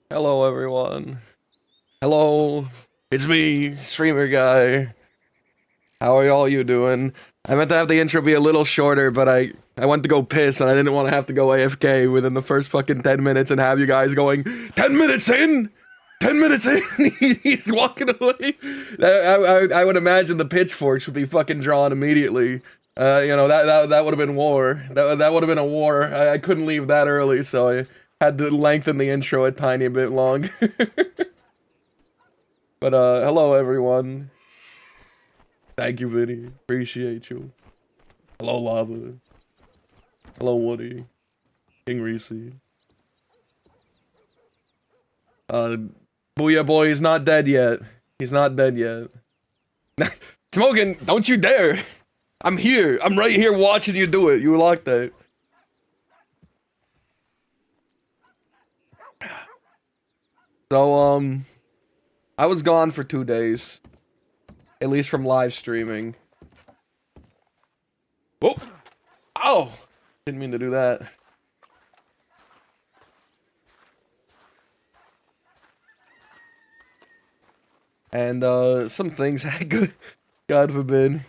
Hello, everyone. Hello, it's me, streamer guy. How are all you doing? I meant to have the intro be a little shorter, but I went to go piss and I didn't want to have to go AFK within the first fucking 10 minutes and have you guys going 10 minutes in. 10 minutes in, he's walking away. I would imagine the pitchforks would be fucking drawn immediately. That would have been war. That would have been a war. I couldn't leave that early, so I had to lengthen the intro a tiny bit long. But hello everyone. Thank you, Vinny. Appreciate you. Hello, Lava. Hello, Woody. King Reese. Booyah boy is not dead yet. He's not dead yet. Smoking, don't you dare! I'm here. I'm right here watching you do it. You locked that. So, I was gone for 2 days. At least from live streaming. Oh! Oh! Didn't mean to do that. And, some things, God forbid.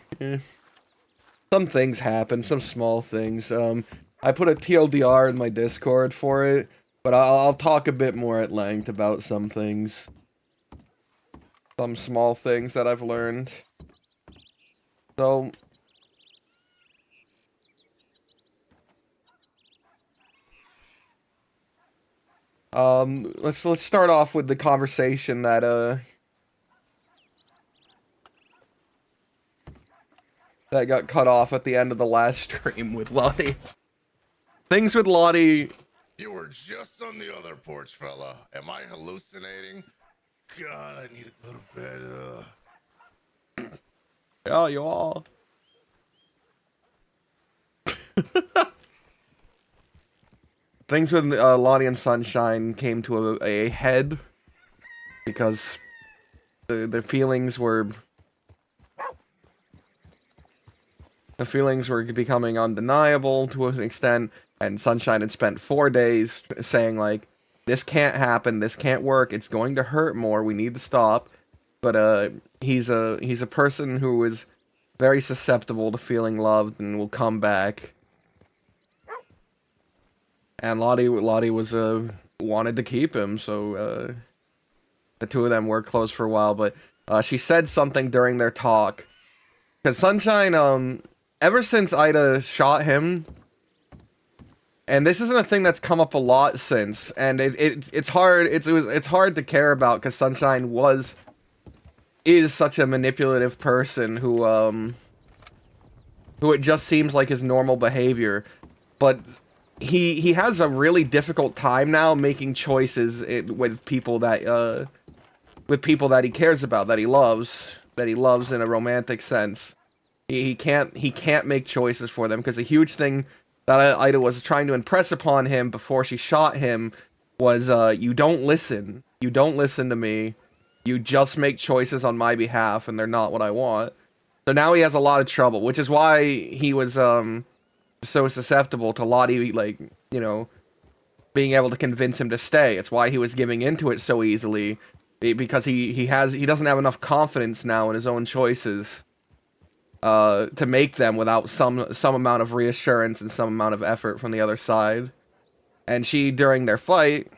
Some things happen, some small things. I put a TLDR in my Discord for it, but I'll talk a bit more at length about some things. Some small things that I've learned. So... let's start off with the conversation that that got cut off at the end of the last stream with Lottie. Things with Lottie. You were just on the other porch, fella. Am I hallucinating? God, I need to go to bed. Yeah, you all. Things with Lottie and Sunshine came to a head because the feelings were becoming undeniable to an extent, and Sunshine had spent 4 days saying like, this can't happen, this can't work, it's going to hurt more, we need to stop. But he's a person who is very susceptible to feeling loved and will come back. And Lottie was wanted to keep him, so the two of them were close for a while. But she said something during their talk, because Sunshine, ever since Ida shot him, and this isn't a thing that's come up a lot since, and it's hard to care about because Sunshine is such a manipulative person who it just seems like his normal behavior, but he has a really difficult time now making choices with people that he cares about, that he loves in a romantic sense. He can't make choices for them, because a huge thing that Ida was trying to impress upon him before she shot him was, you don't listen to me, you just make choices on my behalf, and they're not what I want. So now he has a lot of trouble, which is why he was so susceptible to Lottie, like, you know, being able to convince him to stay. It's why he was giving into it so easily, because he doesn't have enough confidence now in his own choices to make them without some amount of reassurance and some amount of effort from the other side. And she, during their fight,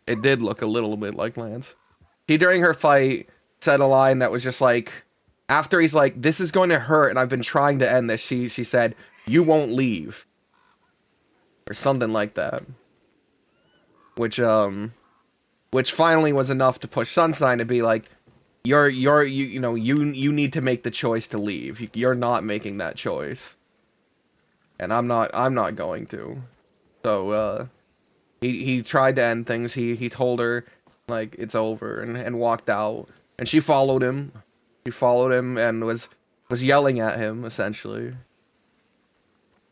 it did look a little bit like Lance. She, during her fight, said a line that was just like, after he's like, this is going to hurt and I've been trying to end this, she said, you won't leave. Or something like that. Which finally was enough to push Sunshine to be like, you need to make the choice to leave. You're not making that choice. And I'm not going to. So, he tried to end things. He told her, like, it's over, and walked out. And she followed him. She followed him and was yelling at him, essentially.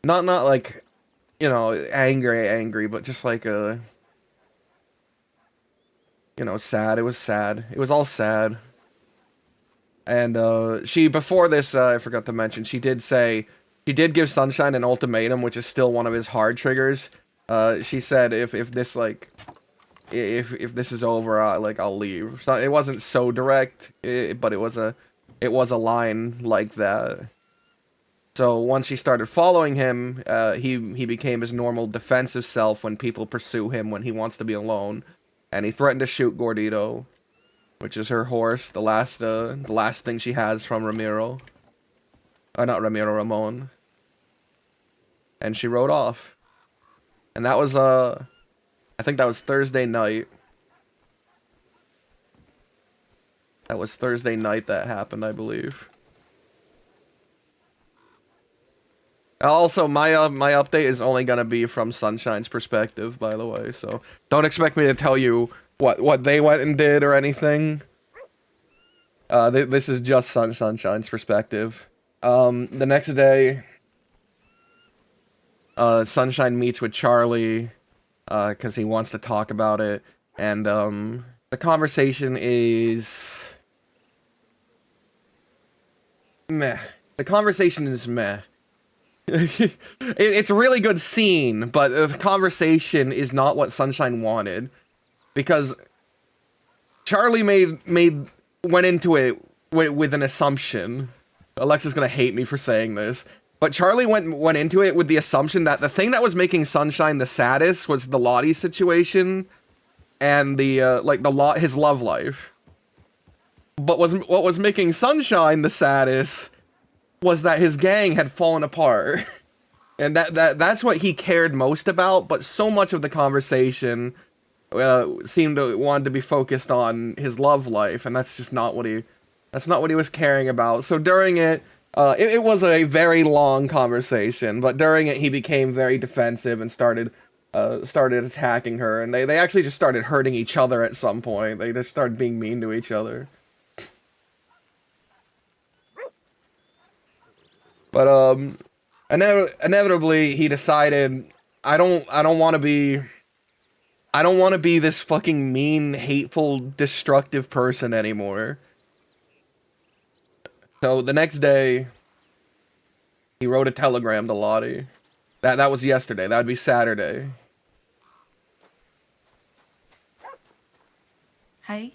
Not like, you know, angry, but just like sad. It was sad. It was all sad. And she, before this, I forgot to mention, she did give Sunshine an ultimatum, which is still one of his hard triggers. She said if this, like, if this is over, I'll leave. So it wasn't so direct, but it was a line like that. So once she started following him, he became his normal defensive self when people pursue him when he wants to be alone, and he threatened to shoot Gordito, which is her horse, the last thing she has from Ramiro. Not Ramiro, Ramon. And she rode off. And that was I think that was Thursday night. That was Thursday night that happened, I believe. Also, my update is only gonna be from Sunshine's perspective, by the way. So don't expect me to tell you what they went and did or anything. This is just Sunshine's perspective. The next day, Sunshine meets with Charlie, because he wants to talk about it, and the conversation is meh. The conversation is meh. It's a really good scene, but the conversation is not what Sunshine wanted, because Charlie went into it with an assumption. Alexa's gonna hate me for saying this, but Charlie went into it with the assumption that the thing that was making Sunshine the saddest was the Lottie situation and his love life. But what was making Sunshine the saddest was that his gang had fallen apart. And that's what he cared most about, but so much of the conversation seemed to want to be focused on his love life, and that's just not what he was caring about. So during it, it was a very long conversation, but during it he became very defensive and started attacking her, and they actually just started hurting each other at some point. They just started being mean to each other. But inevitably he decided, I don't want to be this fucking mean, hateful, destructive person anymore. So the next day he wrote a telegram to Lottie. That was yesterday. That would be Saturday. Hey.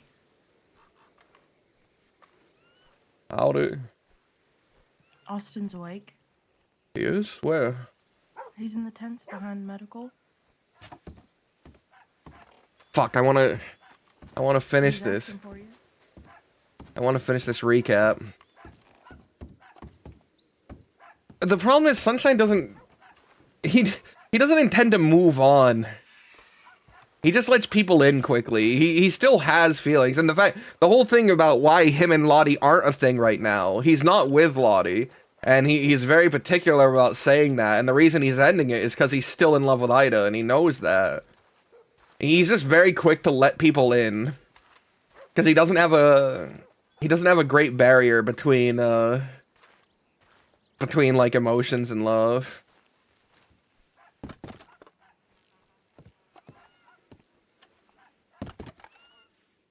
Howdy. Austin's awake. He is? Where? He's in the tents behind medical. Fuck, I wanna finish He's this. asking for you. I wanna finish this recap. The problem is Sunshine doesn't... He doesn't intend to move on. He just lets people in quickly. He still has feelings. And the whole thing about why him and Lottie aren't a thing right now, he's not with Lottie. And he's very particular about saying that. And the reason he's ending it is because he's still in love with Ida, and he knows that. He's just very quick to let people in. Because he doesn't have a great barrier between like emotions and love.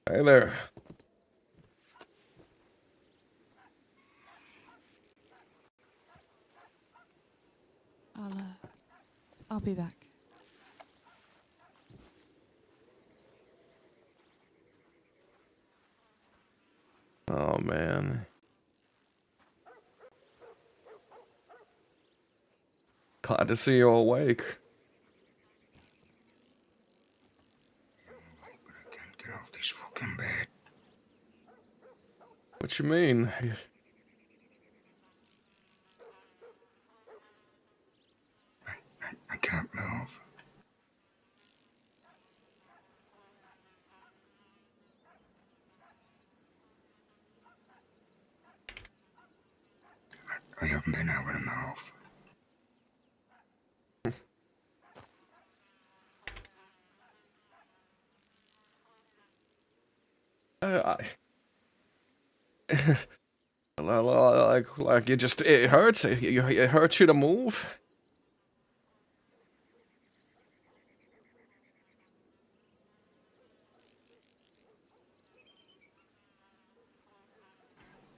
Hey there. I'll be back. Oh man. Glad to see you awake. But I can't get off this fucking bed. What you mean? I can't move. I haven't been able to move. Like you just, it hurts. It hurts you to move.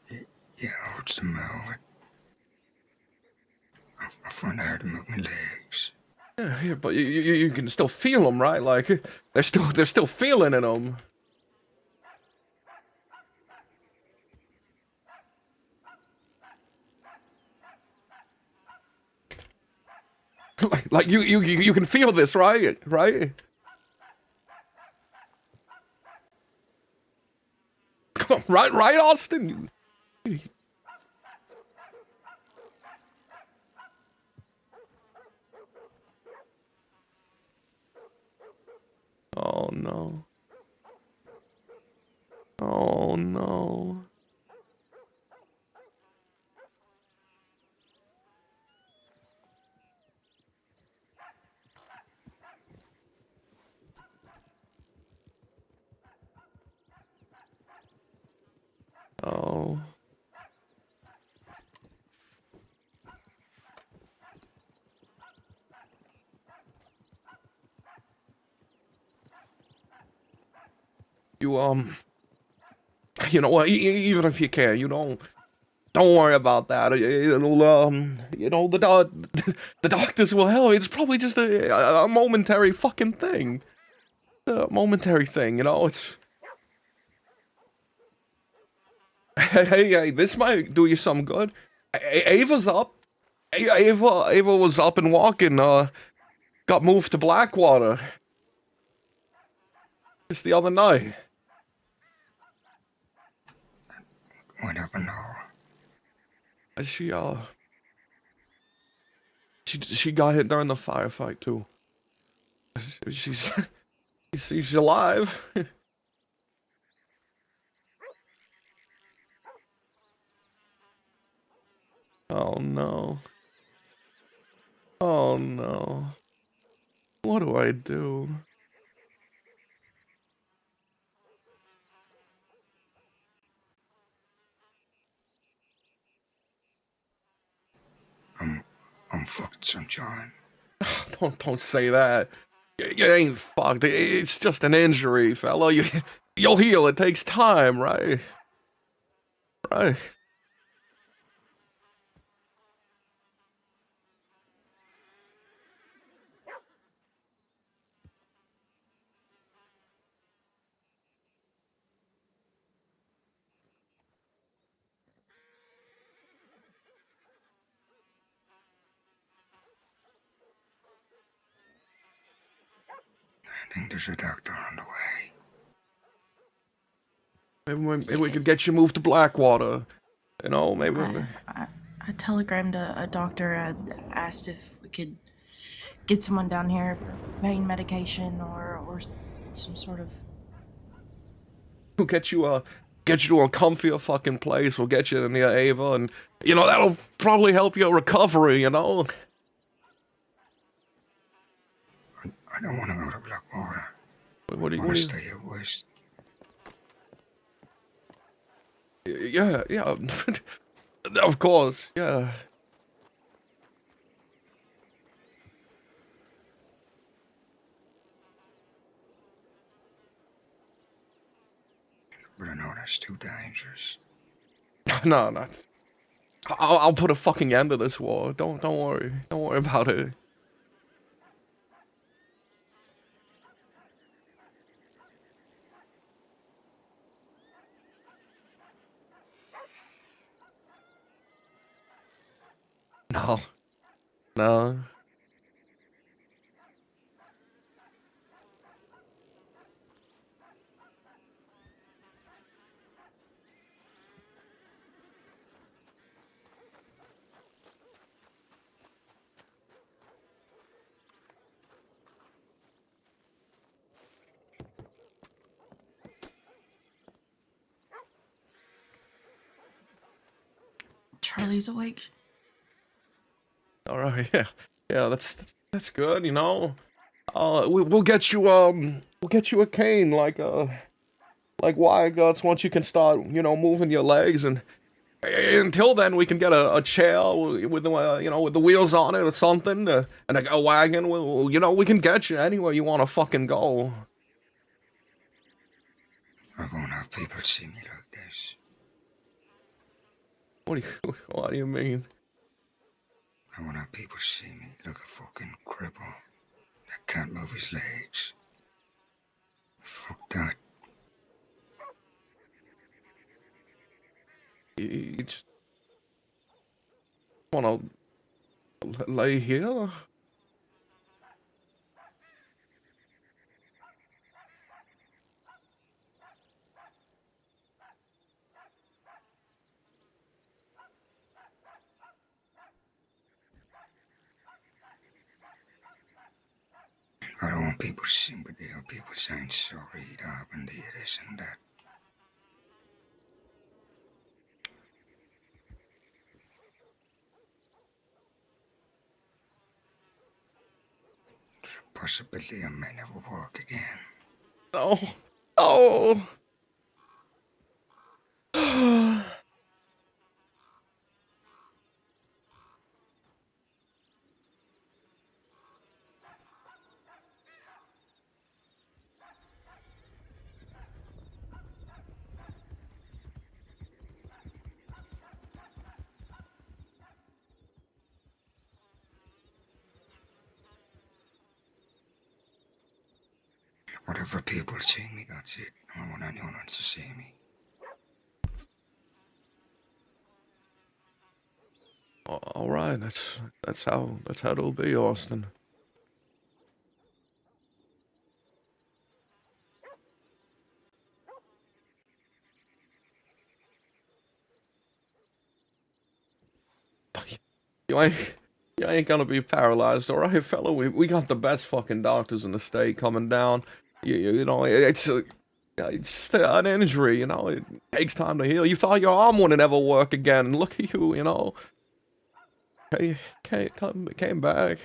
Yeah, it hurts to move. I find it hard to move my legs. Yeah, but you can still feel them, right? Like they're still feeling in them. Like you can feel this, right? Right? Come on, right, Austin. Oh no. Oh no. Oh. You you know what? Even if you can, don't worry about that. It'll you know the doctors will help. It's probably just a momentary fucking thing. A momentary thing, you know. It's hey, this might do you some good. Ava's up. Ava was up and walking. Got moved to Blackwater just the other night. What happened now? She she got hit during the firefight too. She's she's alive. Oh no. Oh no. What do I do? I'm fucked, sunshine. Don't say that. You ain't fucked. It's just an injury, fella. You'll heal. It takes time, right? Right. I think there's a doctor on the way. Maybe we could get you moved to Blackwater. You know, maybe. I telegrammed a doctor, asked if we could get someone down here for pain medication or some sort of. We'll get you to a comfier fucking place. We'll get you near Ava, and you know that'll probably help your recovery. You know. I don't want to go to Blackwater. What do I you? want to stay at West. Yeah, yeah. Of course, yeah. But I know that's too dangerous. No, no. I'll put a fucking end to this war. Don't worry. Don't worry about it. No. No. Charlie's awake. All right. Yeah. Yeah. That's good. You know. We'll get you we'll get you a cane like wire guts once you can start moving your legs, and until then we can get a chair with the with the wheels on it or something, and a wagon. We can get you anywhere you want to fucking go. I won't have people see me like this. What do you mean? I won't have people see me like a fucking cripple. I can't move his legs. Fuck that. You just wanna lay here? I don't want people's sympathy or people saying sorry it happened to you, this and that. There's a possibility I may never walk again. No. Oh. Whatever people see me, that's it. I don't want anyone else to see me. All right, that's how it'll be, Austin. You ain't you ain't gonna be paralyzed, all right, fella. We got the best fucking doctors in the state coming down. You know it's just an injury, you know. It takes time to heal. You thought your arm wouldn't ever work again, and look at you, you know. Came back.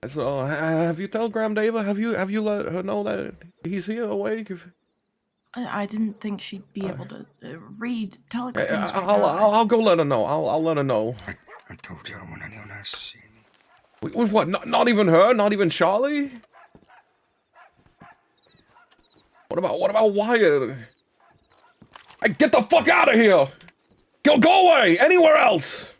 So, have you telegrammed Ava? Have you let her know that he's here awake? I didn't think she'd be able to read telegrams right I'll go let her know. I'll let her know. I told you I don't want anyone else to see me. What? Not even her? Not even Charlie? What about Wyatt? Hey, get the fuck out of here! Go away! Anywhere else!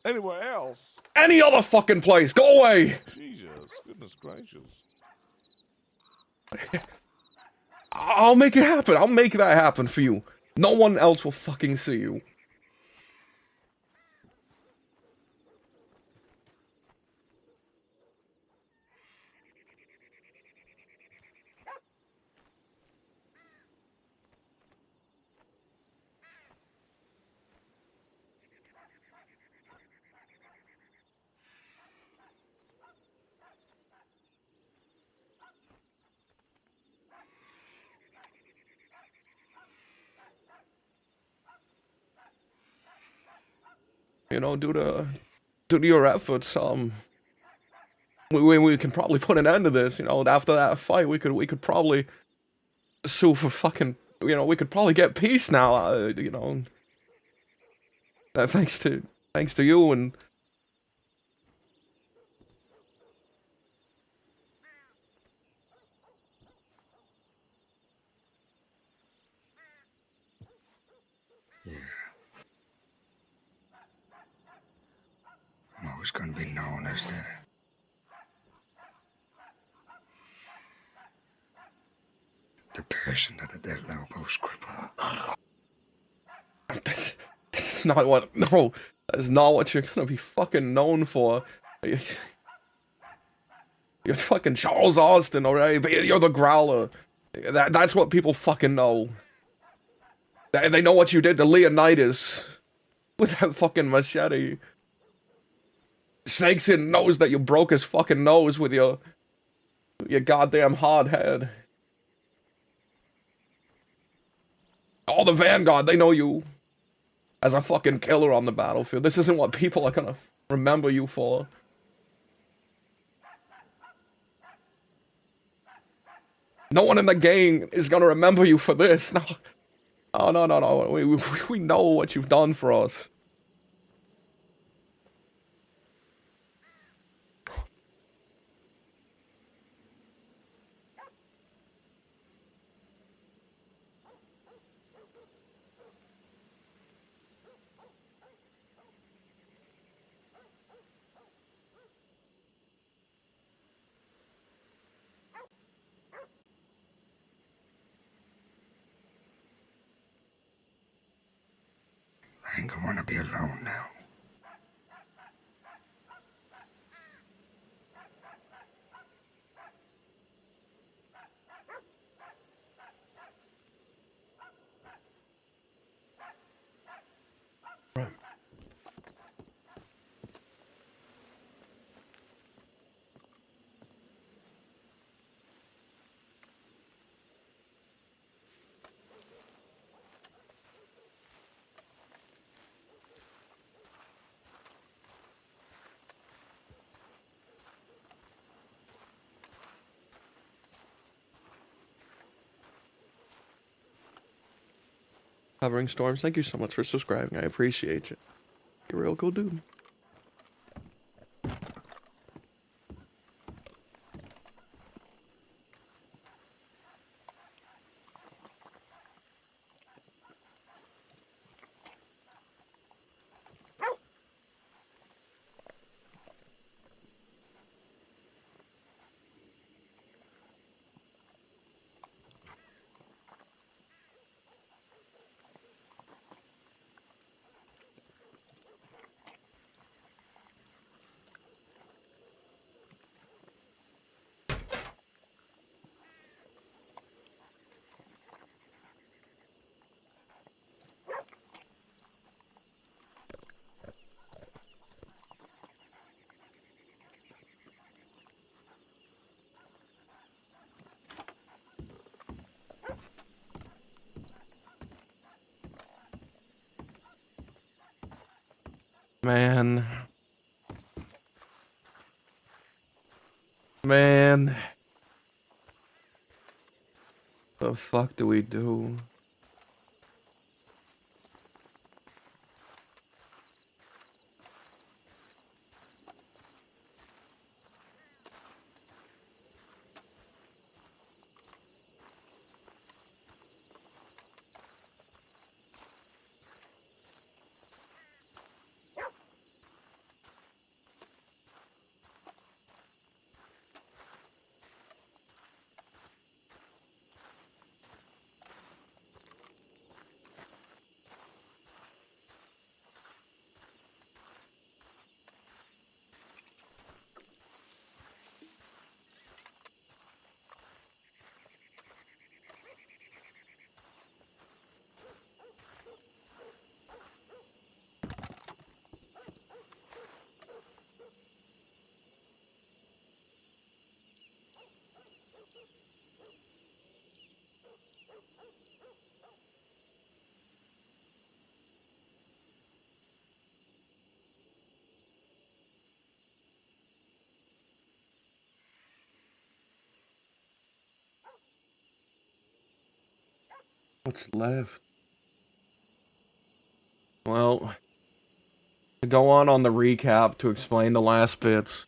Anywhere else? Any other fucking place! Go away! Jesus, goodness gracious. I'll make it happen. I'll make that happen for you. No one else will fucking see you. You know, due to your efforts, we can probably put an end to this. You know, after that fight, we could probably sue for fucking. You know, we could probably get peace now. You know, thanks to you and. Yeah. I'm always going to be known as the person that the dead elbows cripple. That's not what. No, that's not what you're gonna be fucking known for. You're fucking Charles Austin, alright? You're the Growler. That's what people fucking know. They know what you did to Leonidas with that fucking machete. Snakeson knows that you broke his fucking nose with your goddamn hard head. All the Vanguard, they know you as a fucking killer on the battlefield. This isn't what people are gonna remember you for. No one in the gang is gonna remember you for this. No. Oh, no. We know what you've done for us. think I want to be alone now. Covering Storms, thank you so much for subscribing. I appreciate you. You're a real cool dude. Man. Man. The fuck do we do? What's left? Well, to go on the recap to explain the last bits.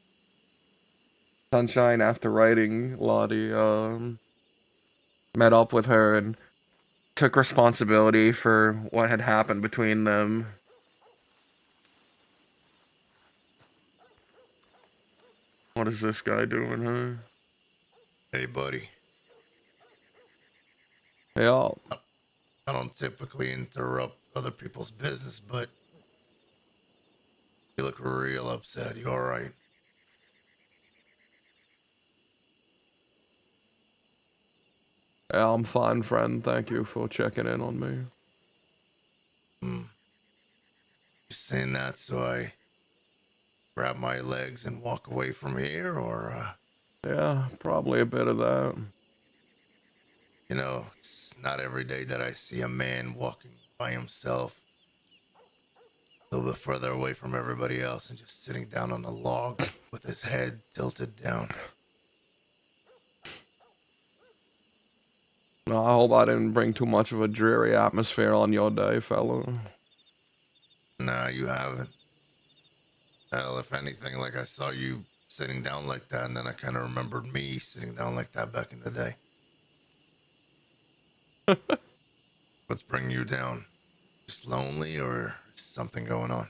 Sunshine, after writing Lottie, met up with her and took responsibility for what had happened between them. What is this guy doing, huh? Hey, buddy. Yeah, I don't typically interrupt other people's business, but you look real upset. You alright? yeah, I'm fine, friend. Thank you for checking in on me. Hmm. You saying that so I grab my legs and walk away from here, or, Yeah, probably a bit of that. you know, it's not every day that I see a man walking by himself a little bit further away from everybody else and just sitting down on a log with his head tilted down. No, I hope I didn't bring too much of a dreary atmosphere on your day, fella. Nah, you haven't. Hell, if anything, like I saw you sitting down like that, and then I kind of remembered me sitting down like that back in the day. What's bringing you down? Just lonely or something going on?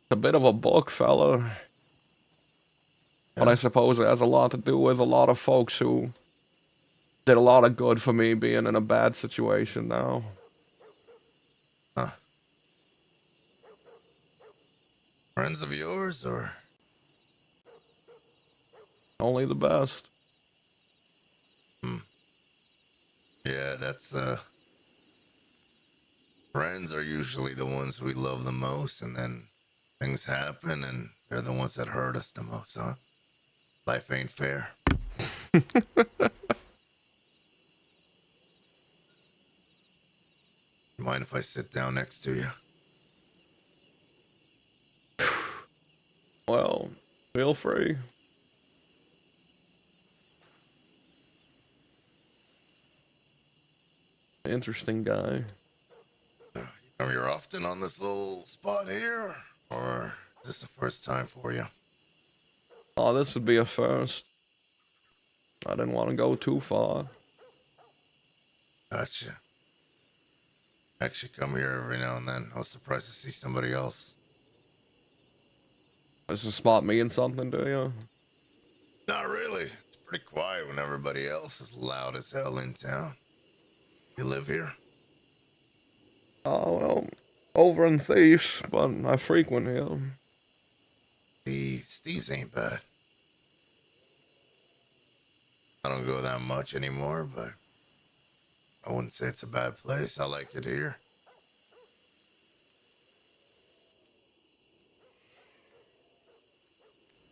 It's a bit of a book, fella. But I Yeah. suppose it has a lot to do with a lot of folks who did a lot of good for me being in a bad situation now. Friends of yours, or? Only the best. Hmm. Yeah, that's, friends are usually the ones we love the most, and then things happen, and they're the ones that hurt us the most, huh? Life ain't fair. You mind if I sit down next to you? Well, feel free. Interesting guy. You come here often on this little spot here, or is this the first time for you? Oh, this would be a first. I didn't want to go too far. Gotcha. I actually come here every now and then. I was surprised to see somebody else. Does this spot mean something to you? Not really. It's pretty quiet when everybody else is loud as hell in town. You live here? Oh, well, over in Thieves, but I frequent here. Steve's ain't bad. I don't go that much anymore, but I wouldn't say it's a bad place. I like it here.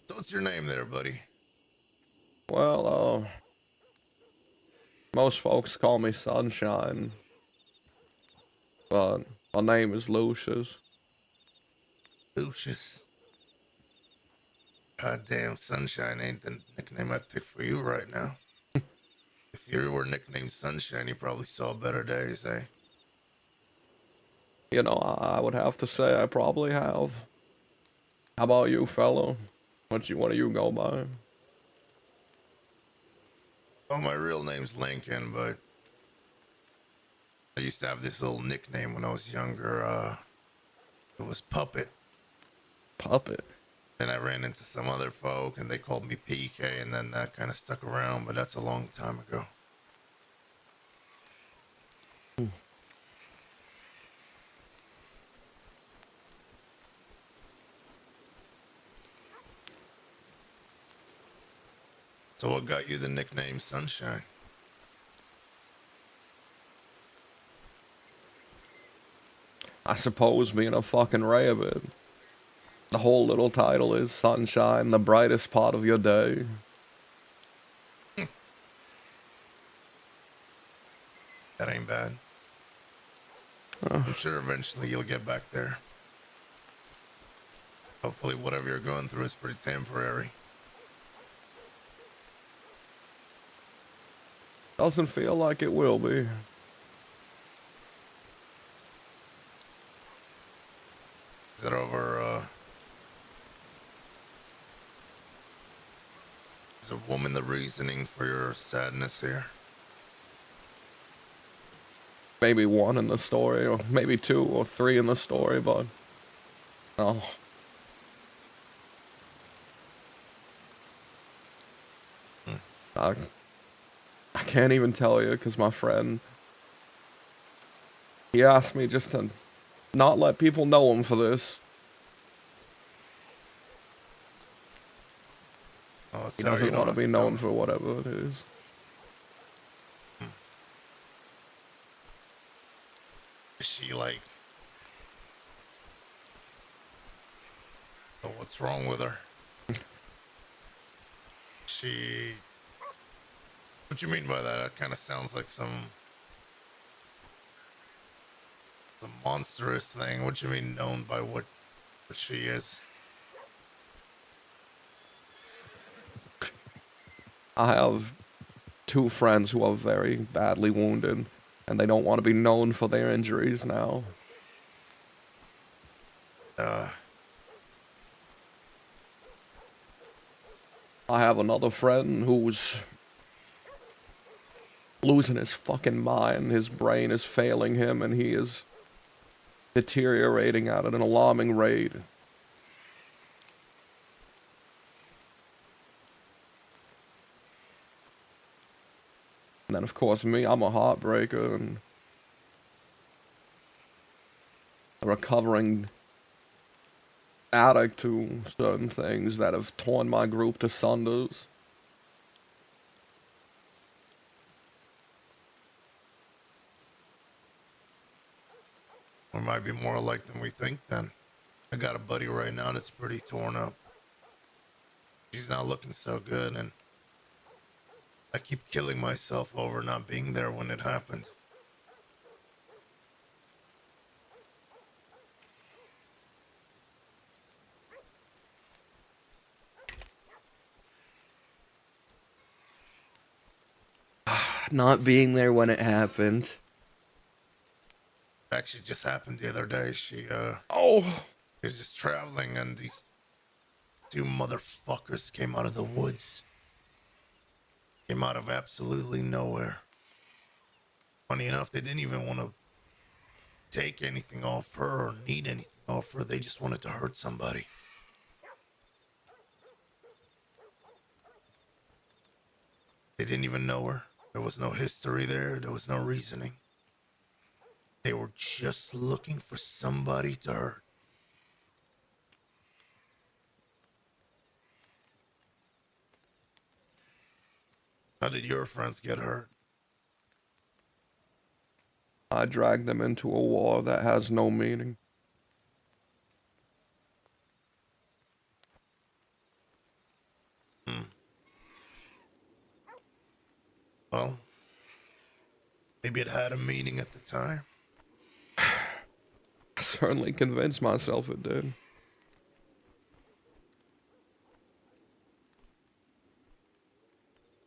So what's your name there, buddy? Well, most folks call me Sunshine, but my name is Lucius. Lucius. Goddamn, Sunshine ain't the nickname I'd pick for you right now. If you were nicknamed Sunshine, you probably saw better days, eh? You know, I would have to say I probably have. How about you, fellow? What do you go by? Oh, my real name's Lincoln, but I used to have this little nickname when I was younger. It was Puppet. Puppet. Then I ran into some other folk and they called me PK, and then that kind of stuck around, but that's a long time ago. So what got you the nickname Sunshine? I suppose being a fucking rabbit. The whole little title is Sunshine, the brightest part of your day. That ain't bad. I'm sure eventually you'll get back there. Hopefully whatever you're going through is pretty temporary. Doesn't feel like it will be. Is that over, is a woman the reasoning for your sadness here? Maybe one in the story, or maybe two or three in the story, but... Oh. I can't even tell you, because my friend... He asked me just to not let people know him for this. Oh, He sorry, you doesn't don't want to have be to known tell for whatever it is. me. Is she like... Oh, what's wrong with her? She... What you mean by that? That kind of sounds like some monstrous thing. What you mean known by what she is? I have two friends who are very badly wounded, and they don't want to be known for their injuries now. Uh, I have another friend who's losing his fucking mind. His brain is failing him, and he is deteriorating at an alarming rate. And then, of course, me, I'm a heartbreaker and a recovering addict to certain things that have torn my group to sunders. We might be more alike than we think then. I got a buddy right now that's pretty torn up. She's not looking so good, and I keep killing myself over not being there when it happened. Not being there when it happened. Actually, just happened the other day. She Oh, was just traveling, and these two motherfuckers came out of the woods. Came out of absolutely nowhere. Funny enough, they didn't even want to take anything off her or need anything off her. They just wanted to hurt somebody. They didn't even know her. There was no history there. There was no reasoning. They were just looking for somebody to hurt. How did your friends get hurt? I dragged them into a war that has no meaning. Hmm. Well, maybe it had a meaning at the time. I certainly convinced myself it did.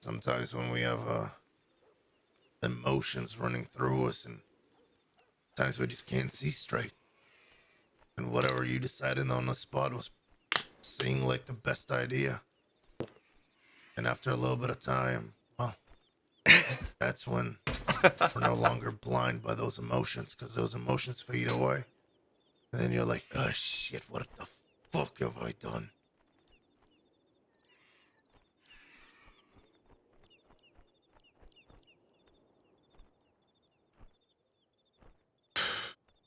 Sometimes when we have emotions running through us, and times we just can't see straight. And whatever you decided on the spot was seeming like the best idea. And after a little bit of time, well, that's when we're no longer blind by those emotions, because those emotions fade away. And then you're like, oh shit, what the fuck have I done?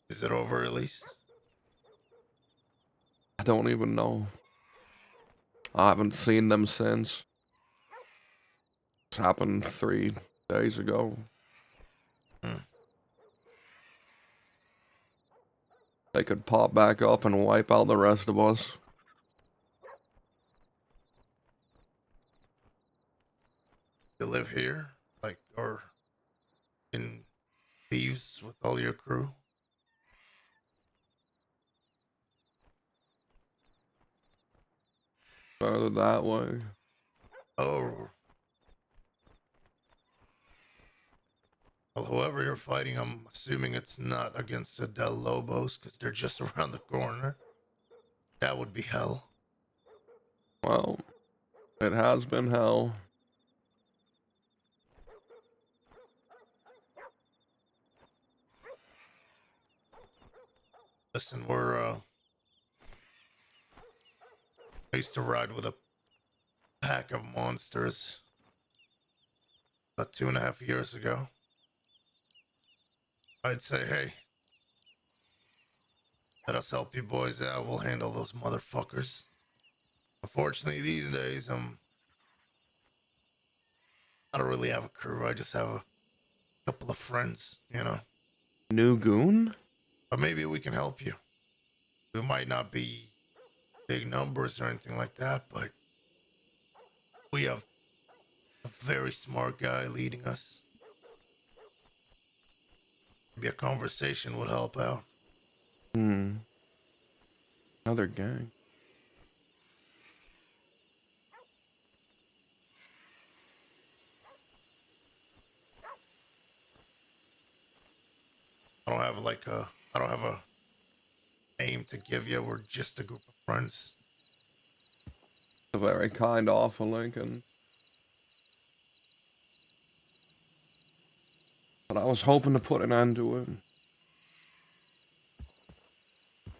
Is it over at least? I don't even know. I haven't seen them since. This happened 3 days ago. Hmm. They could pop back up and wipe out the rest of us. You live here? Like, or in Thieves with all your crew? Further that way. Oh. Well, whoever you're fighting, I'm assuming it's not against the Del Lobos, because they're just around the corner. That would be hell. Well, it has been hell. Listen, I used to ride with a pack of monsters about 2.5 years ago. I'd say, hey, let us help you boys out. We'll handle those motherfuckers. Unfortunately, these days, I don't really have a crew. I just have a couple of friends, you know. New goon? But maybe we can help you. We might not be big numbers or anything like that, but we have a very smart guy leading us. Maybe a conversation would help out. Another gang. I don't have a name to give you. We're just a group of friends. A very kind offer, Lincoln. But I was hoping to put an end to it.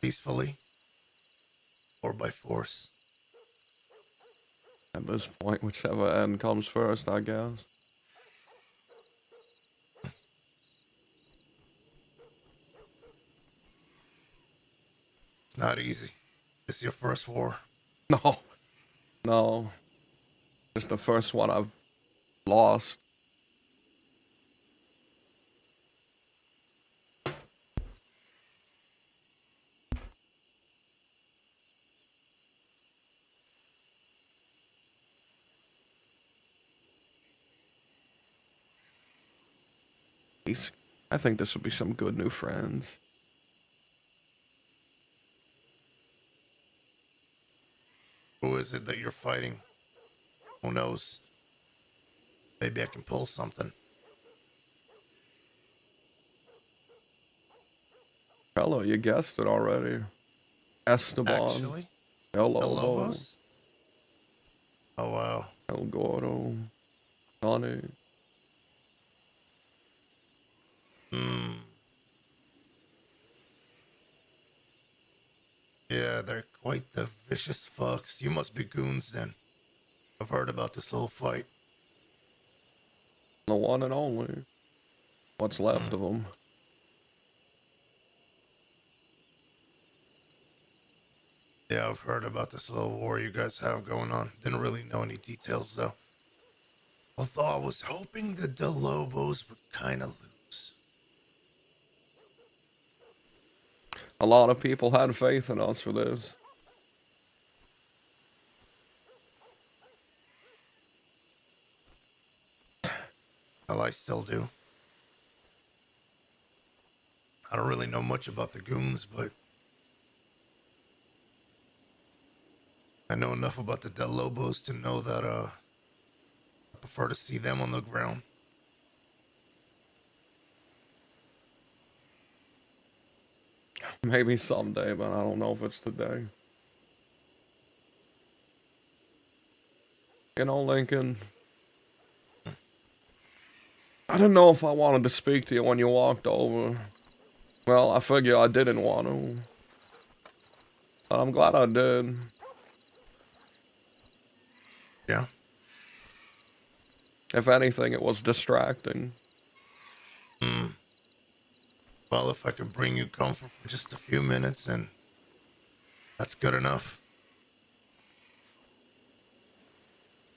Peacefully or by force. At this point, whichever end comes first, I guess. It's not easy. This your first war? No, no. Just the first one I've lost. I think this would be some good new friends. Who is it that you're fighting? Who knows? Maybe I can pull something. Hello, you guessed it already. Esteban, Actually, El the Lobo, Lobos? Oh wow. El Gordo, Sonny. Hmm. Yeah, they're quite the vicious fucks. You must be goons then. I've heard about this whole fight. The one and only. What's left Hmm. of them. Yeah, I've heard about this little war you guys have going on. Didn't really know any details though. Although I was hoping the Lobos would kind of lose. A lot of people had faith in us for this. Well, I still do. I don't really know much about the goons, but I know enough about the Del Lobos to know that I prefer to see them on the ground. Maybe someday, but I don't know if it's today. You know, Lincoln, I didn't know if I wanted to speak to you when you walked over. Well, I figure I didn't want to. But I'm glad I did. Yeah. If anything, it was distracting. Hmm. Well, if I could bring you comfort for just a few minutes, and that's good enough.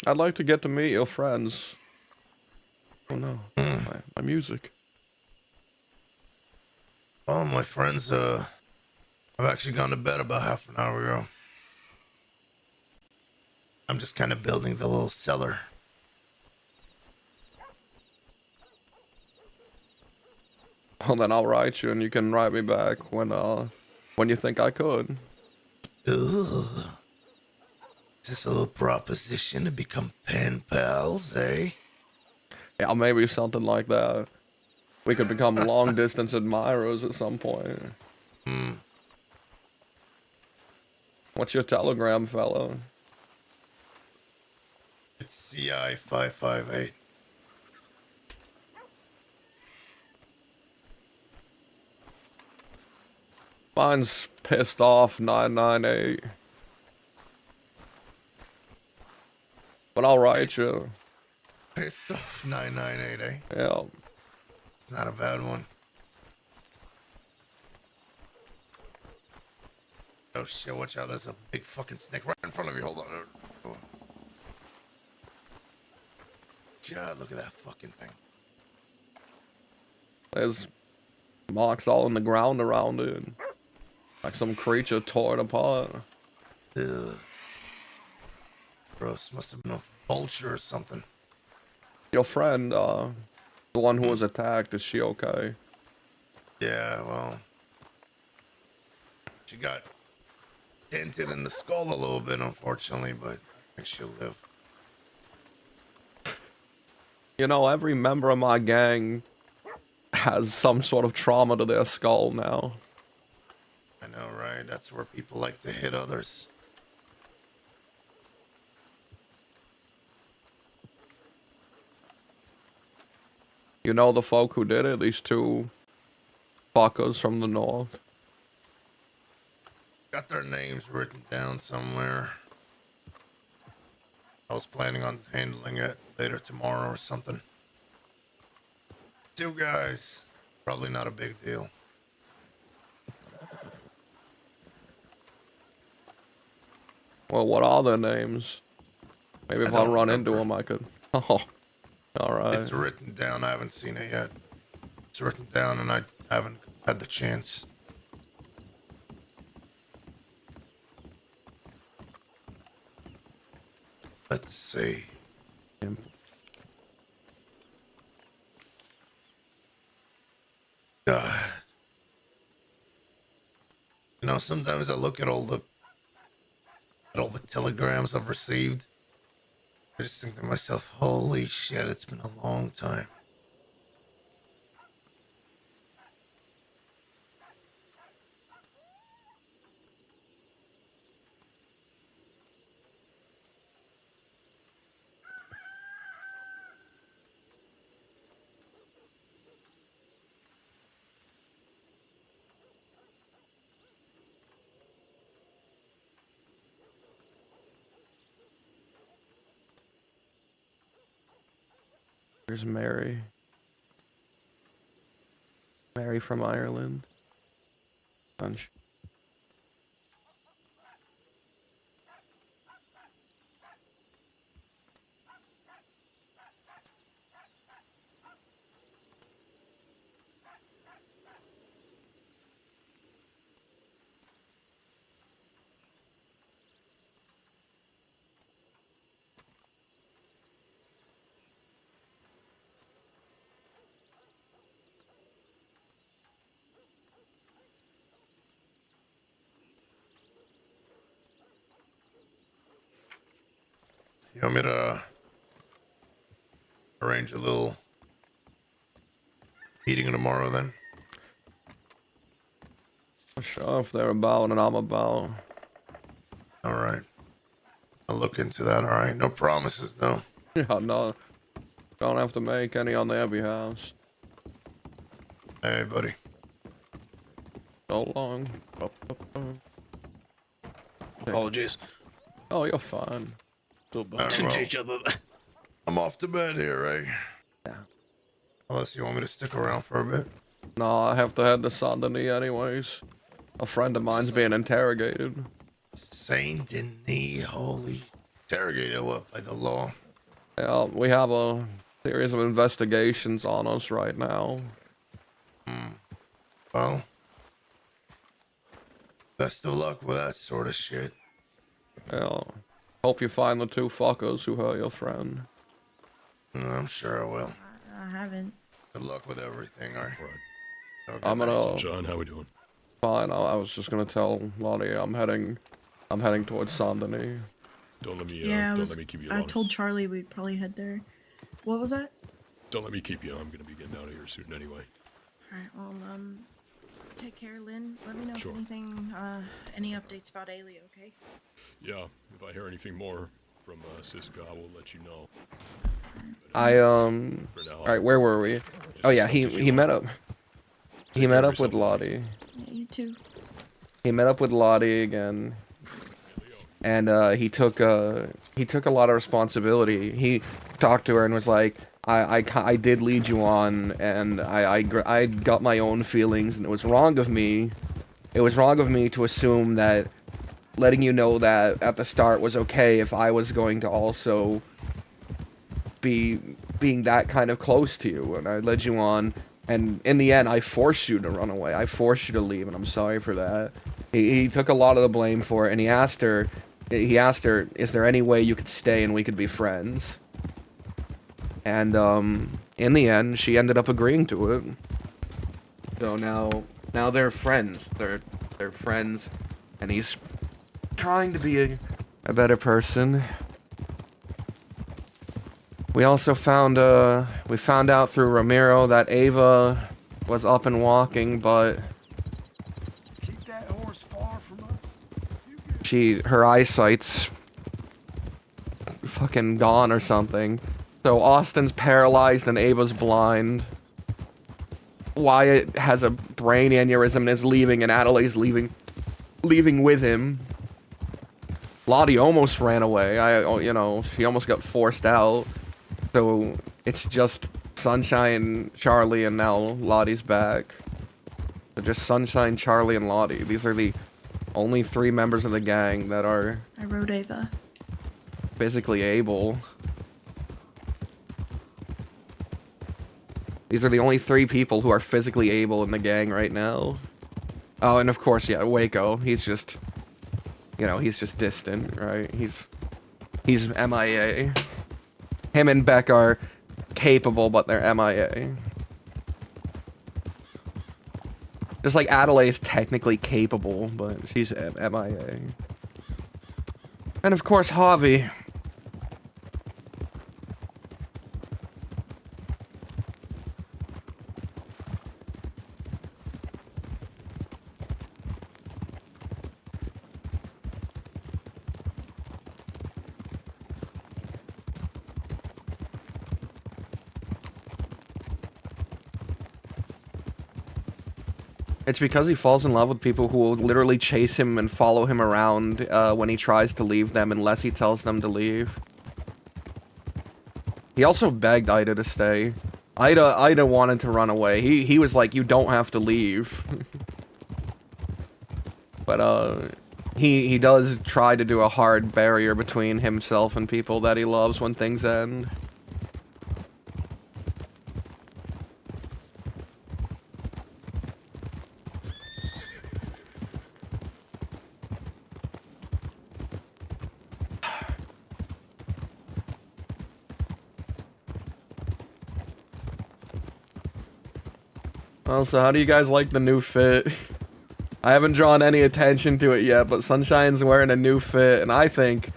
I'd like to get to meet your friends. Oh no, Hmm. my music. Well, my friends, I've actually gone to bed about half an hour ago. I'm just kind of building the little cellar. Well, then I'll write you, and you can write me back when you think I could. Ugh. Is this a little proposition to become pen pals, eh? Yeah, maybe something like that. We could become long distance admirers at some point. Hmm. What's your telegram, fellow? It's CI 558. Mine's pissed off 998. But I'll write you. Pissed off 998, eh? Yeah. It's not a bad one. Oh shit, watch out. There's a big fucking snake right in front of you. Hold on. Oh. God, look at that fucking thing. There's marks all in the ground around it. Like some creature tore it apart. Ugh. Gross. Must have been a vulture or something. Your friend, the one who was attacked, is she okay? Yeah, well. She got dented in the skull a little bit, unfortunately, but I think she'll live. You know, every member of my gang has some sort of trauma to their skull now. I know, right? That's where people like to hit others. You know the folk who did it? These two fuckers from the north. Got their names written down somewhere. I was planning on handling it later tomorrow or something. Two guys. Probably not a big deal. Well, what are their names? Maybe if I don't run into remember. them, I could. Oh, all right. It's written down. I haven't seen it yet. It's written down, and I haven't had the chance. Let's see. God. You know, sometimes I look at all the telegrams I've received. I just think to myself, holy shit, it's been a long time. Here's Mary. Mary from Ireland. Bunch. You want me to arrange a little meeting tomorrow then? Sure, if they're about and I'm about. All right. I'll look into that. All right. No promises, no. Yeah, no. Don't have to make any on their behalf. Hey, buddy. So long. Apologies. Oh, you're fine. Still bumped well. into each other. I'm off to bed here, right? Yeah. Unless you want me to stick around for a bit. No, I have to head to Saint Denis anyways. A friend of mine's being interrogated. Saint Denis, holy. Interrogated what? By the law? Yeah, we have a series of investigations on us right now. Well, best of luck with that sort of shit. Yeah. Hope you find the two fuckers who hurt your friend. I'm sure I will. I haven't. Good luck with everything, alright? Right. I'm gonna. John, how we doing? Fine. I was just gonna tell Lottie I'm heading towards Saint Denis. Don't let me. Yeah, don't let me keep you. I long. told Charlie we'd probably head there. What was that? Don't let me keep you. I'm gonna be getting out of here soon anyway. Alright, well, take care, Lynn. Let me know Sure. if anything, any updates about Ailey, okay? Yeah. If I hear anything more from Siska, I will let you know. For now. All right, where were we? Oh yeah, he met up. He met up with Lottie. Yeah, you too. He met up with Lottie again, and he took a lot of responsibility. He talked to her and was like, I did lead you on, and I got my own feelings, and it was wrong of me. It was wrong of me to assume that letting you know that at the start was okay if I was going to also being that kind of close to you, and I led you on, and in the end I forced you to run away. I forced you to leave, and I'm sorry for that. He took a lot of the blame for it, and he asked her, is there any way you could stay and we could be friends? And in the end she ended up agreeing to it. So now they're friends. They're friends, and he's trying to be a better person. We also found out through Ramiro that Ava was up and walking, but Keep that horse far from us. her eyesight's fucking gone or something. So Austin's paralyzed and Ava's blind. Wyatt has a brain aneurysm and is leaving, and Adelaide's leaving with him. Lottie almost ran away. She almost got forced out. So it's just Sunshine, Charlie, and now Lottie's back. So just Sunshine, Charlie, and Lottie. These are the only 3 members of the gang that are I wrote Ava. physically able. These are the only 3 people who are physically able in the gang right now. Oh, and of course, yeah, Waco. He's just, you know, he's just distant, right? He's MIA. Him and Beck are capable, but they're MIA. Just like Adelaide's technically capable, but she's MIA. And of course, Javi. It's because he falls in love with people who will literally chase him and follow him around when he tries to leave them unless he tells them to leave. He also begged Ida to stay. Ida wanted to run away. He was like, you don't have to leave. But he does try to do a hard barrier between himself and people that he loves when things end. Well, so how do you guys like the new fit? I haven't drawn any attention to it yet, but Sunshine's wearing a new fit, and I think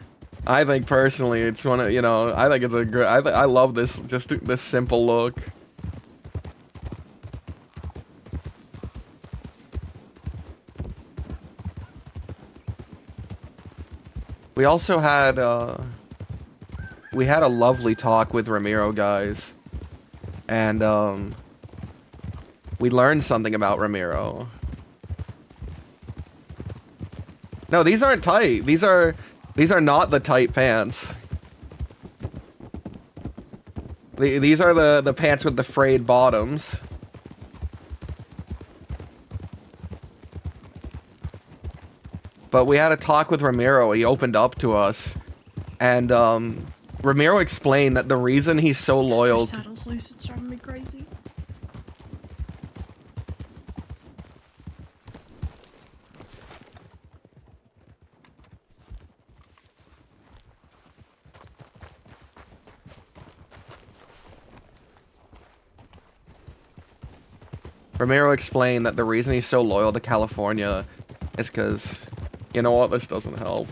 personally, it's one of, you know, I think it's a great, I love this, just this simple look. We also had, we had a lovely talk with Ramiro, guys, and, we learned something about Ramiro. No, these aren't tight. These are not the tight pants. These are the pants with the frayed bottoms. But we had a talk with Ramiro. He opened up to us, and Ramiro explained that the reason he's so loyal. Your saddle's loose. It's driving me crazy. Ramiro explained that the reason he's so loyal to California is because, you know what, this doesn't help.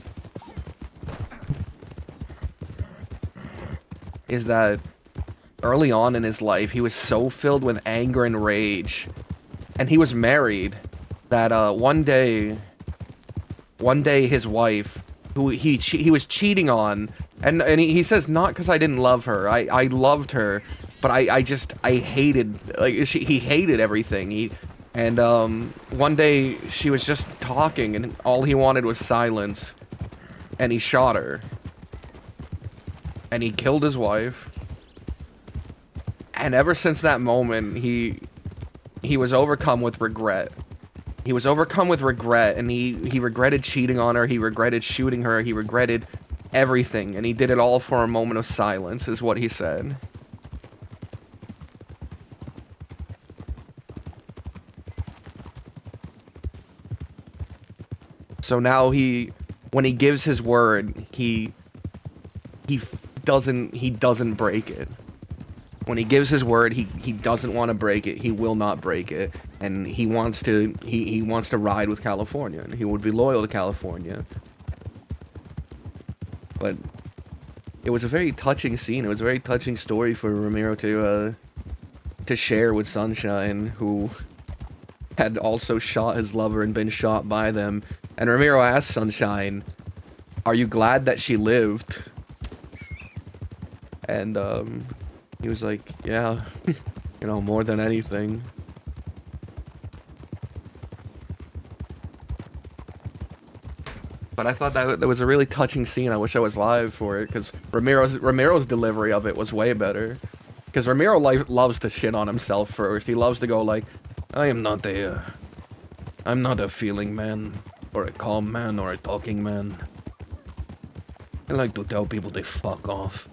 Is that early on in his life, he was so filled with anger and rage, and he was married, that one day his wife, who he was cheating on, and he says, not because I didn't love her, I loved her, but I hated, like, he hated everything. One day she was just talking, and all he wanted was silence, and he shot her, and he killed his wife. And ever since that moment, he was overcome with regret. He was overcome with regret, and he regretted cheating on her, he regretted shooting her, he regretted everything, and he did it all for a moment of silence, is what he said. So now when he gives his word, he doesn't break it. When he gives his word, he doesn't want to break it. He will not break it, and he wants to ride with California, and he would be loyal to California. But it was a very touching scene. It was a very touching story for Ramiro to share with Sunshine, who had also shot his lover and been shot by them. And Ramiro asked Sunshine, "Are you glad that she lived?" And he was like, "Yeah, you know, more than anything." But I thought that was a really touching scene. I wish I was live for it, because Ramiro's delivery of it was way better. Because Ramiro loves to shit on himself first. He loves to go like, I'm not a feeling man. or a calm man, or a talking man. I like to tell people they fuck off.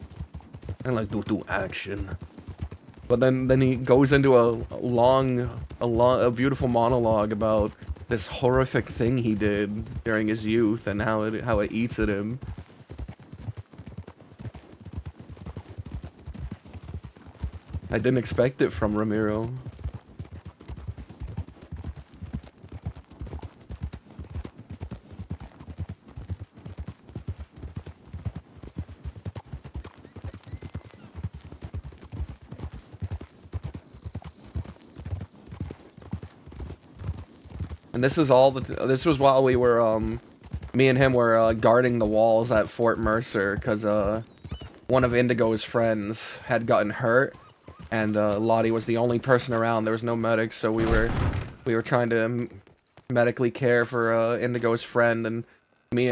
I like to do action. But then he goes into a beautiful monologue about this horrific thing he did during his youth and how it eats at him. I didn't expect it from Ramiro. And this is all this was while we were me and him were guarding the walls at Fort Mercer because one of Indigo's friends had gotten hurt, and Lottie was the only person around. There was no medics, so we were trying to medically care for Indigo's friend, and me,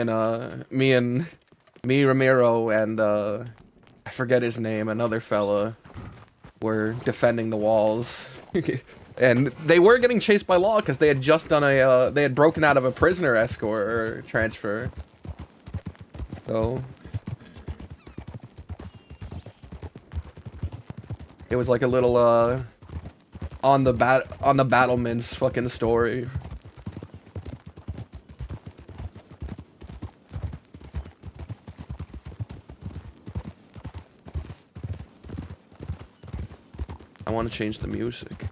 Ramiro, and I forget his name, another fella, were defending the walls. And they were getting chased by law because they had just done they had broken out of a prisoner escort or transfer. So it was like a little on the battlements fucking story. I want to change the music.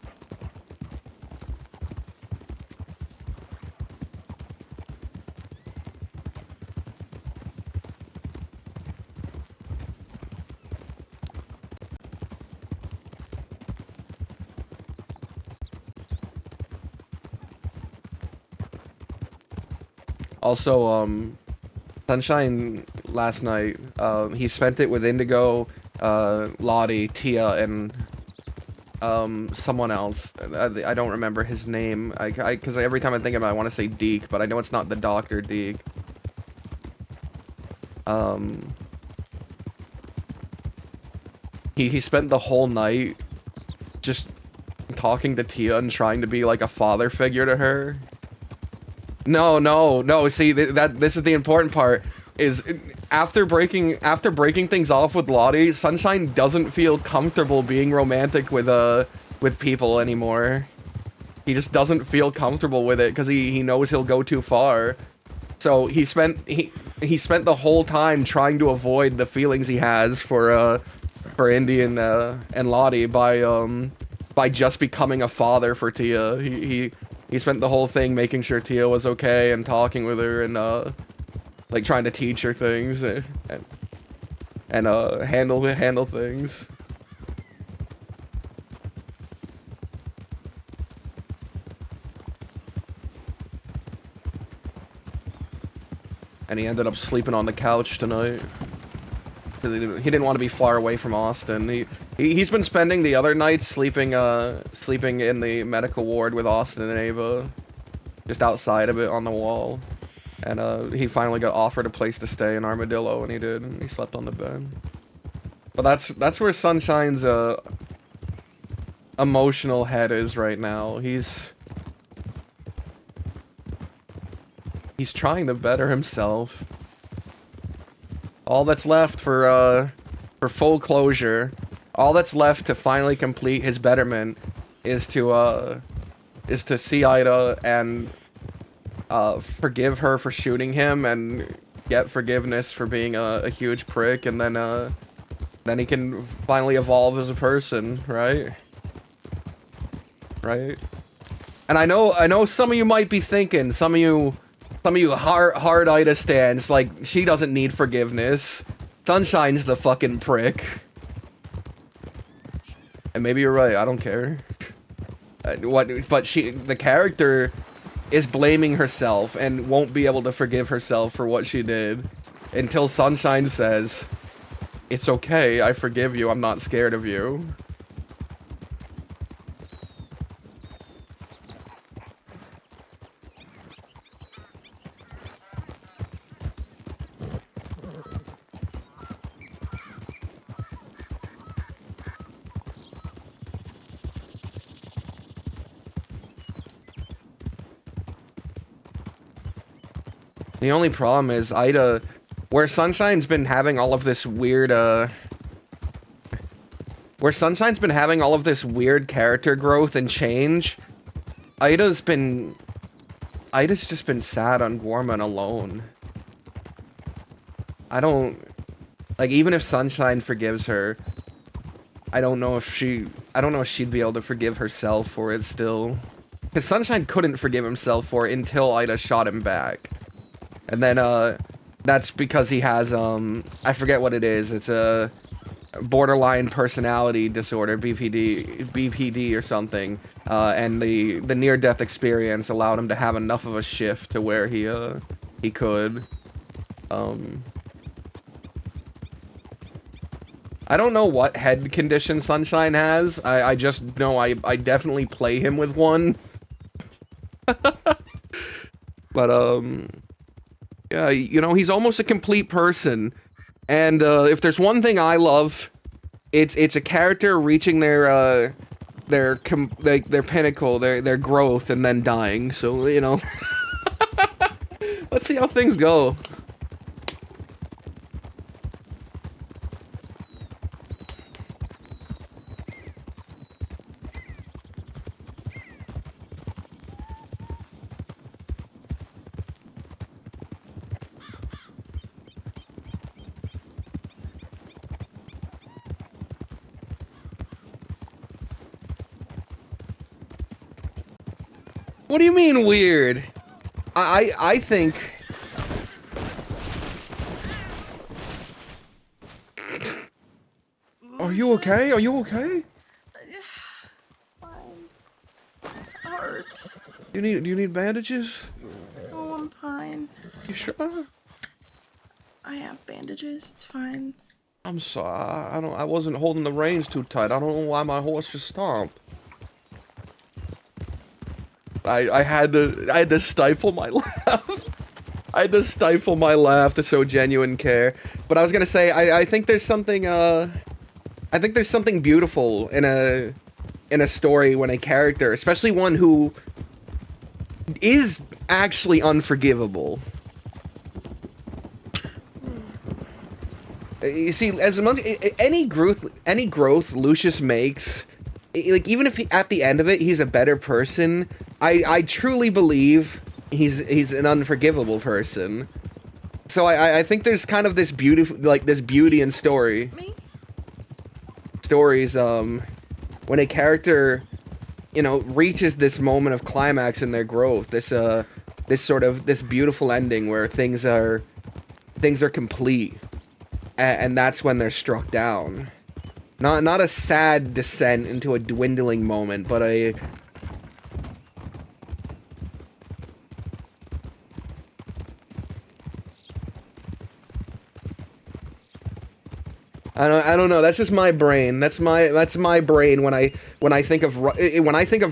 Also, Sunshine last night, he spent it with Indigo, Lottie, Tia, and someone else. I don't remember his name. Because every time I think of it, I want to say Deke, but I know it's not the Dr. Deke. He spent the whole night just talking to Tia and trying to be like a father figure to her. No. See, this is the important part. Is after breaking things off with Lottie, Sunshine doesn't feel comfortable being romantic with people anymore. He just doesn't feel comfortable with it because he knows he'll go too far. So he spent the whole time trying to avoid the feelings he has for Indy and Lottie by just becoming a father for Tia. He spent the whole thing making sure Tia was okay and talking with her and like trying to teach her things and handle things. And he ended up sleeping on the couch tonight. He didn't want to be far away from Austin. He's been spending the other nights sleeping in the medical ward with Austin and Ava, just outside of it on the wall. And he finally got offered a place to stay in Armadillo, and he did. And he slept on the bed. But that's where Sunshine's emotional head is right now. He's trying to better himself. All that's left for full closure, all that's left to finally complete his betterment is to see Ida and forgive her for shooting him and get forgiveness for being a huge prick, and then he can finally evolve as a person, right? Right? And I know some of you might be thinking, some of you hard Ida stands, like, she doesn't need forgiveness. Sunshine's the fucking prick. And maybe you're right, I don't care. But the character is blaming herself and won't be able to forgive herself for what she did until Sunshine says, "It's okay, I forgive you, I'm not scared of you." The only problem is Ida, where Sunshine's been having all of this weird, where Sunshine's been having all of this weird character growth and change, Ida's just been sad on Gorman alone. I don't, like, even if Sunshine forgives her, I don't know if she'd be able to forgive herself for it still. Because Sunshine couldn't forgive himself for it until Ida shot him back. And then, that's because he has, I forget what it is. It's a borderline personality disorder, BPD or something. And the near-death experience allowed him to have enough of a shift to where he could. I don't know what head condition Sunshine has. I just know I definitely play him with one. But, yeah, you know, he's almost a complete person. And, if there's one thing I love, it's a character reaching their pinnacle, their growth, and then dying. So, you know, let's see how things go. What do you mean weird? I think... Are you okay? Are you okay? Hurt. Do you need bandages? Oh, I'm fine. You sure? I have bandages. It's fine. I'm sorry. I wasn't holding the reins too tight. I don't know why my horse just stomped. I had to stifle my laugh. I had to stifle my laugh to show genuine care. But I was gonna say, I think there's something I think there's something beautiful in a story when a character, especially one who is actually unforgivable. You see, as much any growth Lucius makes, like, even if at the end of it he's a better person, I truly believe he's an unforgivable person. So I think there's kind of this beautiful, like, this beauty in stories, when a character, you know, reaches this moment of climax in their growth, this beautiful ending where things are complete, and that's when they're struck down. Not a sad descent into a dwindling moment, but a... I don't know. That's just my brain. That's my brain when I think of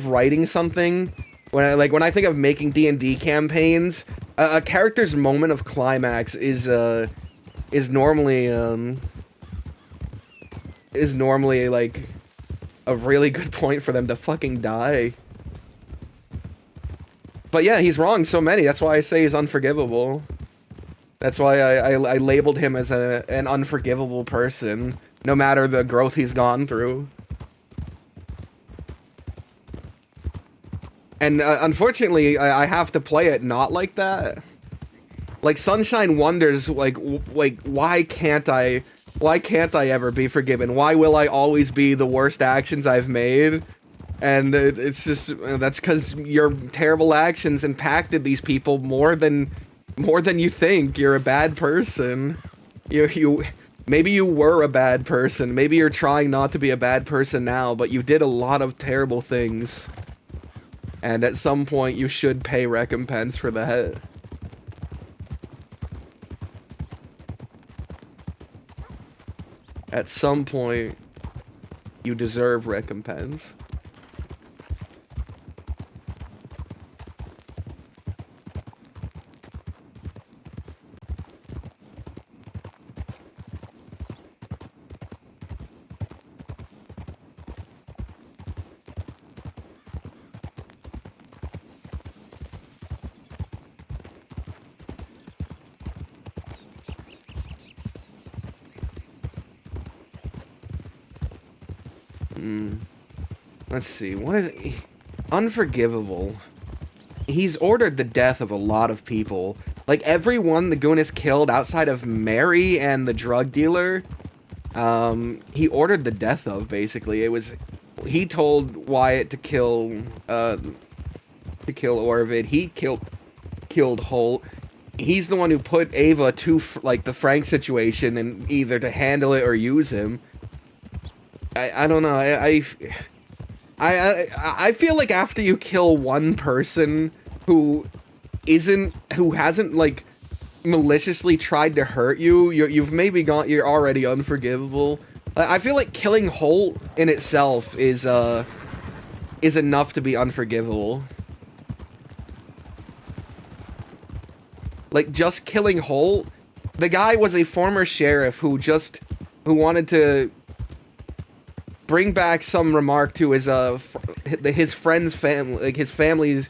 writing something. When I think of making D&D campaigns, a character's moment of climax is normally like a really good point for them to fucking die. But yeah, he's wronged so many. That's why I say he's unforgivable. That's why I labeled him as an unforgivable person, no matter the growth he's gone through. And unfortunately, I have to play it not like that. Like, Sunshine wonders, like why can't I ever be forgiven? Why will I always be the worst actions I've made? And it's just, that's because your terrible actions impacted these people more than you think. You're a bad person. Maybe you were a bad person. Maybe you're trying not to be a bad person now, but you did a lot of terrible things. And at some point, you should pay recompense for that. At some point, you deserve recompense. Let's see. What is unforgivable? He's ordered the death of a lot of people. Like everyone the goon has killed outside of Mary and the drug dealer, he ordered the death of. Basically, it was he told Wyatt to kill Orvid. He killed Holt. He's the one who put Ava to like the Frank situation and either to handle it or use him. I don't know. I feel like after you kill one person who hasn't like maliciously tried to hurt you, you're already unforgivable. I feel like killing Holt in itself is enough to be unforgivable. Like just killing Holt, the guy was a former sheriff who wanted to bring back some remark to his friend's family, like his friends,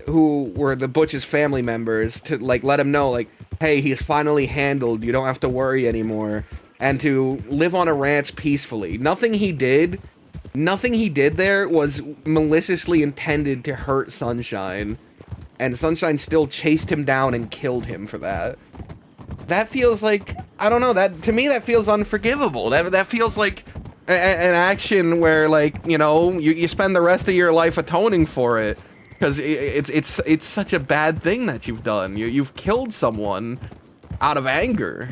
who were the Butch's family members, to like let him know, like, hey, he's finally handled, you don't have to worry anymore, and to live on a ranch peacefully. Nothing he did there was maliciously intended to hurt Sunshine, and Sunshine still chased him down and killed him for that. That feels like, I don't know, that to me that feels unforgivable. That feels like an action where, like, you know, you spend the rest of your life atoning for it, because it's such a bad thing that you've done. You've killed someone out of anger.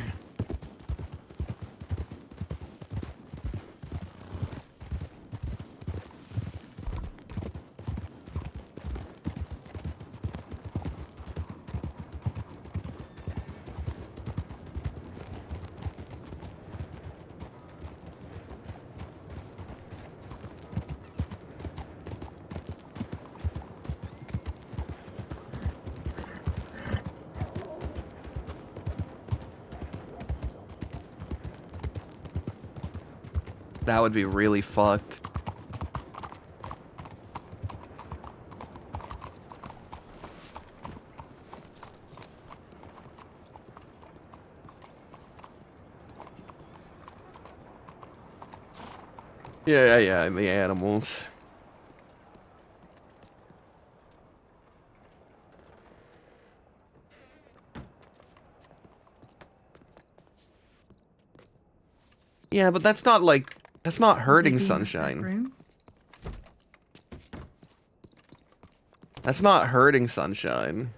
That would be really fucked. Yeah, the animals. Yeah, but that's not hurting Sunshine. That's not hurting Sunshine.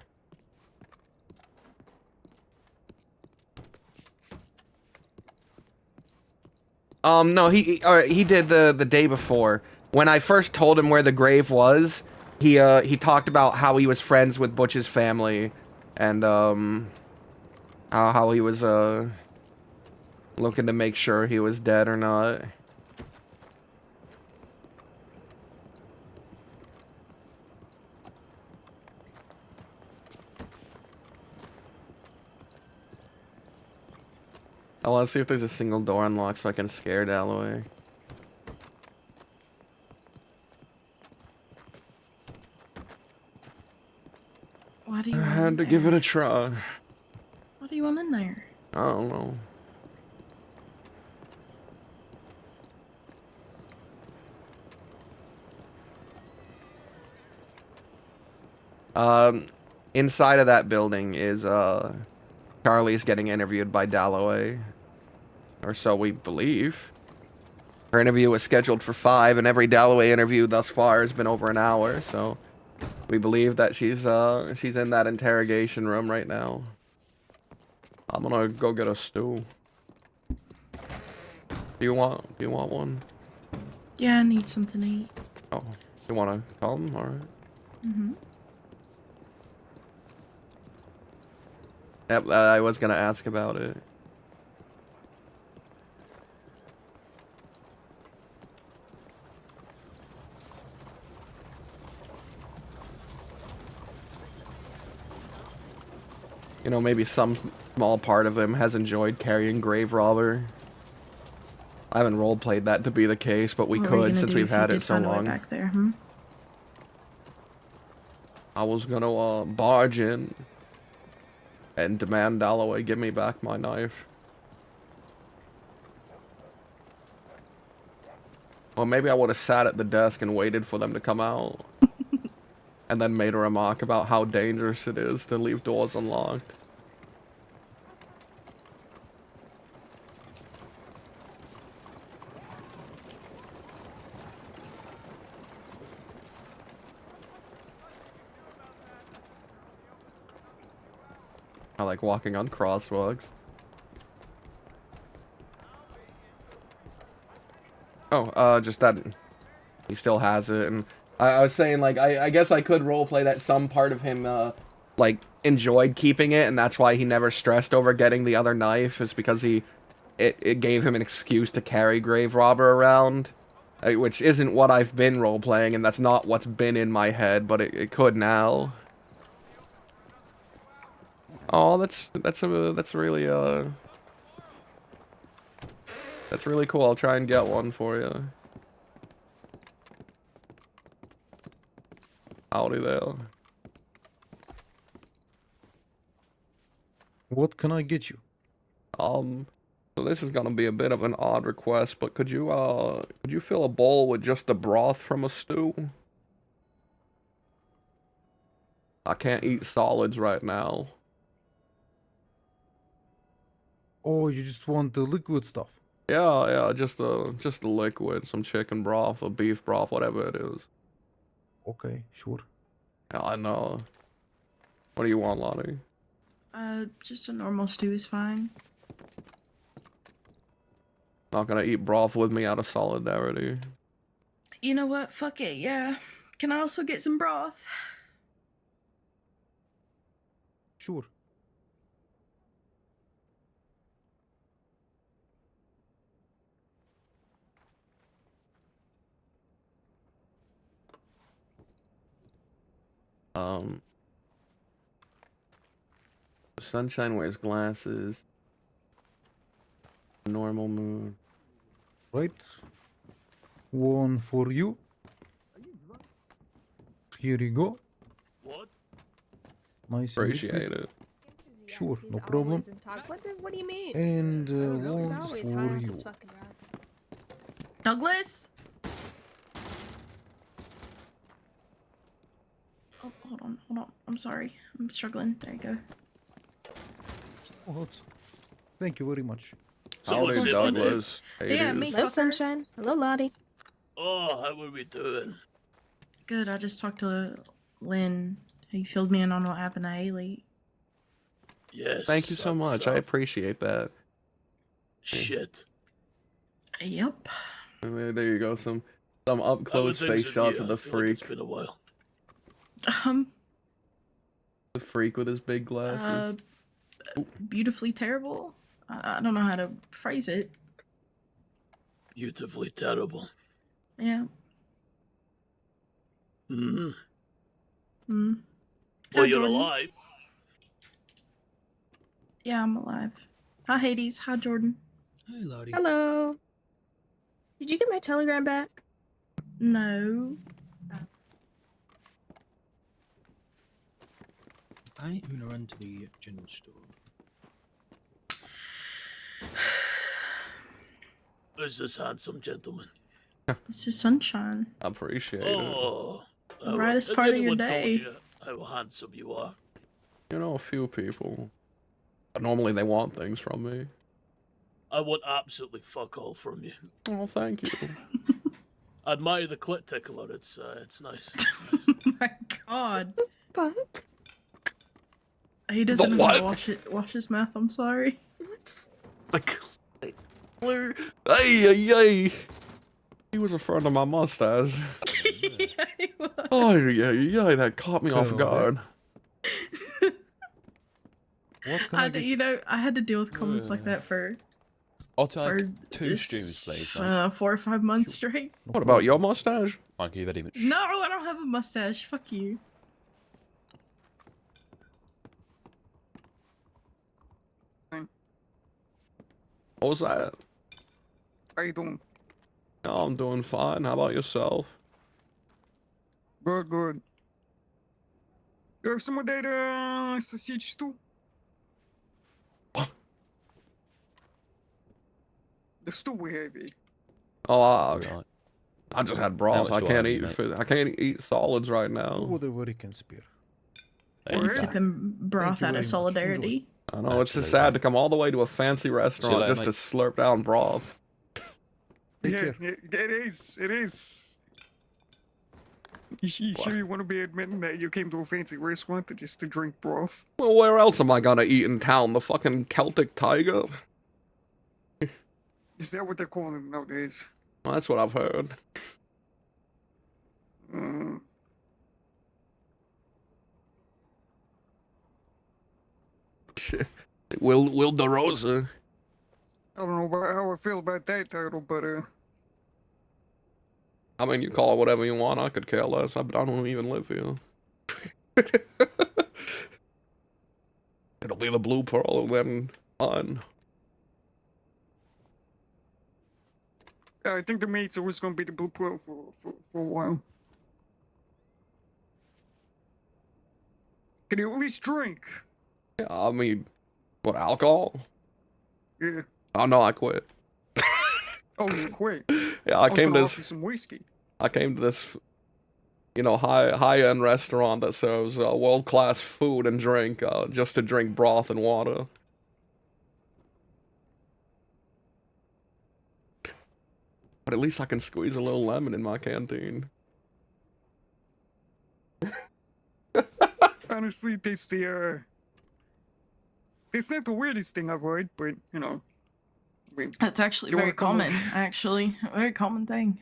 No, he did the day before. When I first told him where the grave was, he talked about how he was friends with Butch's family, and how he was looking to make sure he was dead or not. I want to see if there's a single door unlocked so I can scare Dalloway. What do you I want had in to there? give it a try. What do you want in there? I don't know. Inside of that building is, Charlie's getting interviewed by Dalloway. Or so we believe. Her interview was scheduled for 5, and every Dalloway interview thus far has been over an hour, so we believe that she's in that interrogation room right now. I'm gonna go get a stew. Do you want one? Yeah, I need something to eat. Oh, you wanna come? Alright. Mm-hmm. Yep, I was gonna ask about it. You know, maybe some small part of him has enjoyed carrying Grave Robber. I haven't roleplayed that to be the case, but we What were you could gonna since do we've if you had it did so find a way long. back there, hmm? I was gonna barge in and demand Dalloway give me back my knife. Or maybe I would have sat at the desk and waited for them to come out. And then made a remark about how dangerous it is to leave doors unlocked. I like walking on crosswalks. Oh, just that he still has it, and I was saying, like, I guess I could roleplay that some part of him, like, enjoyed keeping it, and that's why he never stressed over getting the other knife, is because it gave him an excuse to carry Grave Robber around, which isn't what I've been roleplaying, and that's not what's been in my head, but it could now. Oh, that's really, that's really cool. I'll try and get one for you. Howdy there. What can I get you? So this is gonna be a bit of an odd request, but could you fill a bowl with just the broth from a stew? I can't eat solids right now. Oh, you just want the liquid stuff? Yeah, just the liquid, some chicken broth or beef broth, whatever it is. Okay, sure. Yeah, I know. What do you want, Lottie? Just a normal stew is fine. Not gonna eat broth with me out of solidarity. You know what? Fuck it, yeah. Can I also get some broth? Sure. Sunshine wears glasses. Normal mood. Right. One for you. Here you go. What? Nice and Appreciate liquid. it. Sure, no problem. What do you mean? And He's one always for high off you. his fucking rock. Douglas? Oh, hold on. I'm sorry. I'm struggling. There you go. Oh, thank you very much. Someone Howdy, sit on it. Douglas. Yeah, Hades. me. Hello, Fucker. Sunshine. Hello, Lottie. Oh, how are we doing? Good. I just talked to Lynn. He filled me in on what happened to Haley. Yes. Thank you so that's, much. I appreciate that. Shit. Yep. There you go. Some up How are close things face with shots you? of the I feel like it's freak. been a while. The freak with his big glasses. Beautifully terrible. I don't know how to phrase it. Beautifully terrible. Yeah. Hmm. Hmm. Well, Hi, you're Jordan. alive. Yeah, I'm alive. Hi, Hades. Hi, Jordan. Hi, Lottie. Hello. Did you get my telegram back? No. I am gonna run to the general store. Who's this handsome gentleman? This is sunshine. Appreciate it. Oh. The brightest has part of your anyone told day. you how handsome you are? You know, a few people. But normally they want things from me. I want absolutely fuck all from you. Oh, thank you. I admire the clit tickler. It's nice. It's nice. Oh my god. Fuck. He doesn't The know how to what? wash his mouth. I'm sorry. Like, hey. He was a friend of my mustache. Yeah, he was. Oh, yeah, that caught me off Hello guard. What can I get you? I had to deal with comments like that for I'll take for 2 stews, please, mate. 4 or 5 months straight. What about your mustache? Thank you very much. No, I don't have a mustache. Fuck you. What was that? How you doing? Oh, I'm doing fine. How about yourself? Good, good. You have some data sausage too? The stew we have, eh? Oh, Right. I just had broth. much I do I can't owe you, eat mate? food. I can't eat solids right now. Whatever you can spare. There you I'm go. sipping broth you out very of much. solidarity. I know it's just Absolutely. sad to come all the way to a fancy restaurant later, just to mate. slurp down broth. Take Yeah, care. it is. It is. You sure you want to be admitting that you came to a fancy restaurant just to drink broth? Well, where else am I gonna eat in town? The fucking Celtic Tiger? Is that what they're calling it nowadays? Well, that's what I've heard. Mm. Will DeRosa. I don't know about how I feel about that title, but I mean, you call it whatever you want. I could care less. I don't even live here. It'll be the Blue Pearl and then on. I think the mate's always gonna be the Blue Pearl for a while. Can you at least drink? Yeah, I mean, what, alcohol? Yeah. Oh no, I quit. Oh, you quit. Yeah, I I was came gonna to offer you this. some whiskey. I came to this, you know, high-end restaurant that serves world-class food and drink, just to drink broth and water. But at least I can squeeze a little lemon in my canteen. Honestly, it's not the weirdest thing I've heard, but you know, I mean, That's actually You very wanna come common. Actually, a very common thing.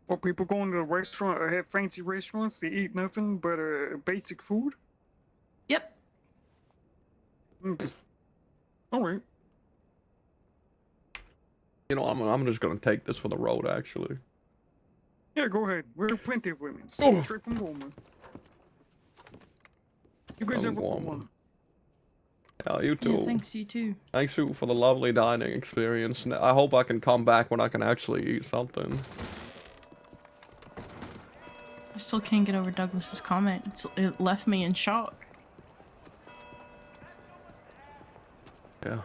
for people going to a restaurant or have fancy restaurants, they eat nothing but basic food. Yep. All right. You know, I'm just gonna take this for the road, actually. Yeah, go ahead. We're plenty of women. Oh. Straight from Roma. You guys From have a good Roma. one. Yeah, you too. Yeah, thanks, you too. Thanks you for the lovely dining experience. I hope I can come back when I can actually eat something. I still can't get over Douglas's comment. It left me in shock. Yeah.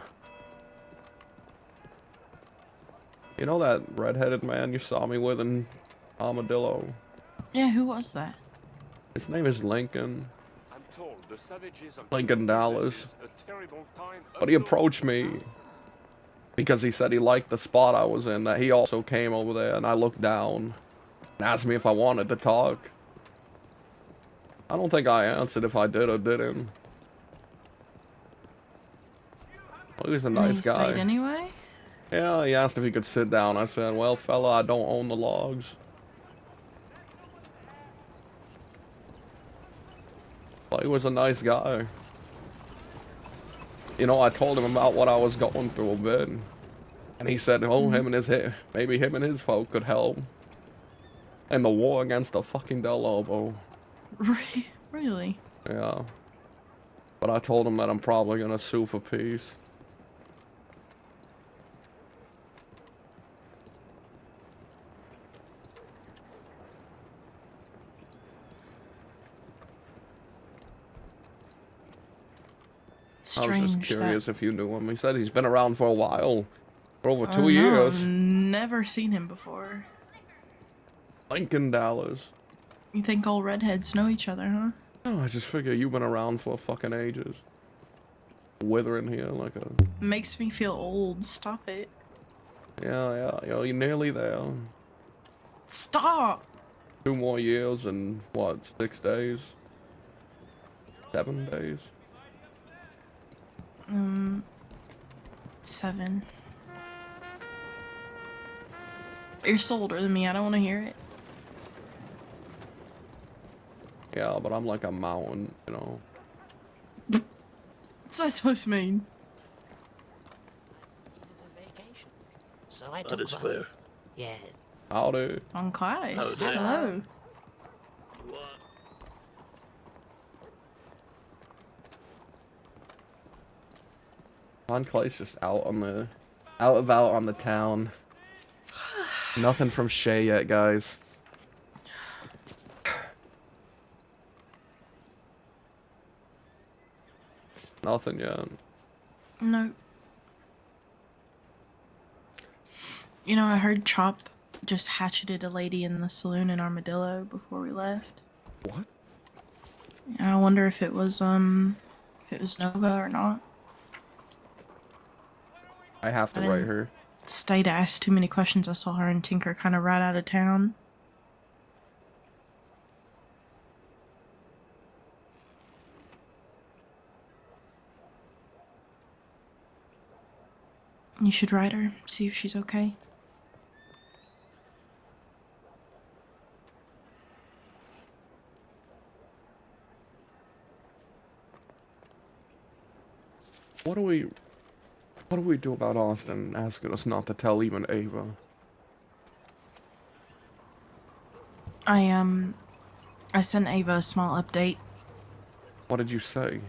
You know that red-headed man you saw me with in Armadillo? Yeah, who was that? His name is Lincoln. I'm told the savages are Lincoln Dallas. a terrible time. But he approached me because he said he liked the spot I was in, that he also came over there, and I looked down and asked me if I wanted to talk. I don't think I answered if I did or didn't. Well, he was a And nice he guy. stayed anyway? Yeah, he asked if he could sit down. I said, well, fella, I don't own the logs. But he was a nice guy. You know, I told him about what I was going through a bit. And he said, oh, maybe him and his folk could help. In the war against the fucking Del Lobo. Really? Yeah. But I told him that I'm probably gonna sue for peace. I was just curious if you knew him. He said he's been around for a while. For over 2 years. Never seen him before. Lincoln Dallas. You think all redheads know each other, huh? Oh, I just figure you've been around for fucking ages. Withering here like a... Makes me feel old. Stop it. Yeah, you're nearly there. Stop! 2 more years and, what, 6 days? 7 days? 7. You're still older than me. I don't want to hear it. Yeah, but I'm like a mountain, you know. What's that supposed to mean? So I That is fair. Yeah. Howdy. On class. Oh, dear. Hello. Von Clay's just out on the town. Nothing from Shay yet, guys. Nothing yet. No. You know, I heard Chop just hatcheted a lady in the saloon in Armadillo before we left. What? I wonder if it was Nova or not. I have to I write didn't her. stay to ask too many questions. I saw her and Tinker kind of right out of town. You should write her, see if she's okay. What do we do about Austin asking us not to tell even Ava? I sent Ava a small update. What did you say?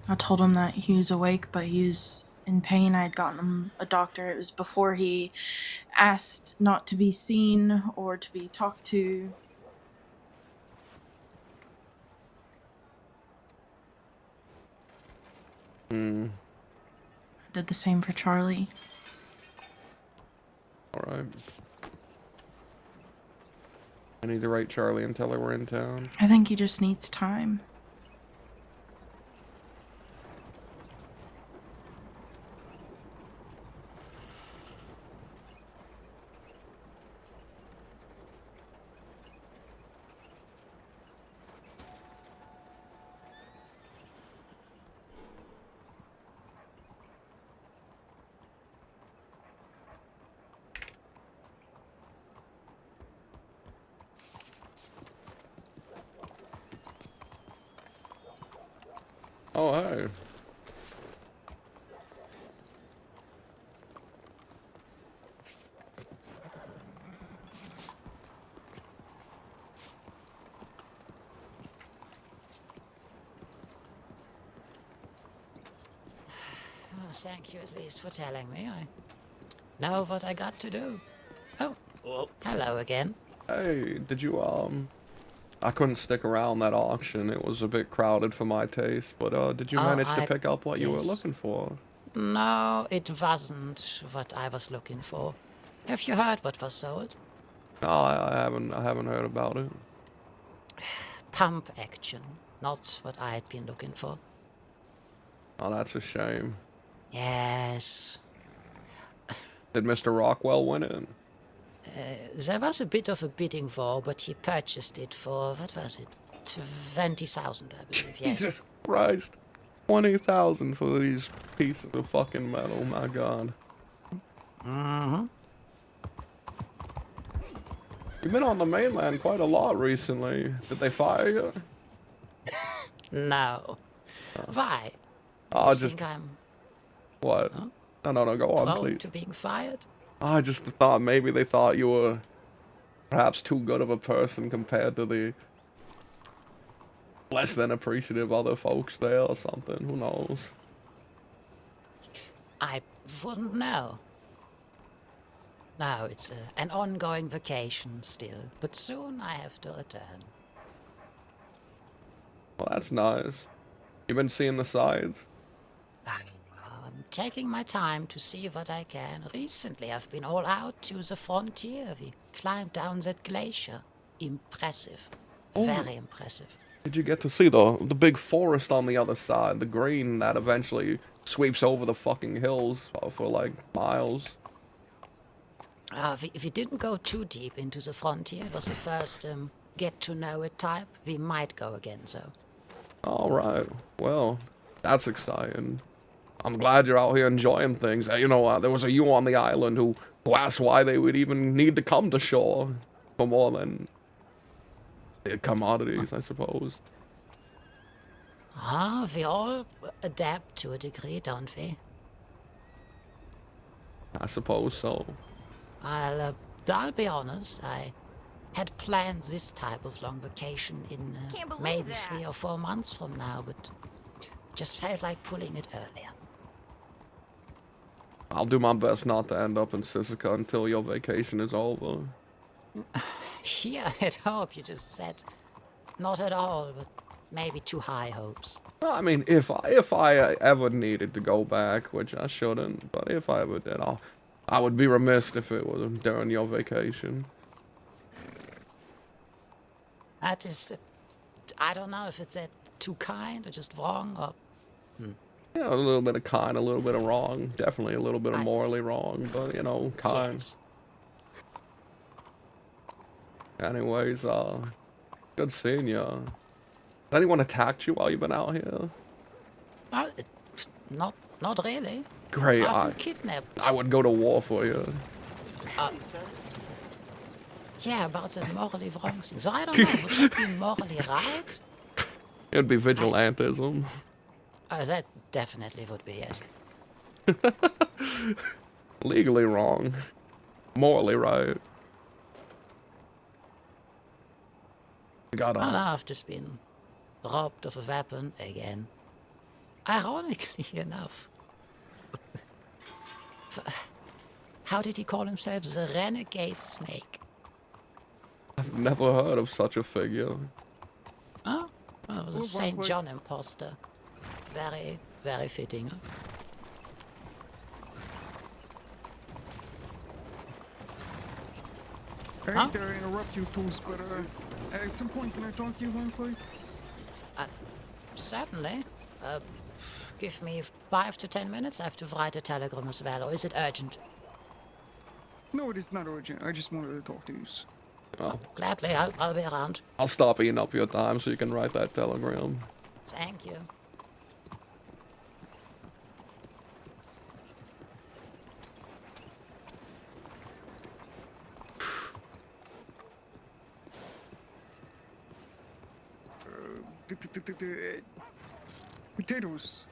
I told him that he was awake, but he was in pain. I had gotten him a doctor. It was before he asked not to be seen or to be talked to. Hmm. Did the same for Charlie. Alright. I need to write Charlie and tell her we're in town. I think he just needs time. Oh, hey. Oh, thank you at least for telling me. I know what I got to do. Oh, hello again. Hey, did you, I couldn't stick around that auction. It was a bit crowded for my taste, but, did you manage to pick up what you were looking for? No, it wasn't what I was looking for. Have you heard what was sold? No, I haven't heard about it. Pump action, not what I had been looking for. Oh, that's a shame. Yes. Did Mr. Rockwell win it? There was a bit of a bidding war, but he purchased it for, what was it? 20,000, I believe, yes. Jesus Christ. 20,000 for these pieces of fucking metal, my god. Mm-hmm. You've been on the mainland quite a lot recently. Did they fire you? No. Why? I You just... think I'm What? No, go on, prone please. to being fired? I just thought maybe they thought you were perhaps too good of a person compared to the less than appreciative other folks there or something. Who knows? I wouldn't know. No, it's an ongoing vacation still, but soon I have to return. Well, that's nice. You been seeing the sights? I'm taking my time to see what I can. Recently I've been all out to the frontier. We climbed down that glacier. Impressive. Very impressive. Did you get to see the big forest on the other side? The green that eventually sweeps over the fucking hills for like miles? We didn't go too deep into the frontier. It was the first get-to-know-it type. We might go again, though. Alright. Well, that's exciting. I'm glad you're out here enjoying things. You know, there was a you on the island who asked why they would even need to come to shore for more than the commodities, I suppose. We all adapt to a degree, don't we? I suppose so. I'll be honest, I had planned this type of long vacation in maybe 3 or 4 months from now, but just felt like pulling it earlier. I'll do my best not to end up in Sisika until your vacation is over. Yeah, I'd hope you just said not at all, but maybe too high hopes. Well, I mean, if I ever needed to go back, which I shouldn't, but if I ever did, I would be remiss if it was during your vacation. That is, I don't know if it's too kind or just wrong or. Yeah, a little bit of kind, a little bit of wrong. Definitely a little bit of morally wrong, but, you know, kind. Yes. Anyways, good seeing you. Has anyone attacked you while you've been out here? Not really. Great, I've been kidnapped. I would go to war for you. Yeah, about the morally wrong thing. So I don't know, would that be morally right? It'd be vigilantism. That definitely would be, yes. Legally wrong. Morally right. Oh no, I've just been robbed of a weapon again. Ironically enough. How did he call himself? The Renegade Snake. I've never heard of such a figure. Oh, well, it was a St. John imposter. Very, very fitting. I hate to interrupt you, Tools, but at some point, can I talk to you one please? Certainly. Give me 5 to 10 minutes. I have to write a telegram as well, or is it urgent? No, it is not urgent. I just wanted to talk to you. Oh. Gladly, I'll be around. I'll stop eating up your time so you can write that telegram. Thank you. Potatoes.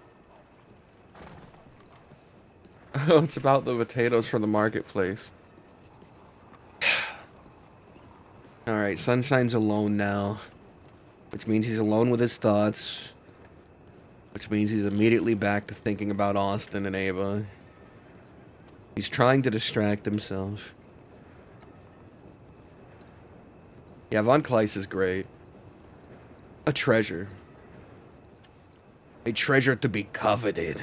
Oh, it's about the potatoes from the marketplace. Alright, Sunshine's alone now. Which means he's alone with his thoughts. Which means he's immediately back to thinking about Austin and Ava. He's trying to distract himself. Yeah, Von Kleist is great. A treasure. A treasure to be coveted.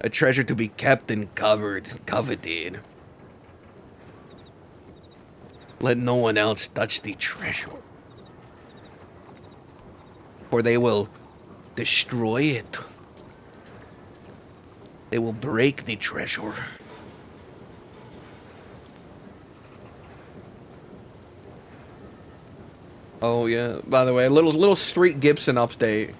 A treasure to be kept and coveted. Let no one else touch the treasure. For they will destroy it. They will break the treasure. Oh yeah, by the way, a little Street Gibson update.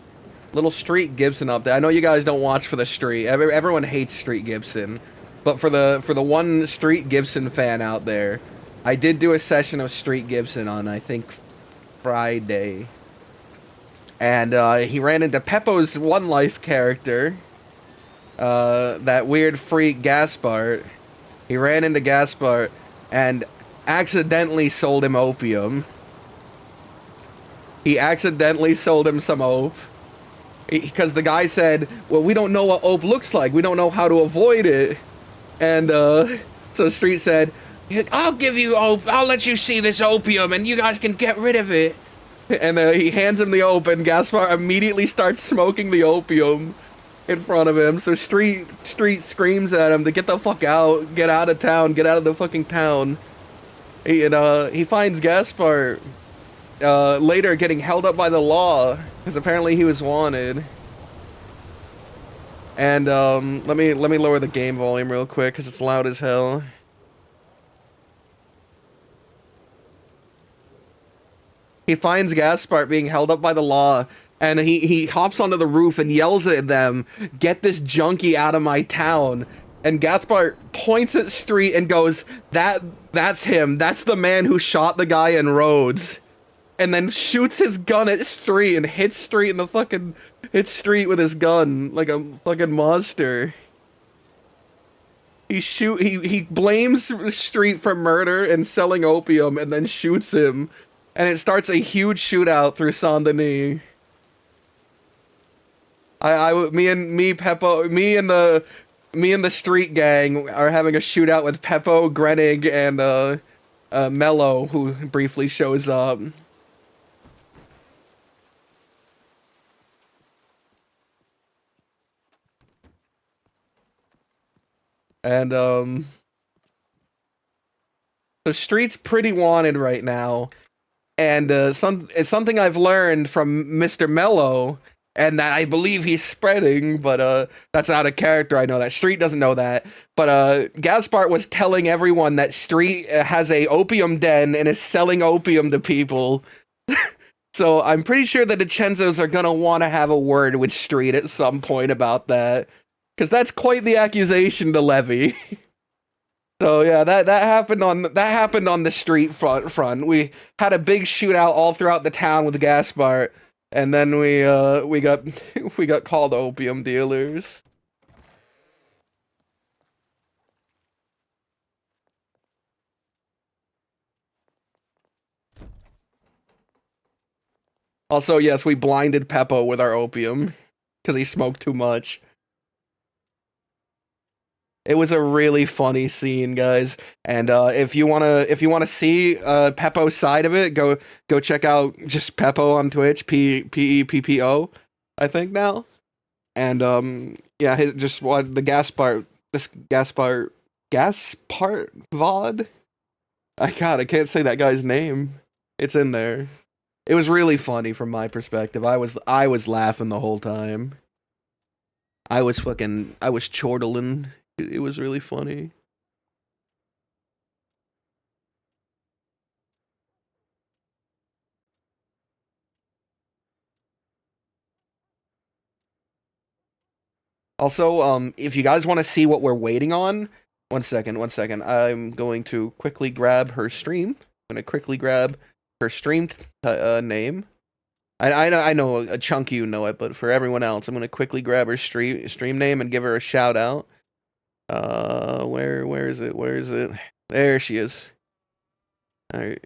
Little Street Gibson update. I know you guys don't watch for the Street. Everyone hates Street Gibson. But for the one Street Gibson fan out there, I did do a session of Street Gibson on, I think, Friday. And he ran into Peppo's One Life character. That weird freak Gaspart. He ran into Gaspart and accidentally sold him opium. He accidentally sold him some ope. Because the guy said, well, we don't know what ope looks like. We don't know how to avoid it. And so Street said, I'll give you ope. I'll let you see this opium and you guys can get rid of it. And he hands him the ope and Gaspar immediately starts smoking the opium in front of him. So Street screams at him to get the fuck out. Get out of town. Get out of the fucking town. He finds Gaspar later getting held up by the law because apparently he was wanted. And let me lower the game volume real quick because it's loud as hell. He finds Gaspar being held up by the law, and he hops onto the roof and yells at them, "Get this junkie out of my town!" And Gaspar points at Street and goes, "That's him. That's the man who shot the guy in Rhodes." And then shoots his gun at Street and hits Street in the fucking... hits Street with his gun like a fucking monster. He blames Street for murder and selling opium and then shoots him. And it starts a huge shootout through Saint Denis. Me and the Street gang are having a shootout with Peppo, Grenig, and Mello, who briefly shows up. And the street's pretty wanted right now. And it's something I've learned from Mr. Mello, and that I believe he's spreading, but that's out of character. I know that Street doesn't know that, but Gaspard was telling everyone that Street has a opium den and is selling opium to people. So I'm pretty sure the DiCenzos are gonna want to have a word with Street at some point about that, because that's quite the accusation to levy. So yeah, that happened on the street front. We had a big shootout all throughout the town with Gaspard, and then we got we got called opium dealers. Also, yes, we blinded Peppo with our opium because he smoked too much. It was a really funny scene, guys. And if you wanna see Peppo's side of it, go check out just Peppo on Twitch, Peppo, I think now. And yeah, his just what the Gaspard VOD. I can't say that guy's name. It's in there. It was really funny from my perspective. I was laughing the whole time. I was chortling. It was really funny. Also, if you guys want to see what we're waiting on, one second. I'm going to quickly grab her stream. I'm going to quickly grab her stream name. I know a chunk of you know it, but for everyone else, I'm going to quickly grab her stream name and give her a shout out. Where is it? Where is it? There she is. All right.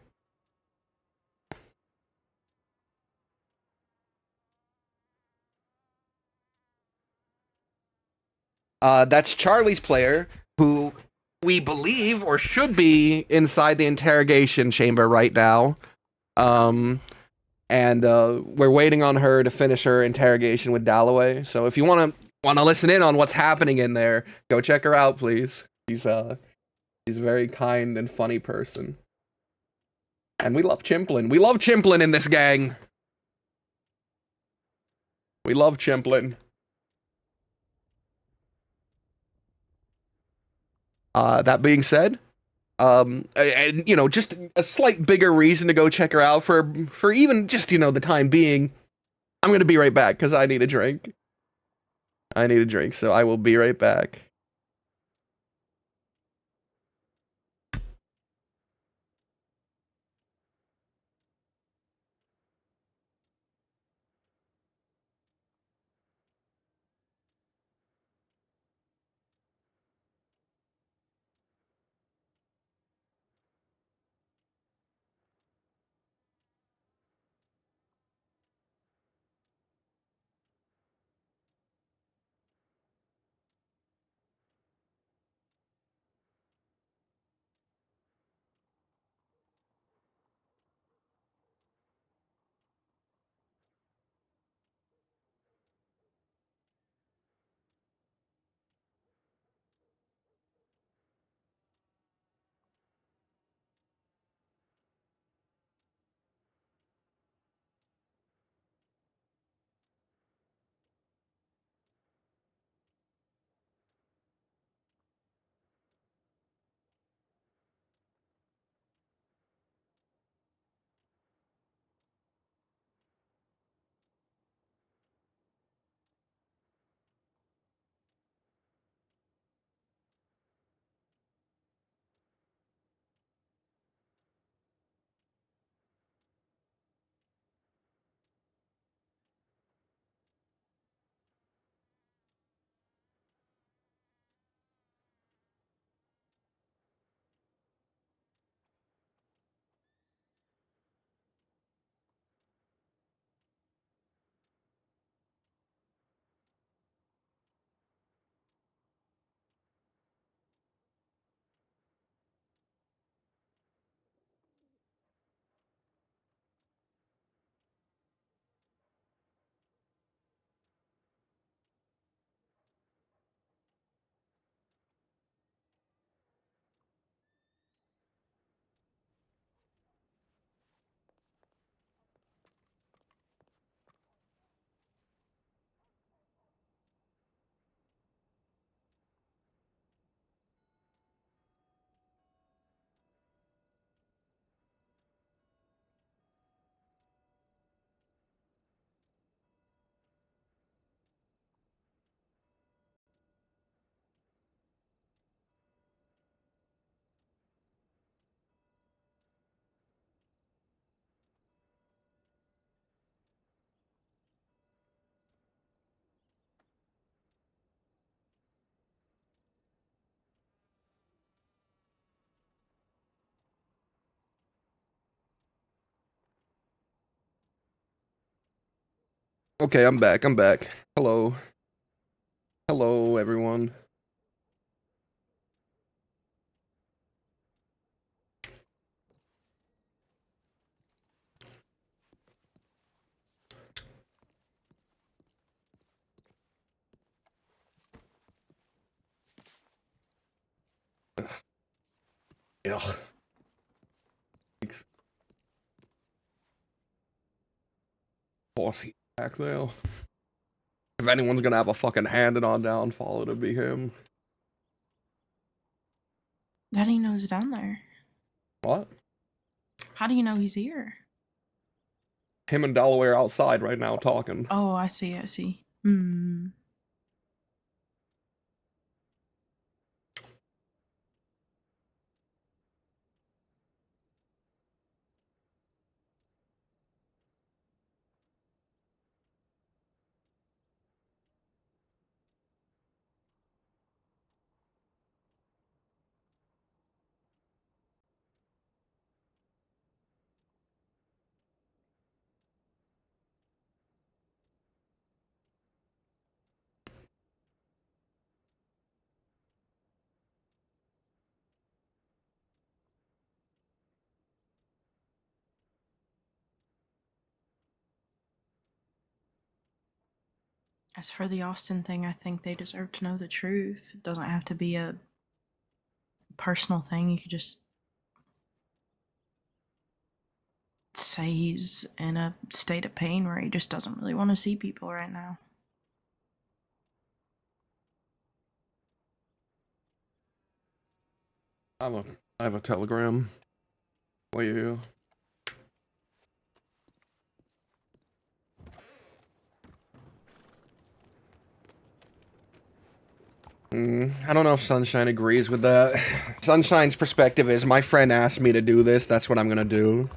That's Charlie's player, who we believe or should be inside the interrogation chamber right now. And we're waiting on her to finish her interrogation with Dalloway. So if you want to listen in on what's happening in there, go check her out, please. She's a very kind and funny person. And we love Chimplin. We love Chimplin in this gang. We love Chimplin. That being said, and you know, just a slight bigger reason to go check her out for even just, you know, the time being. I'm gonna be right back because I need a drink. So I will be right back. Okay, I'm back. I'm back. Hello. Hello, everyone. Ugh. Bossy back there. If anyone's gonna have a fucking hand in our downfall, it'll be him. How do you know he's down there? What? How do you know he's here? Him and Delaware outside right now talking. Oh, I see, I see. Hmm. As for the Austin thing, I think they deserve to know the truth. It doesn't have to be a personal thing. You could just say he's in a state of pain where he just doesn't really want to see people right now. I have a telegram for you. I don't know if Sunshine agrees with that. Sunshine's perspective is, my friend asked me to do this, that's what I'm gonna do.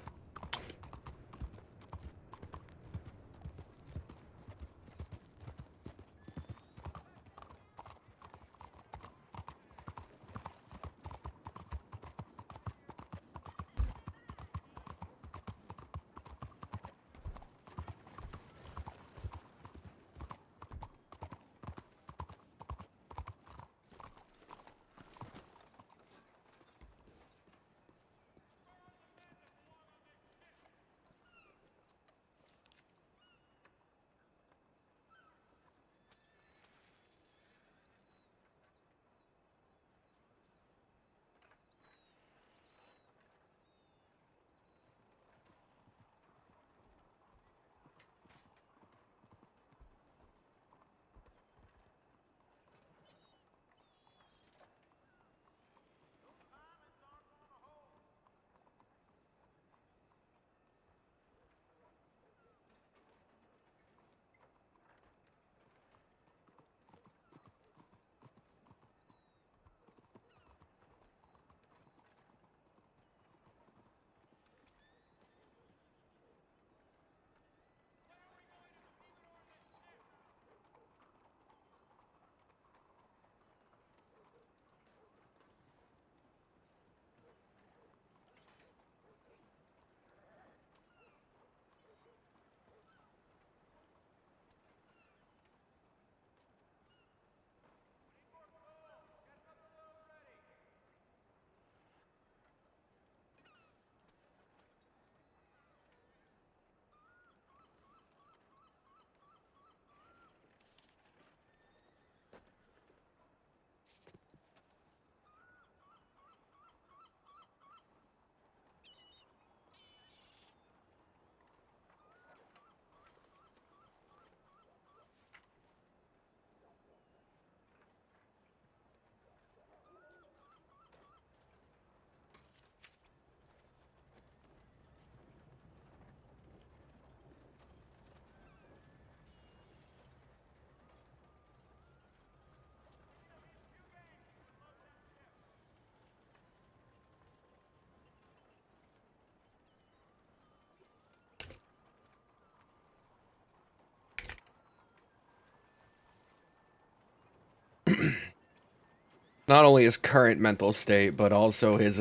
Not only his current mental state, but also his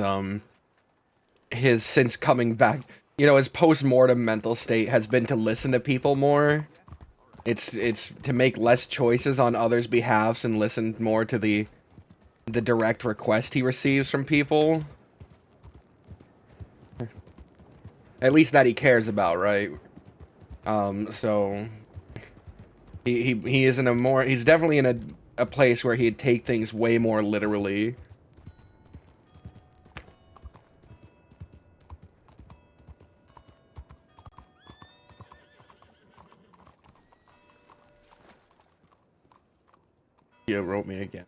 since coming back. You know, his post-mortem mental state has been to listen to people more. it's to make less choices on others' behalves and listen more to the direct request he receives from people. At least that he cares about, right? So he is in a more, he's definitely in a place where he'd take things way more literally. He wrote me again.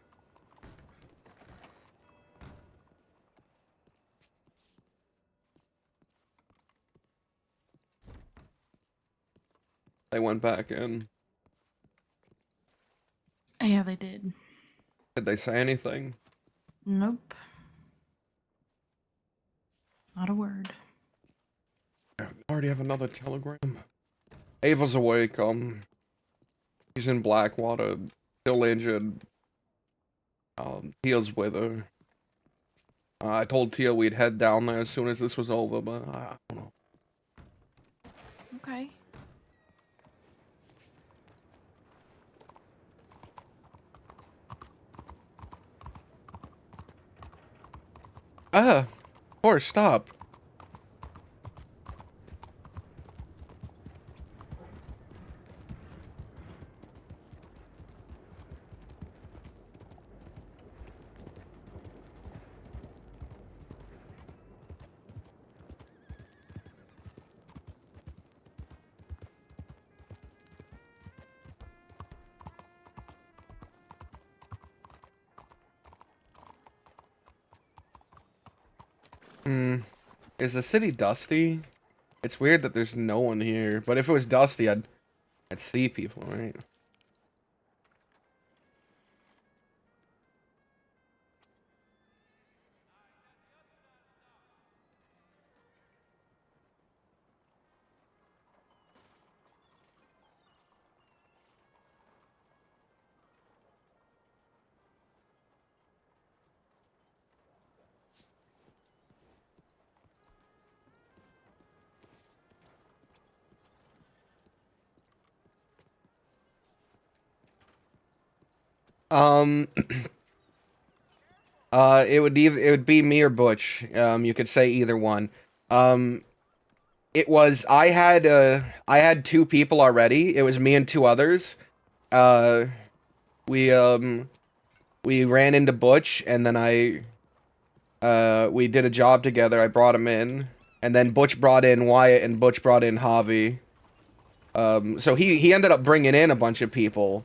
They went back in. Yeah, they did. Did they say anything? Nope. Not a word. I already have another telegram. Ava's awake. She's in Blackwater, still injured. Tia's with her. I told Tia we'd head down there as soon as this was over, but I don't know. Okay. Of course, stop. Is the city dusty? It's weird that there's no one here, but if it was dusty, I'd see people, right? it would be me or Butch. You could say either one. It was I had two people already. It was me and two others. Uh, we ran into Butch, and then we did a job together. I brought him in, and then Butch brought in Wyatt, and Butch brought in Javi. So he ended up bringing in a bunch of people,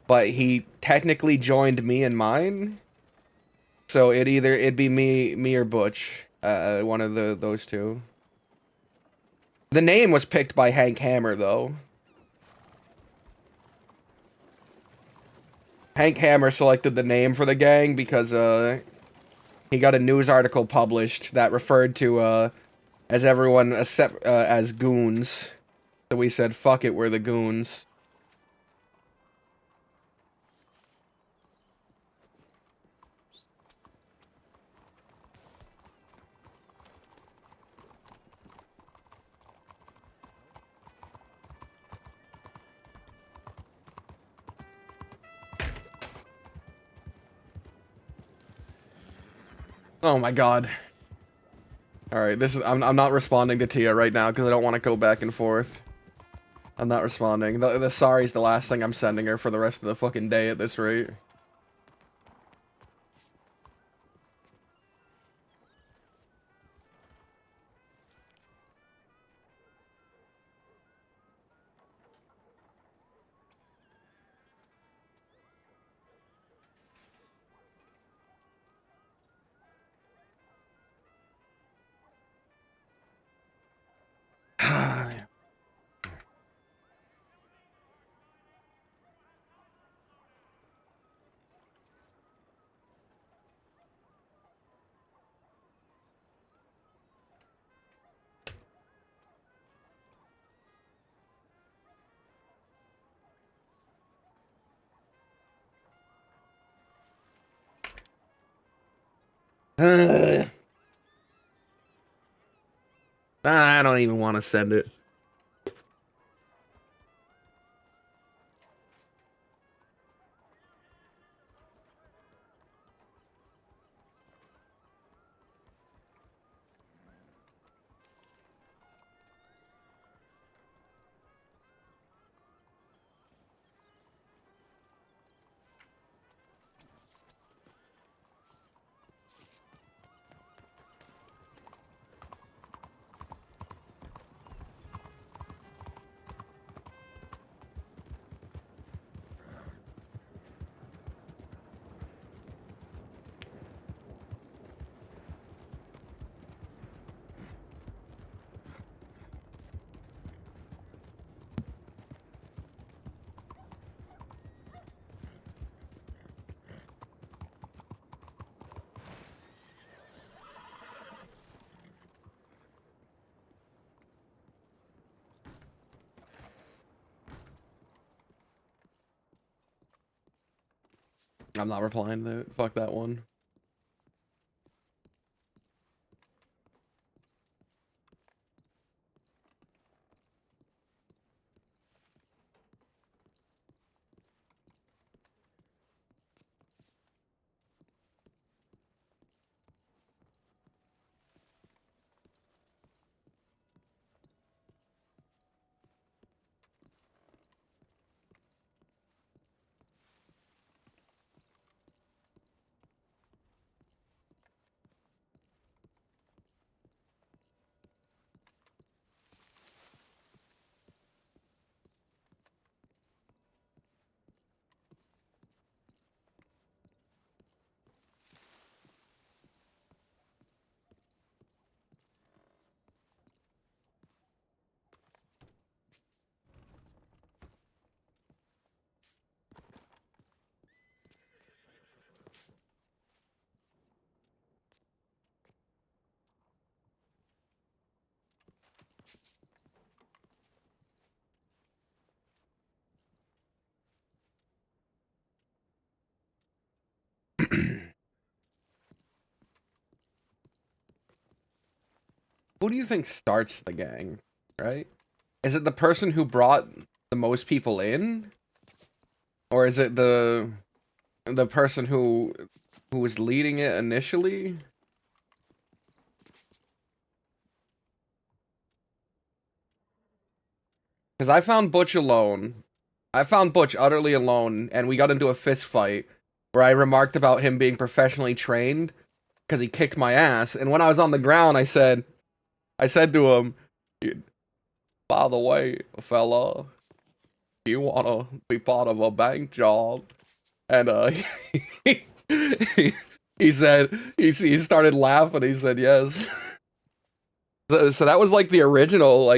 but he technically joined me and mine. So it'd be me or Butch, one of those two. The name was picked by Hank Hammer, though. Hank Hammer selected the name for the gang because he got a news article published that referred to as everyone except as goons. So we said, "Fuck it, we're the goons." Oh my god. Alright, this is I'm not responding to Tia right now because I don't want to go back and forth. I'm not responding. The sorry's the last thing I'm sending her for the rest of the fucking day at this rate. I don't even want to send it. I'm not replying to it. Fuck that one. Who do you think starts the gang, right? Is it the person who brought the most people in? Or is it the person who was leading it initially? Because I found Butch alone. I found Butch utterly alone, and we got into a fist fight where I remarked about him being professionally trained because he kicked my ass. And when I was on the ground, I said to him, by the way, fella, you want to be part of a bank job? And he said, he started laughing. He said yes. So that was like the original,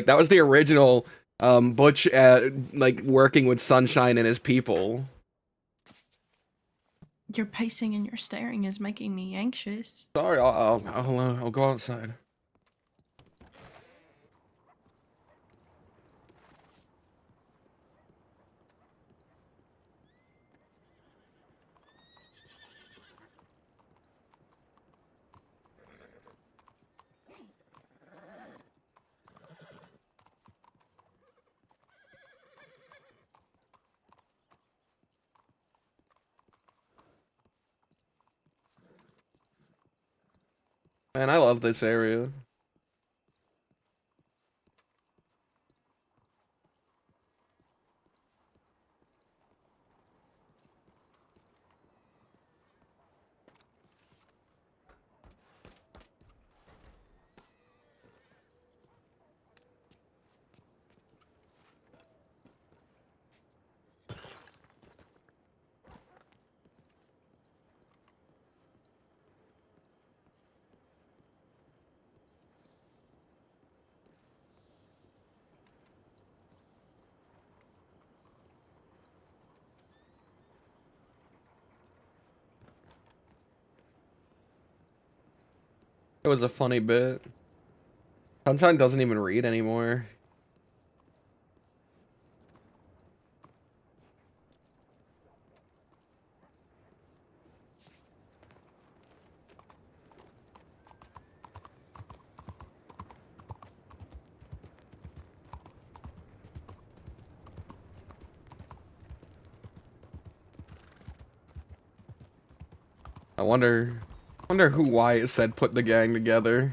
Butch like working with Sunshine and his people. Your pacing and your staring is making me anxious. Sorry, I'll go outside. Man, I love this area. It was a funny bit. Sunshine doesn't even read anymore. I wonder who Wyatt said put the gang together.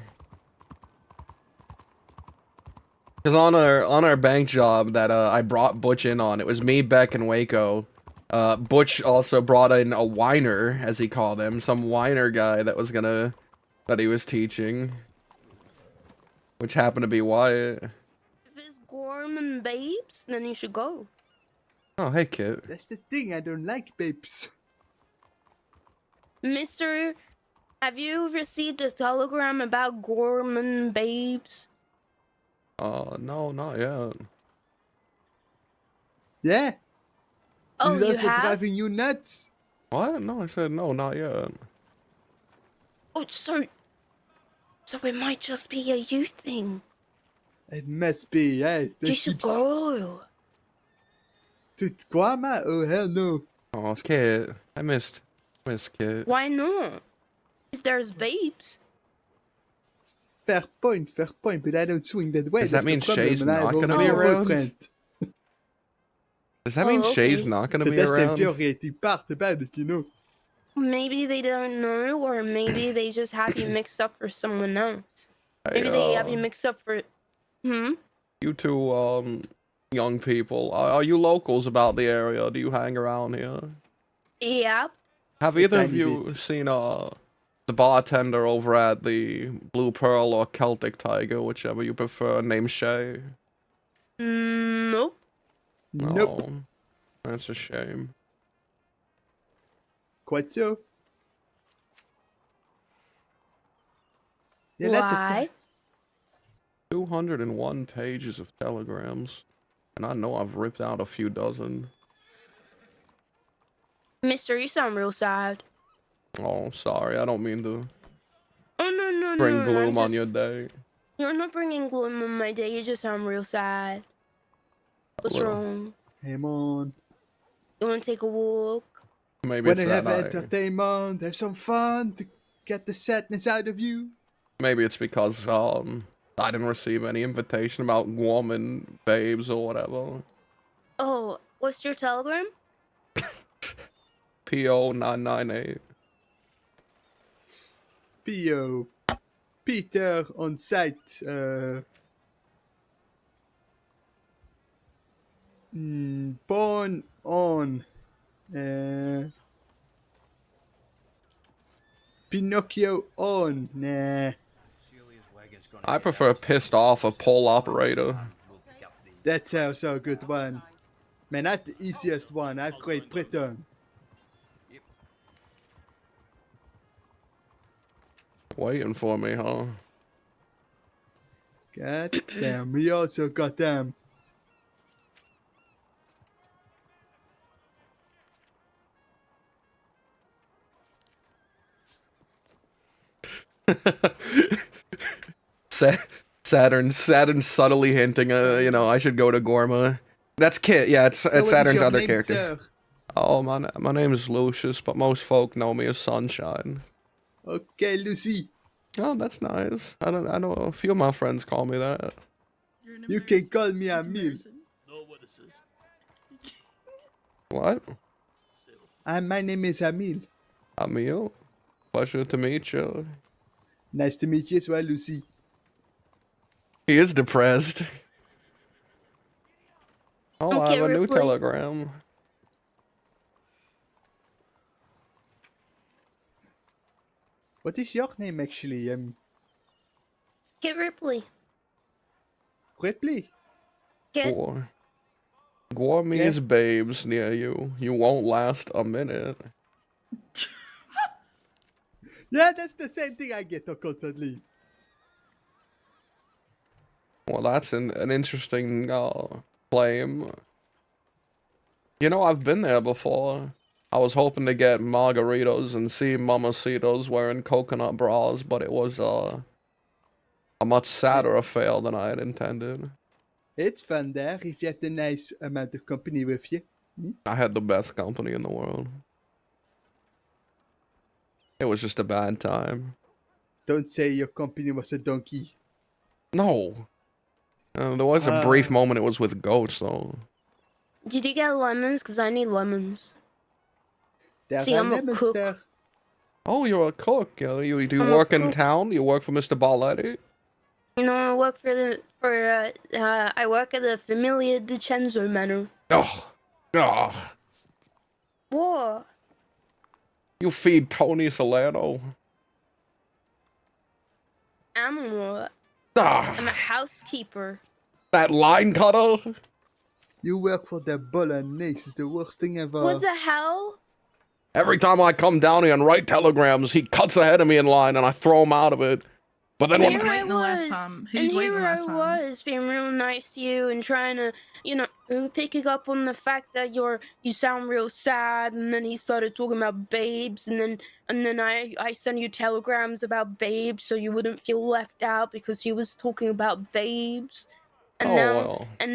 Cause on our bank job that I brought Butch in on, it was me, Beck, and Waco. Butch also brought in a whiner, as he called him, some whiner guy that he was teaching, which happened to be Wyatt. If it's Gorman babes, then you should go. Oh, hey, Kit. That's the thing, I don't like babes. Mister, have you received a telegram about Gorman babes? No, not yet. Yeah. Oh, Is it you also have? driving you nuts? What? No, I said no, not yet. Oh, so it might just be a you thing. It must be, yeah. You should go. To Guama? Oh, hell no. Oh, Kit, I missed Miss Kit. Why not? If there's babes. Fair point, but I don't swing that way. Does that That's the mean problem, Shay's and I not have gonna only be a around? boyfriend. Does that mean Oh, Shay's okay. not gonna So be that's the around? infuriating part about it, you know. Maybe they don't know, or maybe they just have you mixed up for someone else. Hey, Maybe they have you mixed up for... You two, young people, are you locals about the area? Do you hang around here? Yeah. Have A either of tiny you bit. seen, the bartender over at the Blue Pearl or Celtic Tiger, whichever you prefer, named Shay? Nope. Nope. Oh, that's a shame. Quite so. Yeah, that's Why? 201 pages of telegrams, and I know I've ripped out a few dozen. Mister, you sound real sad. Oh, sorry, I don't mean to Oh, no, bring no, gloom on your day. You're not bringing gloom on my day, you just sound real sad. What's little. wrong? Hey, on. You wanna take a walk? Maybe When it's I have that entertainment, have some fun to get the sadness out of you. Maybe it's because, I didn't receive any invitation about woman babes or whatever. Oh, what's your telegram? PO 998. P.O. Peter on site. Born on. Pinocchio on. Nah. I prefer pissed off a pole operator. That sounds a good one. Man, that's the easiest one. I've Great Britain. Waiting for me, huh? God damn, we also got them. Saturn subtly hinting, you know, I should go to Gorma. That's Kit, yeah, it's what is Saturn's your other name, character. sir? Oh, my name is Lucius, but most folk know me as Sunshine. Okay, Lucy. Oh, that's nice. I don't a few of my friends call me that. You can call me Emil. What? My name is Emil. Emil? Pleasure to meet you. Nice to meet you as well, Lucy. He is depressed. Oh, I Okay, have a new Ripley. telegram. What is your name actually? Get Ripley. Ripley. Get... Gourmet's babes near you. You won't last a minute. Yeah, that's the same thing I get constantly. Well, that's an interesting claim. You know, I've been there before. I was hoping to get margaritas and see mamacitas wearing coconut bras, but it was a much sadder affair than I had intended. It's fun there if you have the nice amount of company with you. I had the best company in the world. It was just a bad time. Don't say your company was a donkey. No. There was a brief moment it was with goats, though. Did you get lemons? Because I need lemons. There See, are I'm a lemons cook. there. Oh, you're a cook. Do you I'm a work in cook. town? You work for Mr. Balletti? You know, I work I work at the Familia di Cenzo Manor. Oh. Oh. What? You feed Tony Salerno? I'm what? Ah. I'm a housekeeper. That line cutter? You work for the Bolognese. It's the worst thing ever. What the hell? Every time I come down here and write telegrams, he cuts ahead of me in line and I throw him out of it. But then He when was waiting the last time. He was waiting the last time. I was being real nice to you and trying to, you know, picking up on the fact that you sound real sad, and then he started talking about babes, and then I sent you telegrams about babes so you wouldn't feel left out because he was talking about babes. And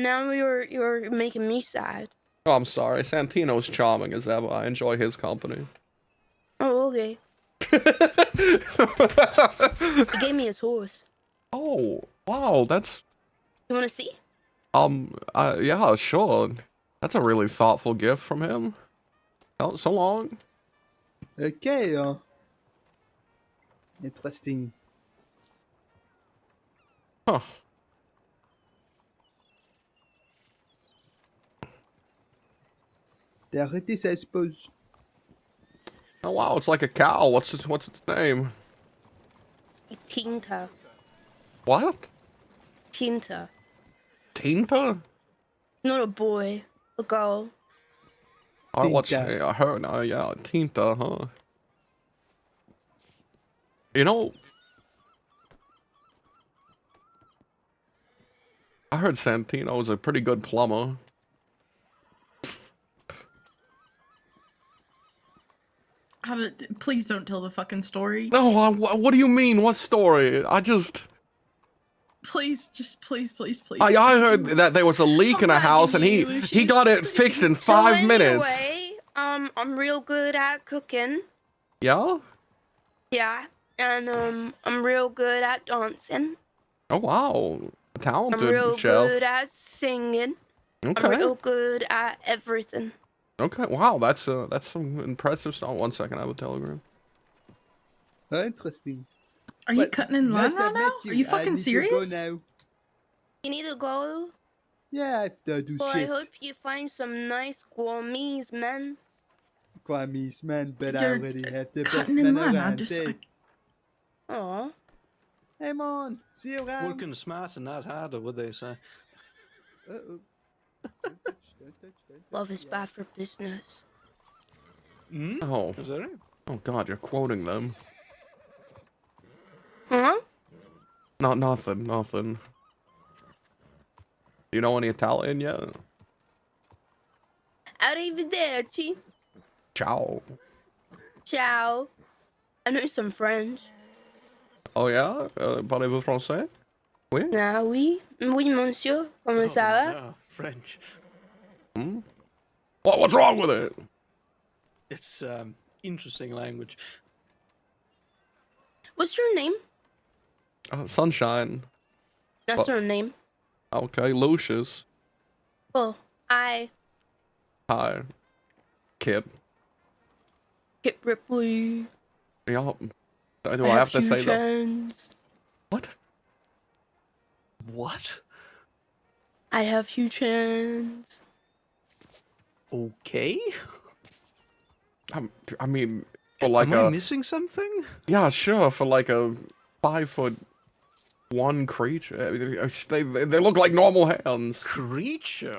now you're making me sad. Oh, I'm sorry. Santino's charming as ever. I enjoy his company. Oh, okay. He gave me his horse. Oh, wow, that's You want to see? yeah, sure. That's a really thoughtful gift from him. Oh, so long. Okay, interesting. Huh. There it is, I suppose. Oh wow, it's like a cow. What's its name? Tinta. What? Tinta. Tinta? Not a boy. A girl. Oh, what's Tinta. I heard? Yeah, Tinta, huh? You know, I heard Santino was a pretty good plumber. Please don't tell the fucking story. No, what do you mean? What story? I just. Please, just please. I heard that there was a leak in a house and he got it fixed in 5 minutes. Anyway, I'm real good at cooking. Yeah? Yeah. And, I'm real good at dancing. Oh wow. Talented I'm real chef. good at singing. Okay. I'm real good at everything. Okay, wow, that's some impressive stuff. 1 second, I have a telegram. Interesting. Are you But cutting in line nice to right meet now? you. Are you I fucking need to serious? go now. You need to go? Yeah, I have to do Well, shit. I hope you find some nice gourmets, man. Kwame's man, but I You're already have the best cutting in man line. I around. just. Hey. Aw. Hey, man. See you around. Working smart and not hard, or what they say. Uh-oh. Don't touch, don't touch. Love is bad for business. Hmm? Oh. Is that right? Oh god, you're quoting them. Huh? Nothing. You know any Italian yet? Arrivederci. Ciao. Ciao. I know some French. Oh yeah? Parlez-vous français? Oui? Ah oui. Oui, monsieur. Comment ça va? No, French. Hmm? What's wrong with it? It's interesting language. What's your name? Sunshine. That's What? not a name. Okay, Lucius. Oh, Hi. Kid. Kit Ripley. Yeah. Do I have to say that? chance. What? What? I have huge hands. Okay. I mean, for like Am I missing something? Yeah, sure, for like a 5'1" creature. They look like normal hands. Creature?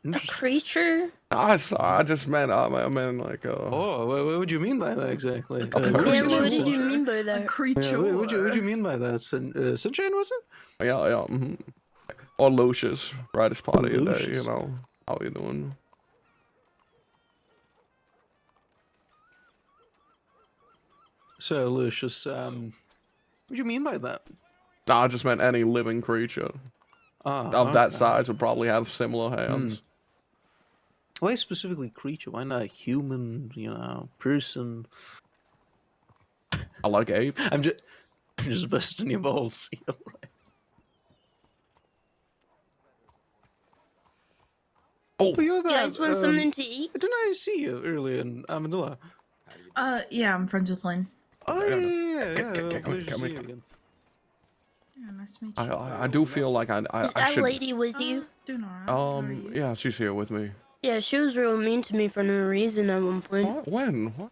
A creature? I just meant, I meant like Oh, what would you mean by that exactly? A Yeah, person. what did you mean by that? A creature. Yeah, what do you mean by that? Sunshine, was it? Yeah. Or Lucius, brightest part of your day, Lucius. you know. How you doing? So, Lucius, what do you mean by that? No, I just meant any living creature of that size would probably have similar hands. Why specifically creature? Why not human, person? I like apes. I'm just busting your balls. Oh, you're You guys want something to eat? Didn't I see you earlier in Manila? Yeah, I'm friends with Lynn. Oh, yeah. Pleasure to come see here. you again. Yeah, nice to meet you. I do feel like I Is that should. lady with you? Doing alright. How are you? Yeah, she's here with me. Yeah, she was real mean to me for no reason at one point. What? When? What?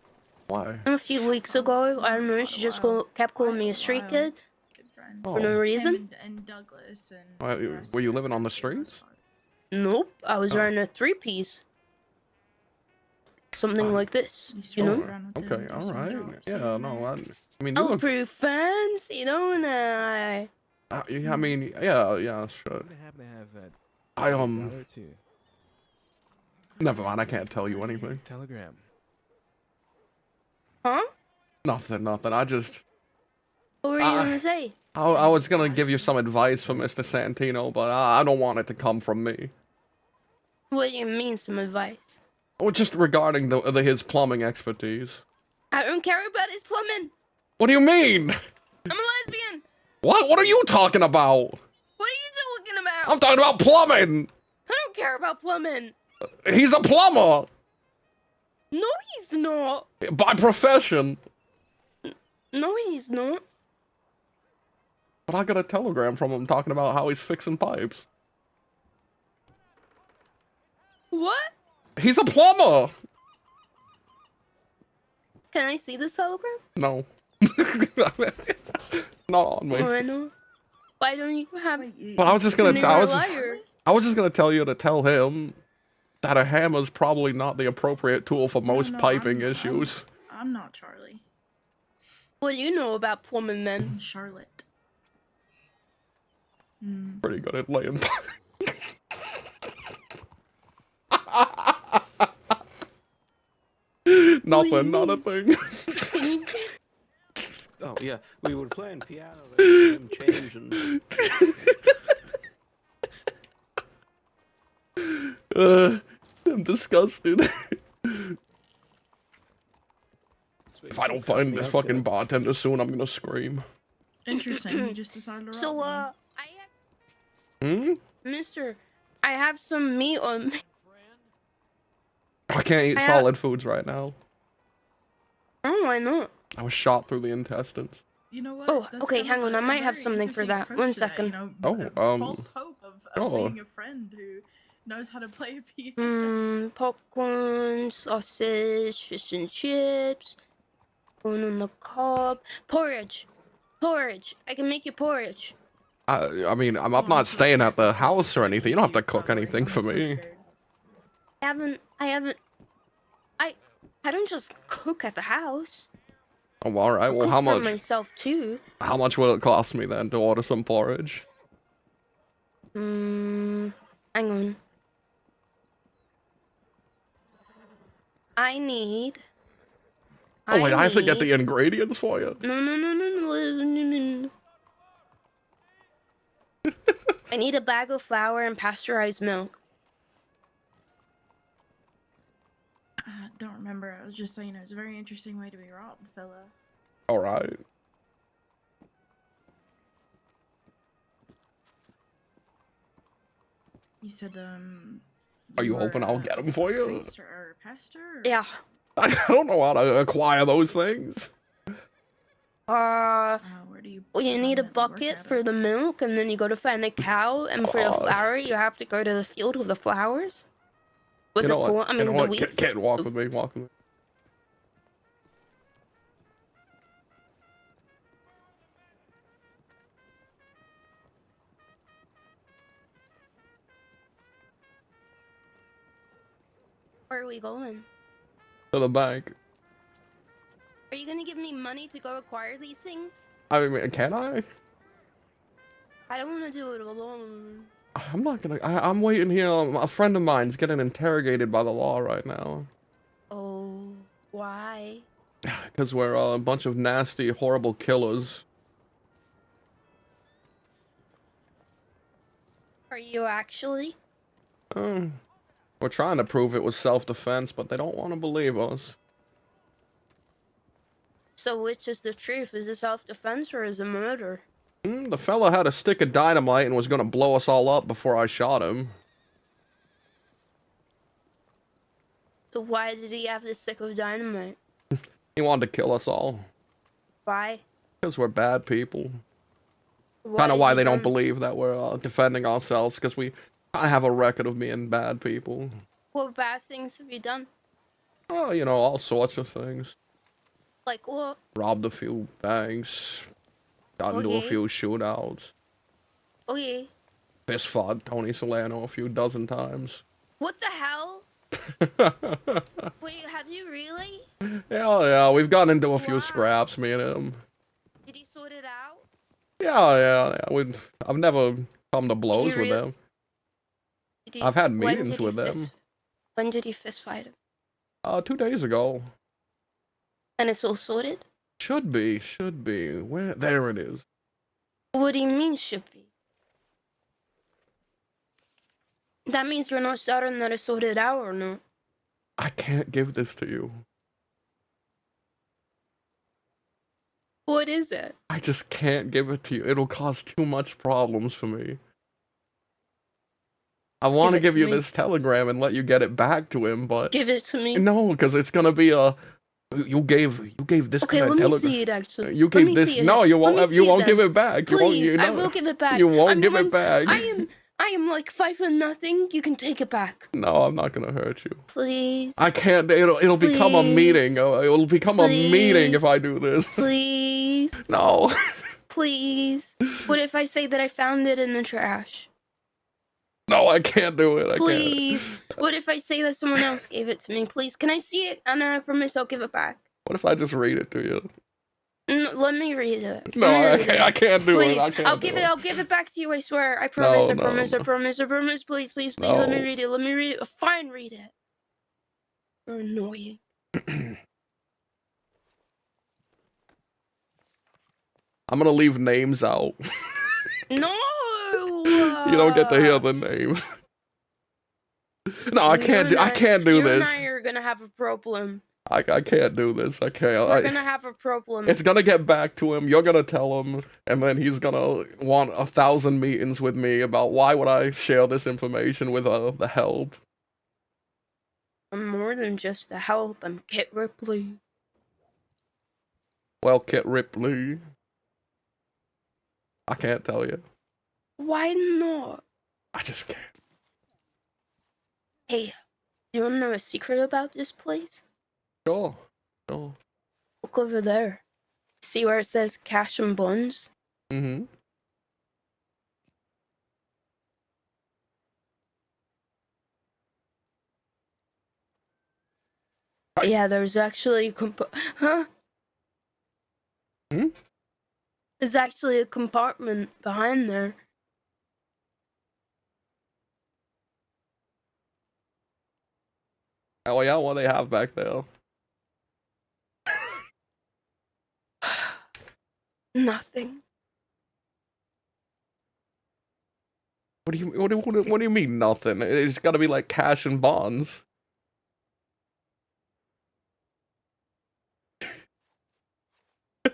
Why? A few weeks ago, I don't know, she just kept calling me a street kid Good friend. Oh. for no reason. Him and Douglas and. Why, the rest were of you the living on the crew for most streets? part. Nope, I was Oh. wearing a three-piece. Something like this, you know? Around with Okay, him, do all some right. jobs Yeah, here and no, there. I mean, you Oh, look. pretty fancy, don't I? Yeah, I mean, yeah, sure. Would have to have that I dollar too. Never mind. I can't tell you anything. Telegram. Huh? Nothing. I just. What were you gonna say? I was gonna give you some advice from Mr. Santino, but I don't want it to come from me. What do you mean, some advice? Oh, just regarding his plumbing expertise. I don't care about his plumbing. What do you mean? I'm a lesbian. What? What are you talking about? What are you talking about? I'm talking about plumbing. I don't care about plumbing. He's a plumber. No, he's not. By profession. No, he's not. But I got a telegram from him talking about how he's fixing pipes. What? He's a plumber. Can I see this telegram? No. Not on me. Oh, I know. Why don't you have? But I was just gonna. You're a liar. I was just gonna tell you to tell him that a hammer's probably not the appropriate tool for most piping issues. I'm not Charlie. What do you know about plumbing then? I'm Charlotte. Pretty good at laying pipe. Nothing, not a thing. Oh yeah, we were playing piano. Him change and. I'm disgusted. If I don't find this fucking bartender soon, I'm gonna scream. Interesting. He just decided to rob So, me. Mister, I have some meat on me. I can't eat solid foods right now. Oh, why not? I was shot through the intestines. You know what? Oh, That's okay, kind hang of on. a I might have very something for interesting that. approach One to that, second. you know, Oh, false hope of being a friend who knows how to play a piano. Popcorn, sausage, fish and chips, corn on the cob, porridge. Porridge. I can make you porridge. I mean, I'm not staying at the house or anything. You don't have to cook anything for me. I don't just cook at the house. Oh, all right. Well, Cook how for much? myself too. How much will it cost me then to order some porridge? Hang on. I need. Oh wait, I have to get the ingredients for you. No. I need a bag of flour and pasteurized milk. Don't remember. I was just saying it was a very interesting way to be robbed, fella. All right. You said, Are you hoping I'll get them for you? Pastor? Yeah. I don't know how to acquire those things. Where do you? Well, you need a bucket for the milk, and then you go to find a cow, and for the flour, you have to go to the field with the flowers. With the corn, I mean the wheat. Kid, walk with me, walk with me. Where are we going? To the bank. Are you gonna give me money to go acquire these things? I mean, can I? I don't want to do it alone. I'm not gonna. I'm waiting here. A friend of mine's getting interrogated by the law right now. Oh, why? Because we're a bunch of nasty, horrible killers. Are you actually? We're trying to prove it was self-defense, but they don't want to believe us. So which is the truth? Is it self-defense or is it murder? The fella had a stick of dynamite and was gonna blow us all up before I shot him. So why did he have this stick of dynamite? He wanted to kill us all. Why? Because we're bad people. Kind of why they don't believe that we're defending ourselves, because we kind of have a record of being bad people. What bad things have you done? Oh, you know, all sorts of things. Like what? Robbed a few banks. Got into a few shootouts. Okay. Fist fought Tony Solano a few dozen times. What the hell? Wait, have you really? Yeah, we've gotten into a few scraps, me and him. Did he sort it out? Yeah. I've never come to blows with them. I've had When meetings did with he them. When did he fist fight him? 2 days ago. And it's all sorted? Should be. Where? There it is. What do you mean should be? That means you're not certain that it's sorted out or not. I can't give this to you. What is it? I just can't give it to you. It'll cause too much problems for me. I want to Give it give to you me. this telegram and let you get it back to him, but Give it to me. no, because it's gonna be a. You gave this Okay, guy a let me telegram. see it actually. You Let gave me this. see it. No, you Let won't me have. see You it won't give then. it back. Please, I know, will give it back. You won't give it back. I am like 5'0". You can take it back. No, I'm not gonna hurt you. Please. I can't. It'll become a meeting. It'll become a meeting if I do this. Please. No. Please. What if I say that I found it in the trash? No, I can't do it. I Please. can't. What if I say that someone else gave it to me? Please, can I see it? And I promise I'll give it back. What if I just read it to you? No, let me read it. No, Let me I read can't. it. I can't do Please, it. I can't. I'll give it. I'll give it back to you. I swear. I promise. I promise. I promise. I promise. Please, please, please. Let me No. read it. Let me read it. Fine, read it. You're annoying. I'm gonna leave names out. No. You don't get to hear the names. No, I can't do. I can't do this. You and I are gonna have a problem. I can't do this. I can't. We're gonna have a problem. It's gonna get back to him. You're gonna tell him, and then he's gonna want 1,000 meetings with me about why would I share this information with the help. I'm more than just the help. I'm Kit Ripley. Well, Kit Ripley. I can't tell you. Why not? I just can't. Hey, you wanna know a secret about this place? Sure. Sure. Look over there. See where it says cash and bonds? Mm-hmm. Yeah, there's actually a huh? Hmm? There's actually a compartment behind there. Oh yeah, what do they have back there? Nothing. What do you mean nothing? It's got to be like cash and bonds.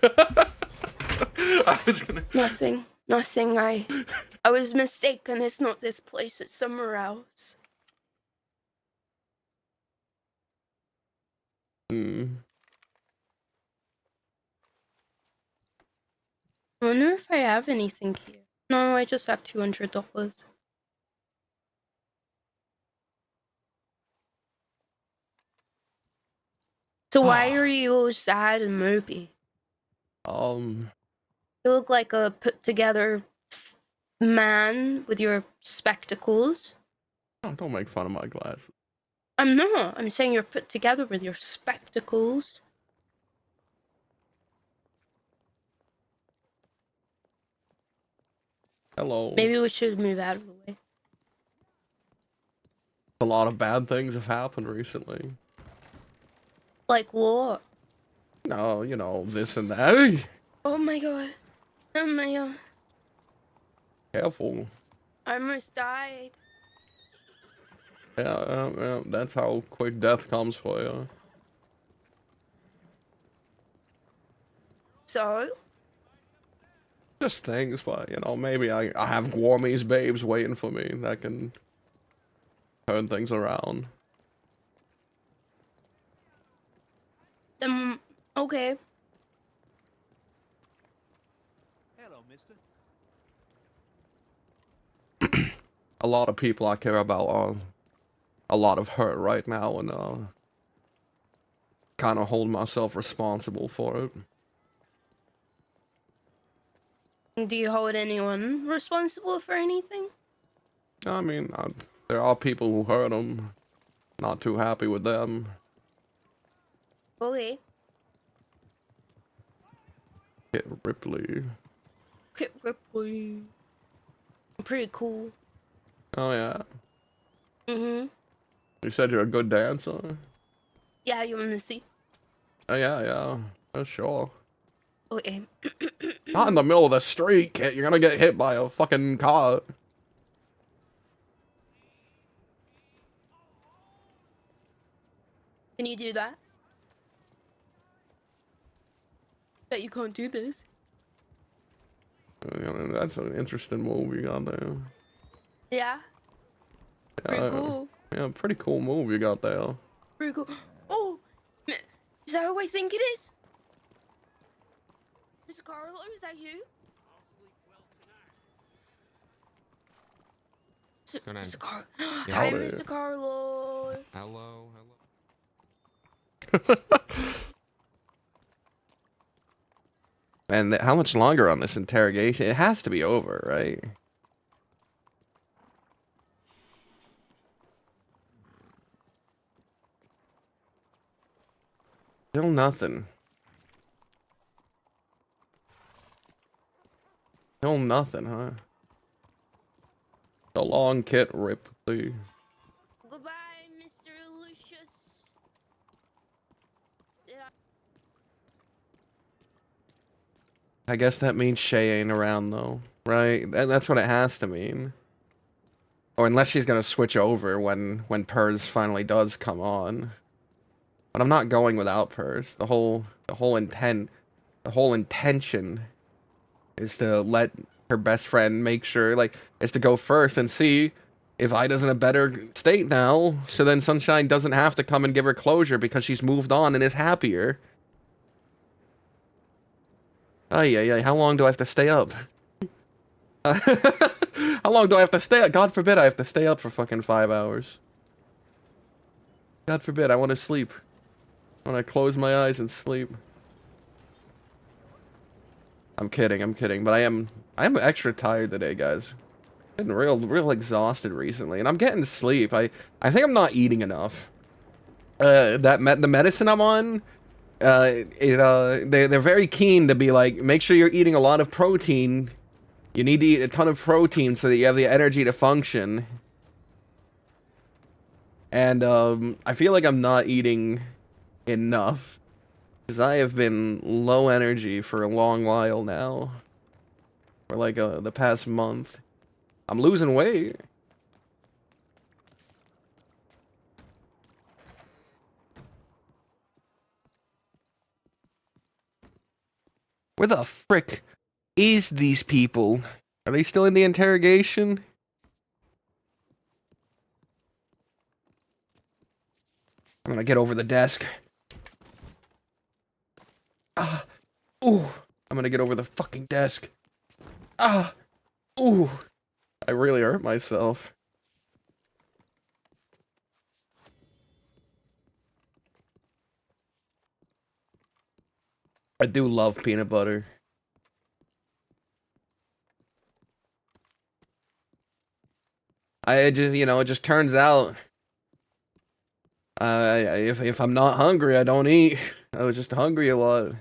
I was gonna... Nothing. I was mistaken. It's not this place. It's somewhere else. Hmm. I wonder if I have anything here. No, I just have $200. So why are you sad and mopey? You look like a put-together man with your spectacles. Oh, don't make fun of my glasses. I'm not. I'm saying you're put together with your spectacles. Hello. Maybe we should move out of the way. A lot of bad things have happened recently. Like what? No, you know, this and that. Hey, Oh my god. Oh my god. careful. I almost died. Yeah, that's how quick death comes for you. So? Just things, but, you know, maybe I have Gormy's babes waiting for me that can turn things around. Okay. Hello, mister. A lot of people I care about are a lot of hurt right now, and kind of hold myself responsible for it. Do you hold anyone responsible for anything? I mean, there are people who hurt them. Not too happy with them. Okay. Kit Ripley. Kit Ripley. Pretty cool. Oh yeah. Mm-hmm. You said you're a good dancer? Yeah, you wanna see? Oh yeah. Sure. Okay. Not in the middle of the street, Kit. You're gonna get hit by a fucking car. Can you do that? Bet you can't do this. That's an interesting move you got there. Yeah? Pretty cool. Yeah, pretty cool move you got there. Pretty cool. Oh! Is that who I think it is? Mr. Carlo, is that you? Mr. Carlo. Hi, Mr. Carlo. Hello. And how much longer on this interrogation? It has to be over, right? Still nothing. Still nothing, huh? So long, Kit Ripley. Goodbye, Mr. Lucius. I guess that means Shay ain't around, though, right? That's what it has to mean. Or unless she's gonna switch over when Purrs finally does come on. But I'm not going without Purrs. The whole intention is to let her best friend make sure, like, is to go first and see if Ida's in a better state now, so then Sunshine doesn't have to come and give her closure because she's moved on and is happier. Yeah. How long do I have to stay up? How long do I have to stay up? God forbid I have to stay up for fucking 5 hours. God forbid, I want to sleep. I want to close my eyes and sleep. I'm kidding, but I'm extra tired today, guys. Been real exhausted recently, and I'm getting sleep. I think I'm not eating enough. The medicine I'm on, they're very keen to be like, make sure you're eating a lot of protein. You need to eat a ton of protein so that you have the energy to function. And I feel like I'm not eating enough, because I have been low energy for a long while now. For like the past month. I'm losing weight. Where the frick is these people? Are they still in the interrogation? I'm gonna get over the desk. Ooh. I'm gonna get over the fucking desk. Ooh. I really hurt myself. I do love peanut butter. It just turns out, if I'm not hungry, I don't eat. I was just hungry a lot.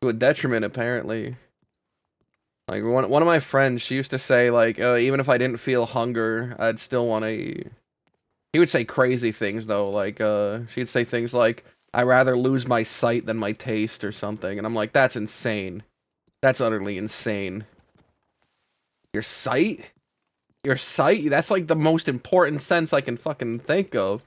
To a detriment, apparently. Like, one of my friends, she used to say, like, even if I didn't feel hunger, I'd still want to eat. He would say crazy things, though, like, she'd say things like, I'd rather lose my sight than my taste, or something, and I'm like, that's insane. That's utterly insane. Your sight? Your sight? That's, like, the most important sense I can fucking think of.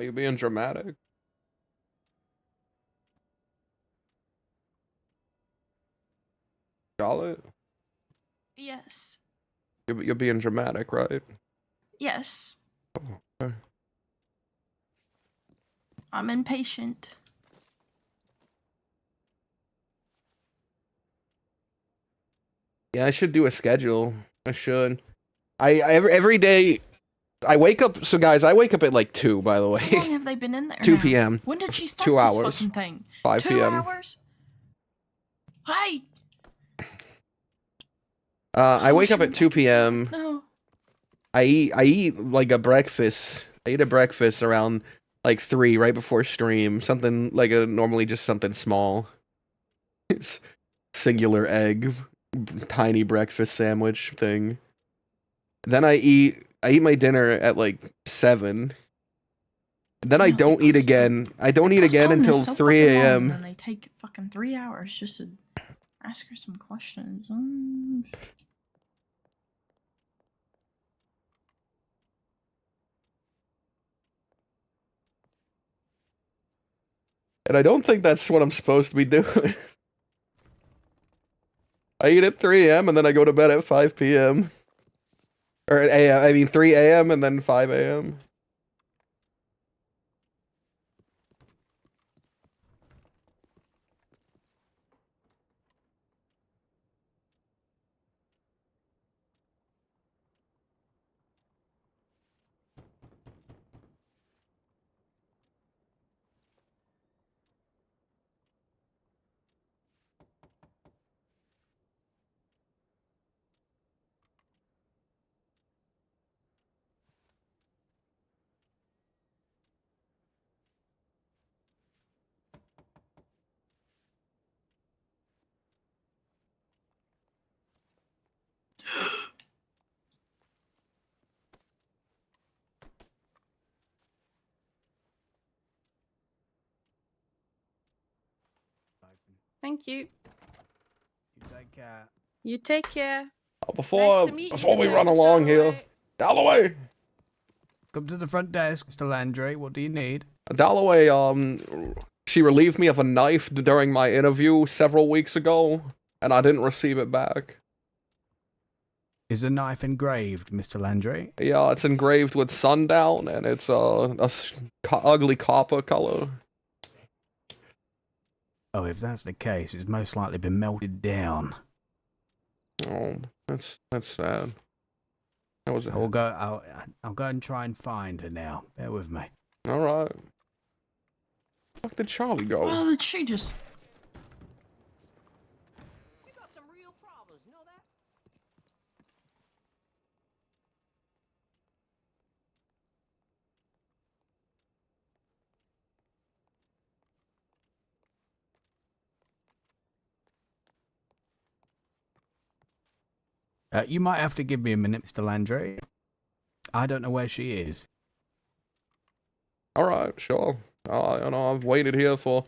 Are you being dramatic? Charlotte? Yes. You're being dramatic, right? Yes. Oh, okay. I'm impatient. Yeah, I should do a schedule. I should. Every day I wake up. So guys, I wake up at like 2. By the way, How long have they been in there 2 now? p.m. When did she start 2 this hours. fucking thing? 5 2 p.m. hours? Hey! I Oh, wake she up went at 2 back inside. p.m. No. I eat like a breakfast. I eat a breakfast around like 3 right before stream. Something like normally just something small. It's singular egg, tiny breakfast sandwich thing. Then I eat my dinner at like 7. Then I don't eat again. I don't eat again Postpone this until so 3 fucking long, a.m. And they take fucking 3 hours just to ask her some questions. And I don't think that's what I'm supposed to be doing. I eat at 3 a.m. and then I go to bed at 5 p.m. Or a.m. I mean 3 a.m. and then 5 a.m. Thank you. You take care. You take care. Before Nice to meet before you, we run Detective along Dalloway. here, Dalloway. Come to the front desk, Mr. Landry. What do you need? Dalloway, she relieved me of a knife during my interview several weeks ago, and I didn't receive it back. Is the knife engraved, Mr. Landry? Yeah, it's engraved with sundown, and it's ugly copper color. Oh, if that's the case, it's most likely been melted down. Oh, that's sad. That was. I'll go and try and find her now. Bear with me. All right. Where did Charlie go? Well, did she just... You got some real problems, you know that? You might have to give me a minute, Mr. Landry. I don't know where she is. All right, sure. I've waited here for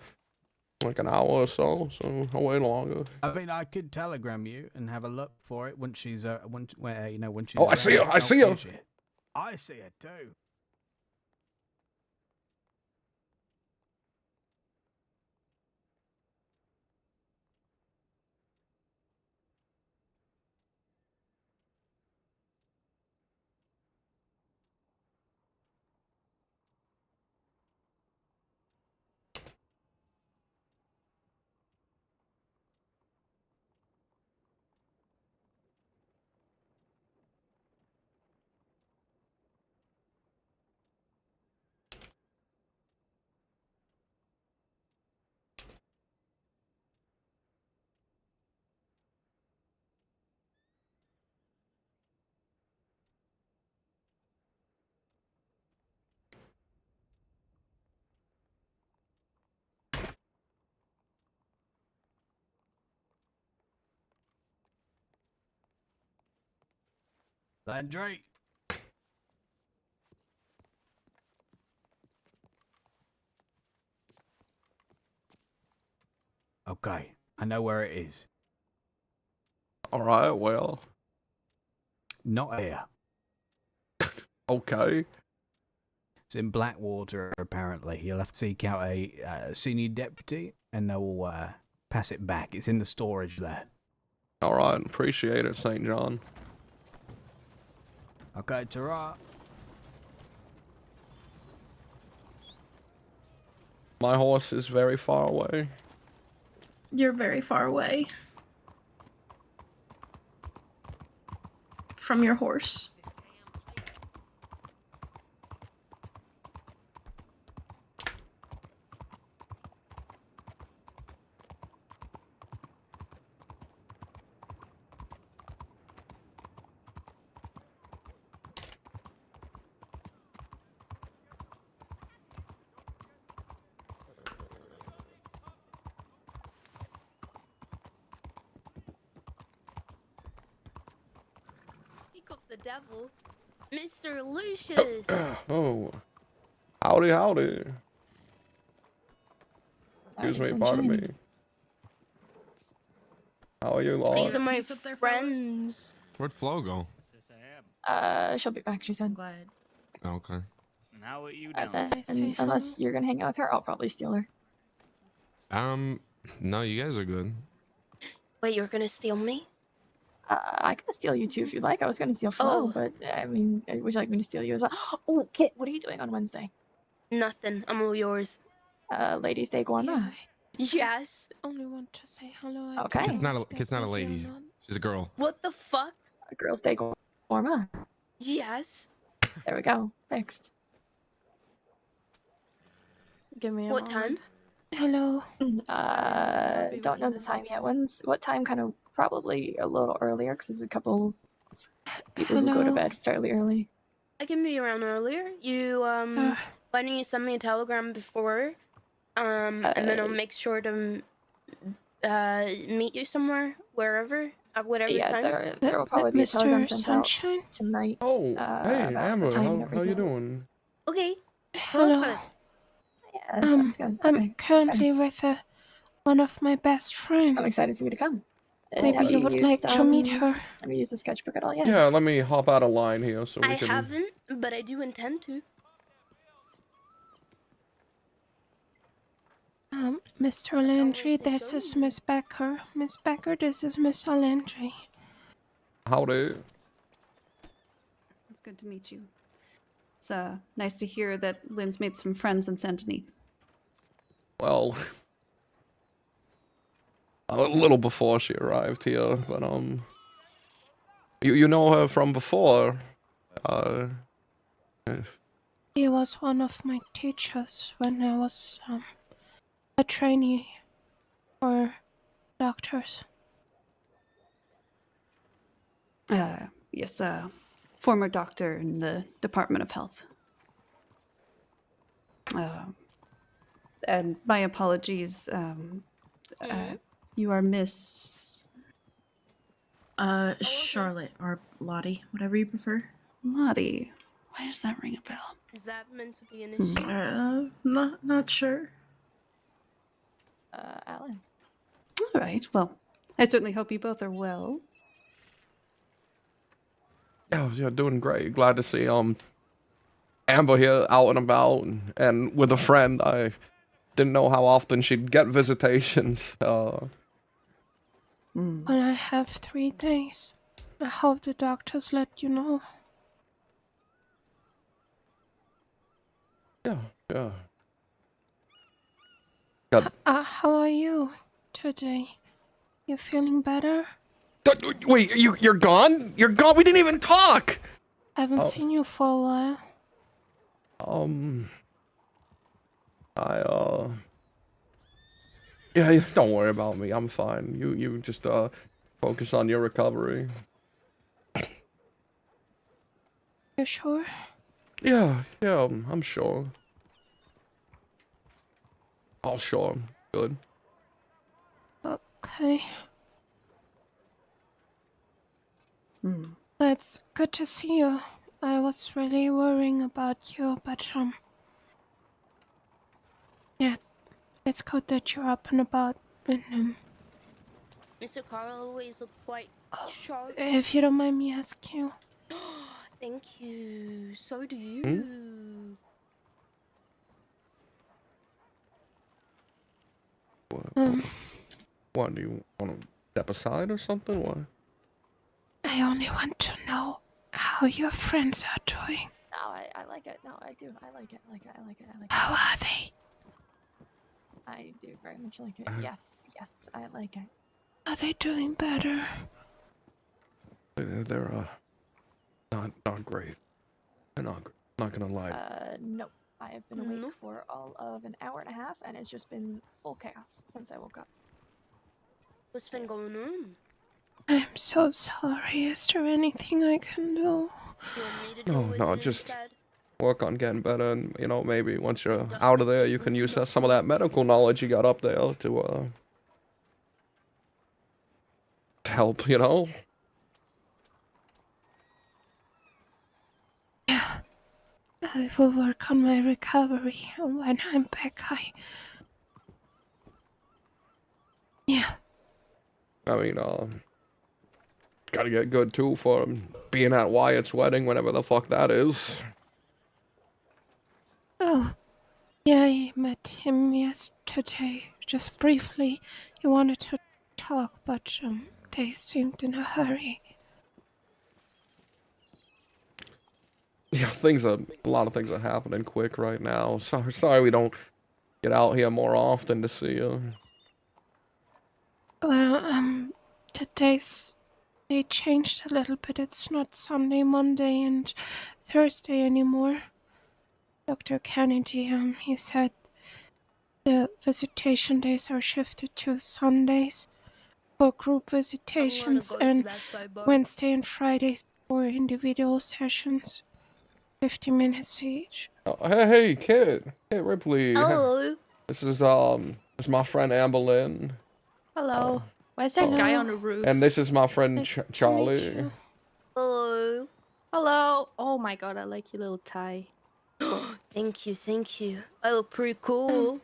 like an hour or so I'll wait longer. I mean, I could telegram you and have a look for it once she's when she's. Oh, I see her! I see her! Here she is. I see her too. Landry. Okay, I know where it is. All right, well. Not here. Okay. It's in Blackwater, apparently. You'll have to seek out a senior deputy, and they'll pass it back. It's in the storage there. All right, appreciate it, St. John. Okay, ta-ra. My horse is very far away. You're very far away from your horse. Speak of the devil, Mr. Lucius. Oh, howdy, howdy. Excuse me, pardon me. How are you, Lord? These are my friends. Where'd Flo go? She'll be back, she said. Glad. Okay. Now what you And doing? then, unless you're gonna hang out with her, I'll probably steal her. No, you guys are good. Wait, you're gonna steal me? I can steal you too if you like. I was gonna steal Flo, but I mean, would you like me to steal you as well? Oh, Kit, what are you doing on Wednesday? Nothing. I'm all yours. Ladies' Day Guarma. Yes. Only want to say hello. Okay. Kid's not a lady. She's a girl. What the fuck? Girls' Day Guarma. Yes. There we go. Fixed. Give me a What moment. time? Hello. Don't know the time yet. What time? Kind of probably a little earlier because there's a couple people who go to Hello? bed fairly early. I can be around earlier. You why don't you send me a telegram before? And then I'll make sure to meet you somewhere, wherever, at whatever Yeah, time. there will probably be a telegram Mr. sent Sunshine? out tonight. Oh, hey, about the Amber, time and how you everything. doing? Okay. Hello. Perfect. Yeah, that sounds good. I'm Okay. currently Thanks. with one of my best friends. I'm excited for you to come. Maybe Have you would like used, to meet her. Have you used the sketchbook at all yet? Yeah, let me hop out of line here so we I can. haven't, but I do intend to. Mr. Landry, this is Miss Becker. Miss Becker, this is Mr. Landry. Howdy. It's good to meet you. It's nice to hear that Lynn's made some friends in Santony. Well, a little before she arrived here, but you know her from before. He was one of my teachers when I was a trainee for doctors. Yes, former doctor in the Department of Health. And my apologies. You are Miss Charlotte or Lottie, whatever you prefer. Lottie. Why does that ring a bell? Is that meant to be an issue? Not sure. Alice. All right. Well, I certainly hope you both are well. Yeah, doing great. Glad to see Amber here out and about and with a friend. I didn't know how often she'd get visitations. Well, I have 3 days. I hope the doctors let you know. Yeah. How are you today? You feeling better? Wait, you're gone? You're gone? We didn't even talk! Haven't seen you for a while. Yeah, don't worry about me. I'm fine. You just focus on your recovery. You sure? Yeah, I'm sure. Oh, sure. Good. Okay. It's good to see you. I was really worrying about you, but yeah, it's good that you're up and about. And Mr. Carl always looked quite sharp. if you don't mind me asking you, Thank you. So do you. What, do you want to step aside or something? What? I only want to know how your friends are doing. No, I like it. No, I do. I like it. I like it. I like it. I like it. How are they? I do very much like it. Yes, yes, I like it. Are they doing better? They're not great. They're not gonna lie. No. I have been awake for all of an hour and a half, and it's just been full chaos since I woke up. What's been going on? I'm so sorry. Is there anything I can do? You want me to deal with No, it just instead? work on getting better, and maybe once you're out of there, you can use some of that medical knowledge you got up there to help. Yeah. I will work on my recovery, and when I'm back, Yeah. I mean, gotta get good too for being at Wyatt's wedding, whenever the fuck that is. Oh, yeah, I met him yesterday, just briefly. He wanted to talk, but they seemed in a hurry. Yeah, a lot of things are happening quick right now. Sorry we don't get out here more often to see you. Well, the days, they changed a little bit. It's not Sunday, Monday, and Thursday anymore. Dr. Kennedy, he said the visitation days are shifted to Sundays for group visitations and Wednesday and Fridays for individual sessions, 50 minutes each. Hey, Kit Ripley. Hello. This is my friend Amber Lynn. Hello. Where's that guy on the roof? And this is my friend Charlie. Hello. Hello. Oh my god, I like your little tie. Thank you, thank you. I look pretty cool.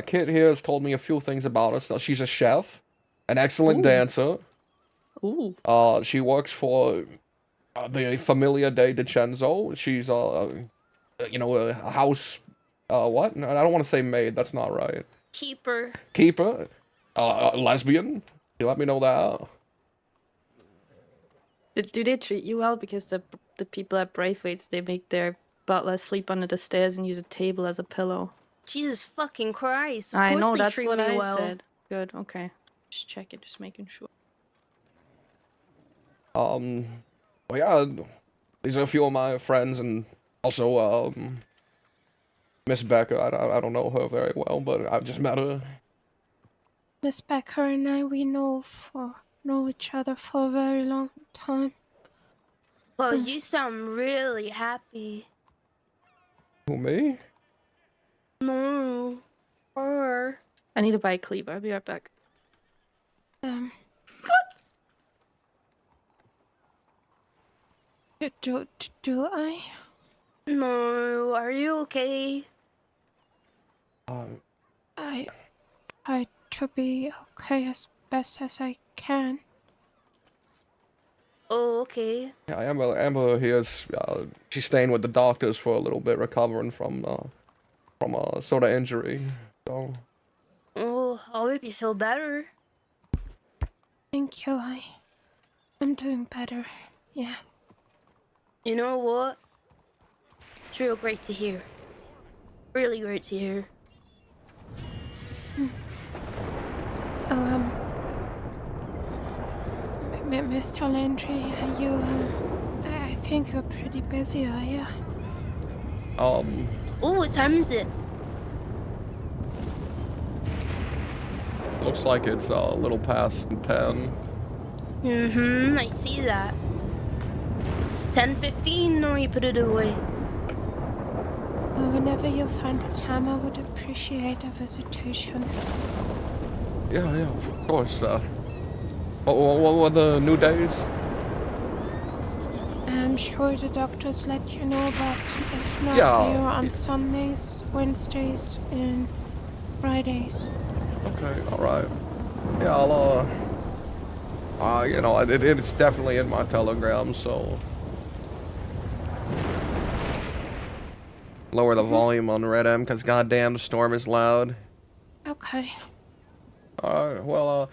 Kit here has told me a few things about us. She's a chef, an excellent dancer. Ooh. She works for the Familia de DiCenzo. She's a house. What? No, I don't want to say maid. That's not right. Keeper. Keeper. Lesbian. You let me know that. Do they treat you well? Because the people at Braithwaite's, they make their butler sleep under the stairs and use a table as a pillow. Jesus fucking Christ. Of I course know, they that's treat what me I well. said. Good, okay. Just checking, just making sure. Well, yeah, these are a few of my friends, and also, Miss Becker. I don't know her very well, but I've just met her. Miss Becker and I, we know each other for a very long time. Well, you sound really happy. Who, me? No. Her. I need to buy a cleaver. I'll be right back. Do I? No. Are you okay? I try to be okay as best as I can. Oh, okay. Yeah, Amber here's she's staying with the doctors for a little bit, recovering from a sort of injury. So. Oh, I hope you feel better. Thank you. I'm doing better. Yeah. You know what? It's real great to hear. Really great to hear. Mr. Landry, I think you're pretty busy, are you? Oh, what time is it? Looks like it's a little past 10. Mm-hmm, I see that. It's 10:15 when you put it away. Well, whenever you find the time, I would appreciate a visitation. Yeah, of course. What were the new days? I'm sure the doctors let you know, but if not, Yeah. they are on Sundays, Wednesdays, and Fridays. Okay, alright. Yeah, I'll, it's definitely in my telegram, so... Lower the volume on Red M, because goddamn the storm is loud. Okay. Alright, well,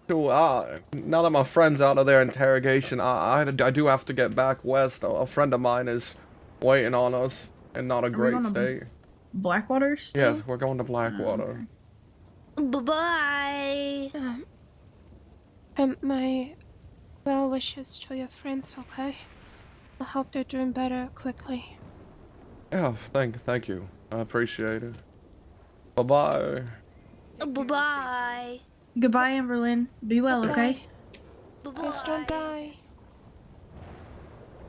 now that my friend's out of their interrogation, I do have to get back west. A friend of mine is waiting on us in not a Are we great going to state. Blackwater still? Yes, we're going to Blackwater. Bye-bye. My well wishes to your friends, okay? I hope they're doing better quickly. Yeah, thank you. I appreciate it. Bye-bye. Bye-bye. Goodbye, Amberlynn. Be well, okay? Please don't die.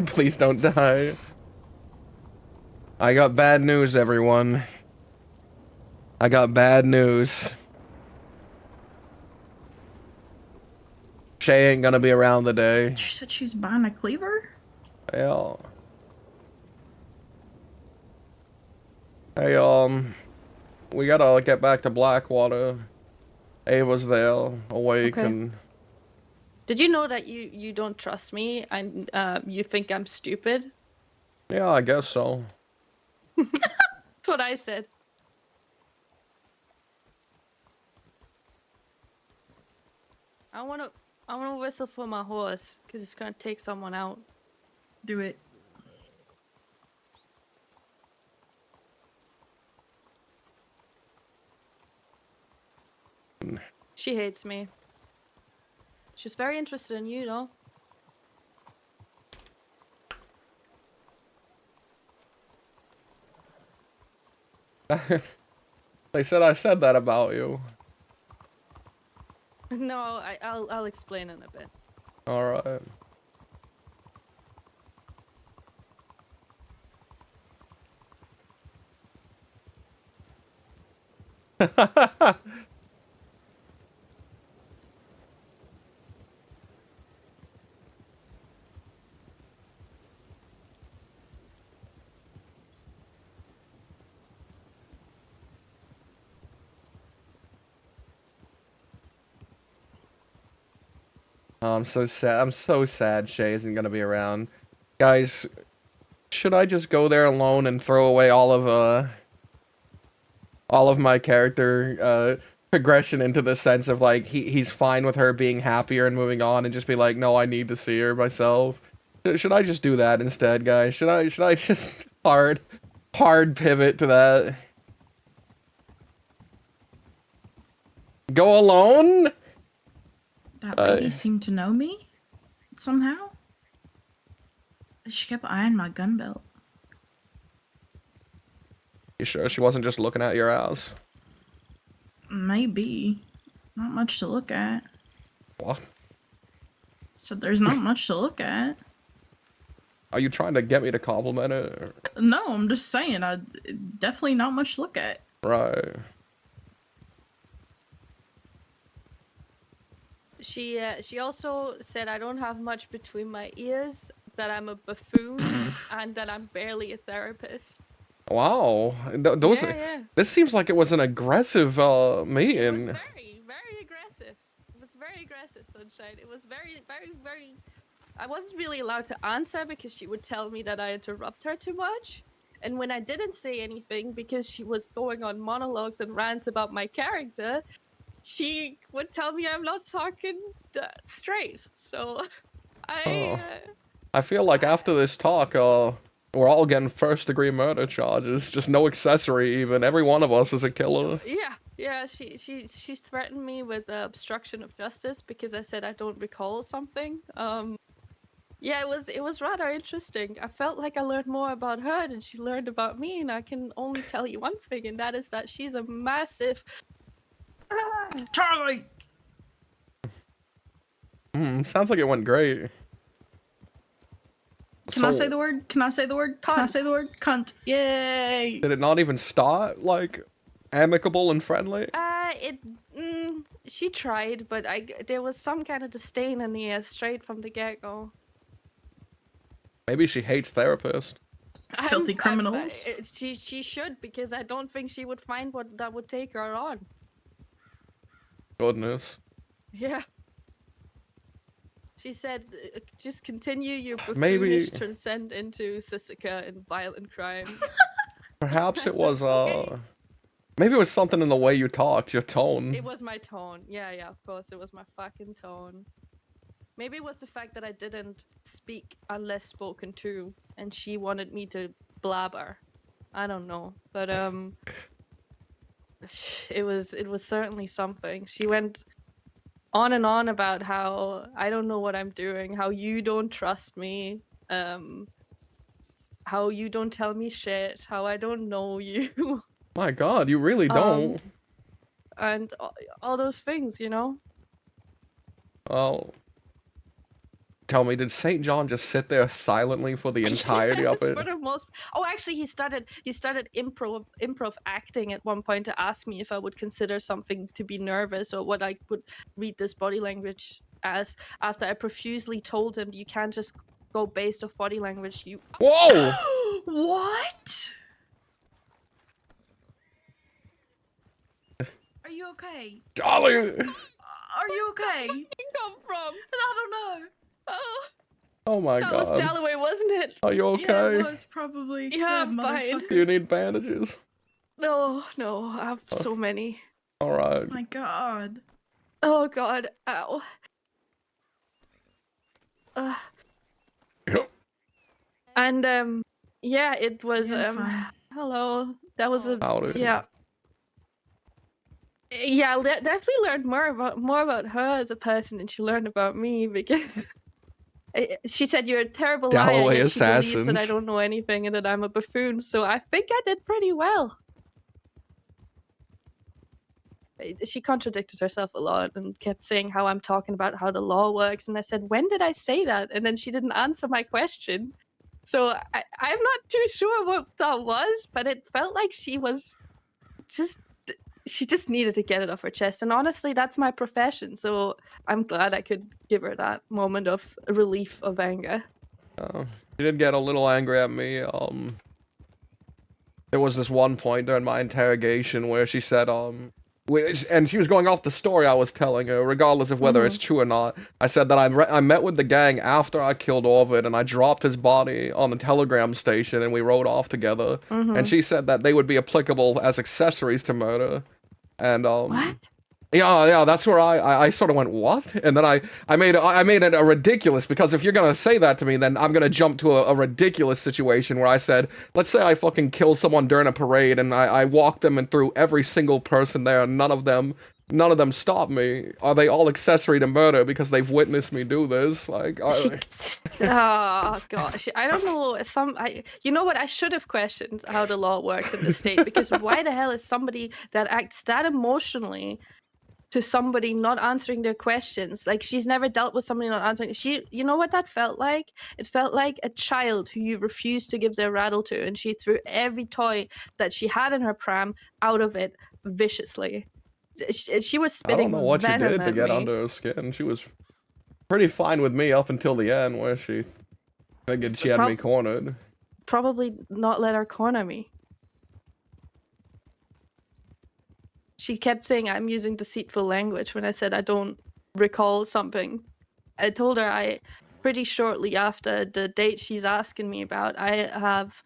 Please don't die. I got bad news, everyone. I got bad news. Shay ain't gonna be around today. She said she's buying a cleaver? Yeah. Hey, we gotta get back to Blackwater. Ava's there, awake, Okay. and... Did you know that you don't trust me and you think I'm stupid? Yeah, I guess so. That's what I said. I wanna whistle for my horse because it's gonna take someone out. Do it. She hates me. She's very interested in you, though. They said I said that about you. No, I'll explain in a bit. Alright. Oh, I'm so sad. I'm so sad Shay isn't gonna be around. Guys, should I just go there alone and throw away all of my character progression into the sense of like he's fine with her being happier and moving on, and just be like, no, I need to see her myself? Should I just do that instead, guys? Should I just hard pivot to that? Go alone? That lady seemed to know me somehow. She kept eyeing my gun belt. You sure she wasn't just looking at your ass? Maybe. Not much to look at. What? So there's not much to look at. Are you trying to get me to compliment it? Or... No, I'm just saying. Definitely not much to look at. Right. She also said I don't have much between my ears, that I'm a buffoon, and that I'm barely a therapist. Wow. Those. Yeah. This seems like it was an aggressive meeting. It was very aggressive. It was very aggressive, Sunshine. It was very. I wasn't really allowed to answer because she would tell me that I interrupt her too much. And when I didn't say anything because she was going on monologues and rants about my character, she would tell me I'm not talking straight. So I feel like after this talk, we're all getting first-degree murder charges. Just no accessory even. Every one of us is a killer. Yeah, she threatened me with obstruction of justice because I said I don't recall something. Yeah, it was rather interesting. I felt like I learned more about her than she learned about me, and I can only tell you one thing, and that is that she's a massive Charlie. Sounds like it went great. Can I say the word? Can I say the word? Can I say the word? Cunt. Yay! Did it not even start like amicable and friendly? She tried, but there was some kind of disdain in the air straight from the get-go. Maybe she hates therapists. Filthy criminals. She should, because I don't think she would find what that would take her on. Goodness. Yeah. She said, just continue your Maybe- buffoonish transcend into Sissika and violent crime. Perhaps it I was said, okay. Maybe it was something in the way you talked, your tone. It was my tone. Yeah, of course, it was my fucking tone. Maybe it was the fact that I didn't speak unless spoken to, and she wanted me to blabber. I don't know, but it was certainly something. She went on and on about how I don't know what I'm doing, how you don't trust me, how you don't tell me shit, how I don't know you. My God, you really don't. And all those things, you know? Oh. Tell me, did St. John just sit there silently for the entirety of it? For the most. Oh, actually, he started improv acting at one point to ask me if I would consider something to be nervous or what I would read this body language as. After I profusely told him, you can't just go based off body language. You. Whoa! What? Are you okay? Darling! Are you okay? Where did you come from? I don't know. Oh. Oh my That God. was Dalloway, wasn't it? Are you okay? Yeah, it was probably. Yeah, that fine. Do you need bandages? No, I have so many. Alright. Oh my God. Oh God, ow. And yeah, it was Yeah, fine. hello. That was a Howdy. yeah. Yeah, definitely learned more about her as a person than she learned about me because she said you're a terrible liar, Dalloway yet she believes that I assassins. don't know anything and that I'm a buffoon. So I think I did pretty well. She contradicted herself a lot and kept saying how I'm talking about how the law works, and I said, when did I say that? And then she didn't answer my question. So I'm not too sure what that was, but it felt like she just needed to get it off her chest. And honestly, that's my profession. So I'm glad I could give her that moment of relief of anger. She did get a little angry at me. There was this one point during my interrogation where she said, and she was going off the story I was telling her, regardless of whether it's true or not. I said that I met with the gang after I killed Orvid, and I dropped his body on the telegram station, and we rode off together. And she said that they would be applicable as accessories to murder. And What? Yeah, that's where I sort of went, what? And then I made it a ridiculous, because if you're gonna say that to me, then I'm gonna jump to a ridiculous situation where I said, let's say I fucking killed someone during a parade and I walked them and through every single person there, and none of them stopped me. Are they all accessory to murder because they've witnessed me do this? Like, Oh gosh, I don't know. You know what? I should have questioned how the law works in the state, because why the hell is somebody that acts that emotionally to somebody not answering their questions? Like, she's never dealt with somebody not answering. You know what that felt like? It felt like a child who you refused to give their rattle to, and she threw every toy that she had in her pram out of it viciously. She was I don't spitting know what she venom did to at get me. under her skin. She was pretty fine with me up until the end, where she figured she had me cornered. Probably not let her corner me. She kept saying I'm using deceitful language when I said I don't recall something. I told her pretty shortly after the date she's asking me about, I've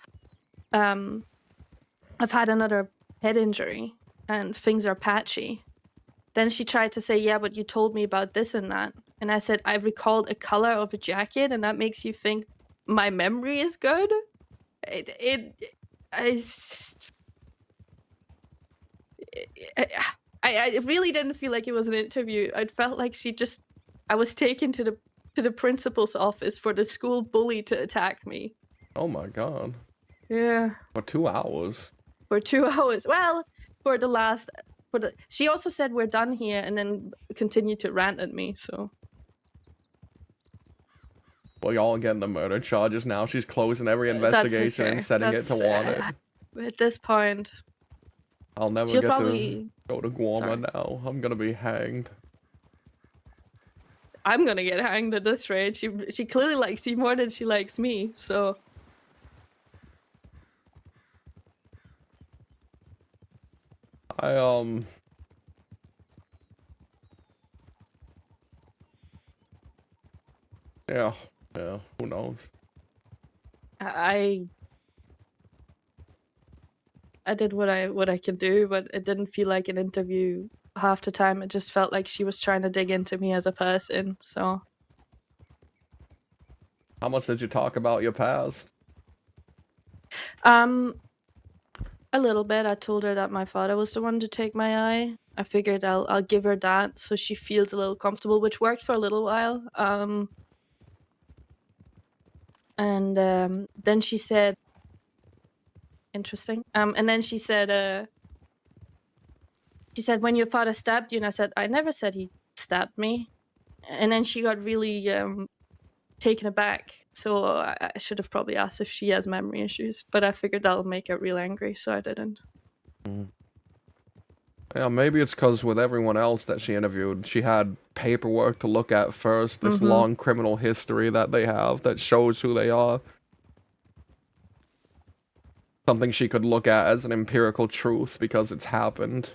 had another head injury and things are patchy. Then she tried to say, yeah, but you told me about this and that. And I said, I recalled a color of a jacket, and that makes you think my memory is good? I really didn't feel like it was an interview. I felt like I was taken to the principal's office for the school bully to attack me. Oh my God. Yeah. For 2 hours. For 2 hours. Well, she also said we're done here, and then continued to rant at me, so. Well, y'all getting the murder charges now. She's closing every investigation and setting it to wanted. At this point. I'll never She'll get probably... to go to Guarma Sorry. now. I'm gonna be hanged. I'm gonna get hanged at this rate. She clearly likes you more than she likes me, so. Yeah, who knows? I did what I can do, but it didn't feel like an interview half the time. It just felt like she was trying to dig into me as a person. So How much did you talk about your past? a little bit. I told her that my father was the one to take my eye. I figured I'll give her that so she feels a little comfortable, which worked for a little while. And then she said, interesting. And then she said, when your father stabbed you, and I said, I never said he stabbed me. And then she got really taken aback. So I should have probably asked if she has memory issues, but I figured that'll make her real angry, so I didn't. Yeah, maybe it's because with everyone else that she interviewed, she had paperwork to look at first, this long criminal history that they have that shows who they are. Something she could look at as an empirical truth because it's happened.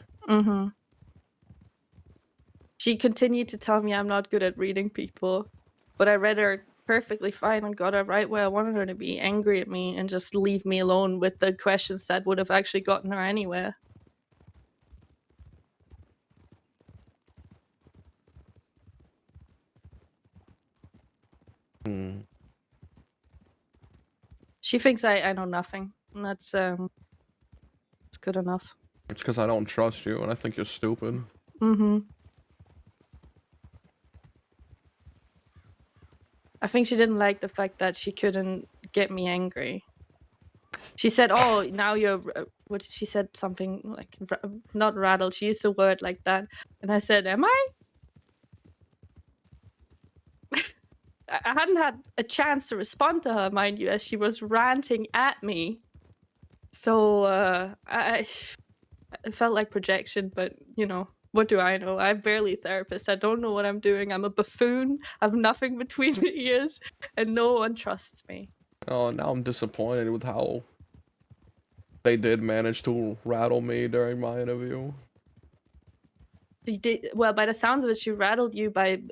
She continued to tell me I'm not good at reading people, but I read her perfectly fine and got her right where I wanted her to be, angry at me and just leave me alone with the questions that would have actually gotten her anywhere. She thinks I know nothing, and that's it's good enough. It's because I don't trust you and I think you're stupid. I think she didn't like the fact that she couldn't get me angry. She said, "Oh, now you're." What she said something like not rattled. She used a word like that, and I said, "Am I?" I hadn't had a chance to respond to her, mind you, as she was ranting at me. So it felt like projection, but you know, what do I know? I'm barely a therapist. I don't know what I'm doing. I'm a buffoon. I have nothing between the ears, and no one trusts me. Oh, now I'm disappointed with how they did manage to rattle me during my interview. Well, by the sounds of it, she rattled you by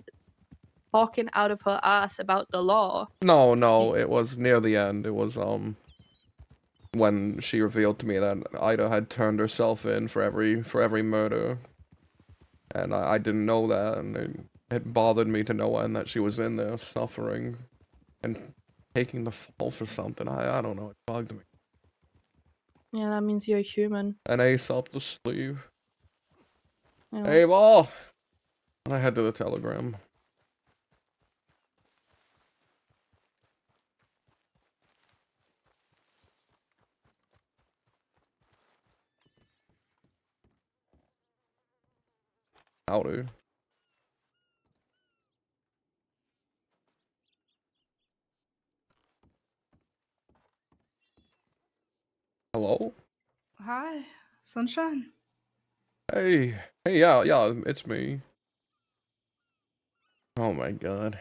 talking out of her ass about the law. No, it was near the end. It was, when she revealed to me that Ida had turned herself in for every murder. And I didn't know that, and it bothered me to no end that she was in there suffering and taking the fall for something. I don't know, it bugged me. Yeah, that means you're human. An ace up the sleeve. Yeah. Hey, ball! And I head to the telegram. Howdy. Hello? Hi, sunshine. Hey, yeah, it's me. Oh my god.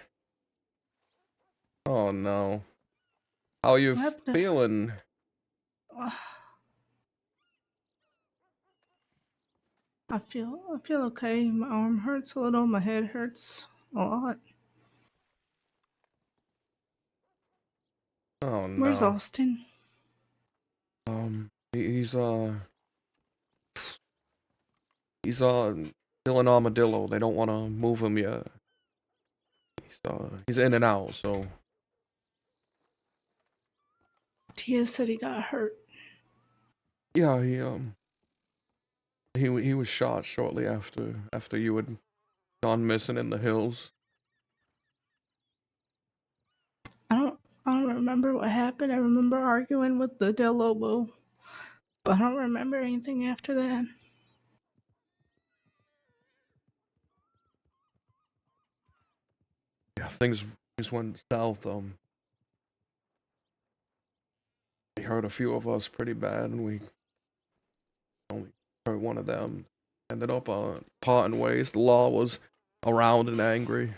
Oh no. How you feeling? I feel okay. My arm hurts a little. My head hurts a lot. Oh no. Where's Austin? He's still an armadillo. They don't want to move him yet. He's in and out, so. Tia said he got hurt. Yeah, he was shot shortly after you had gone missing in the hills. I don't remember what happened. I remember arguing with the Del Lobo, but I don't remember anything after that. Yeah, things went south. They hurt a few of us pretty bad, and we only hurt one of them. Ended up parting ways. The law was around and angry.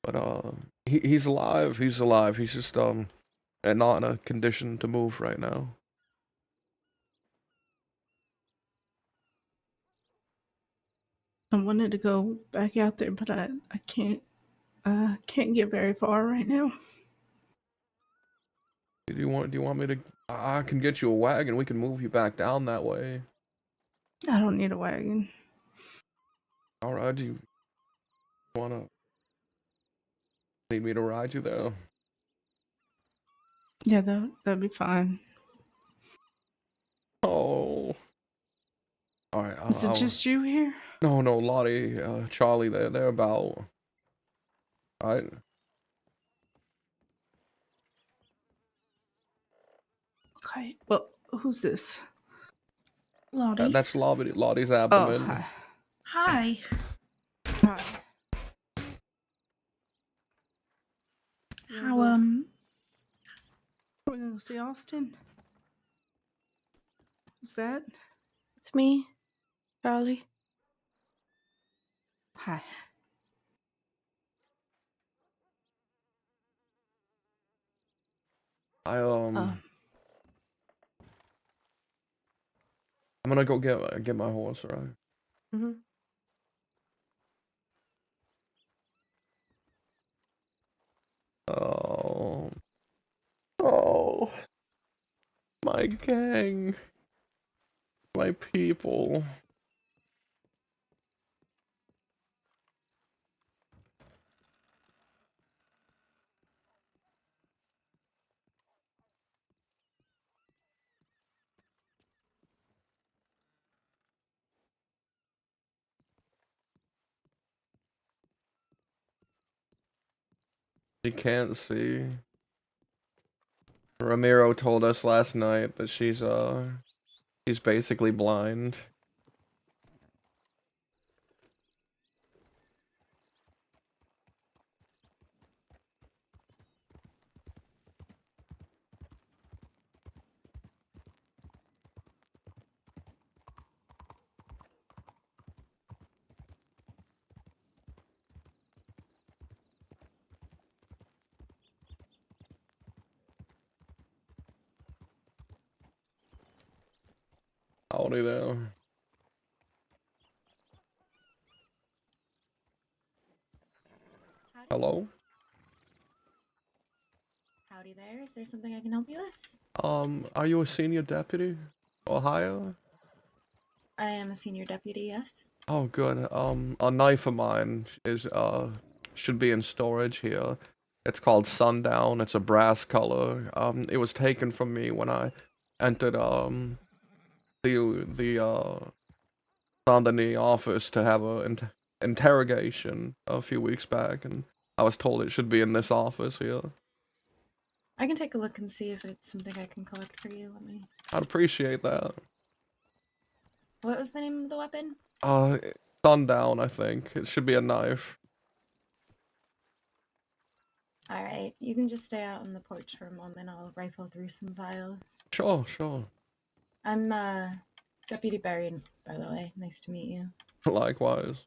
But he's alive. He's alive. He's just and not in a condition to move right now. I wanted to go back out there, but I can't. Can't get very far right now. Do you want me to? I can get you a wagon. We can move you back down that way. I don't need a wagon. All right, do you wanna need me to ride you there? Yeah, that'd be fine. Oh. All right. Is it just you here? No, Lottie, Charlie, they're about. All right. Okay. Well, who's this? Lottie. That's Lottie's Oh, abdomen. hi. Hi. Hi. How We're gonna go see Austin. Who's that? It's me, Charlie. Hi. I'm gonna go get my horse, right? Mm-hmm. Oh, my gang, my people. She can't see. Ramiro told us last night that she's basically blind. Howdy there. Hello? Howdy there. Is there something I can help you with? Are you a senior deputy? Ohio? I am a senior deputy, yes. Oh, good. A knife of mine is, should be in storage here. It's called Sundown. It's a brass color. It was taken from me when I entered, the Saint Denis office to have a interrogation a few weeks back, and I was told it should be in this office here. I can take a look and see if it's something I can collect for you. Let me. I'd appreciate that. What was the name of the weapon? Sundown, I think. It should be a knife. Alright, you can just stay out on the porch for a moment. I'll rifle through some files. Sure. I'm, Deputy Barry, by the way. Nice to meet you. Likewise.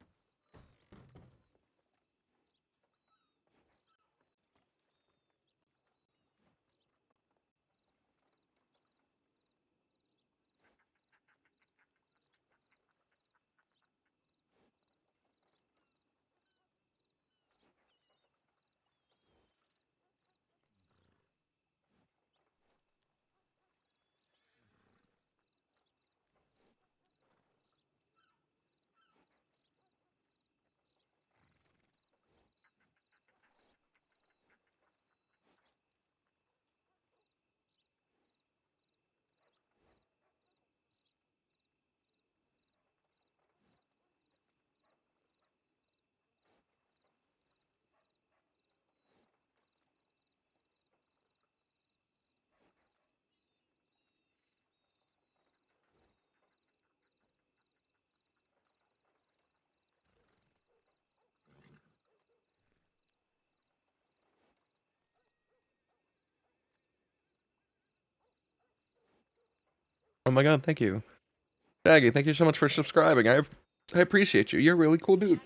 Oh my god, thank you. Shaggy, thank you so much for subscribing. I appreciate you. You're a really cool dude.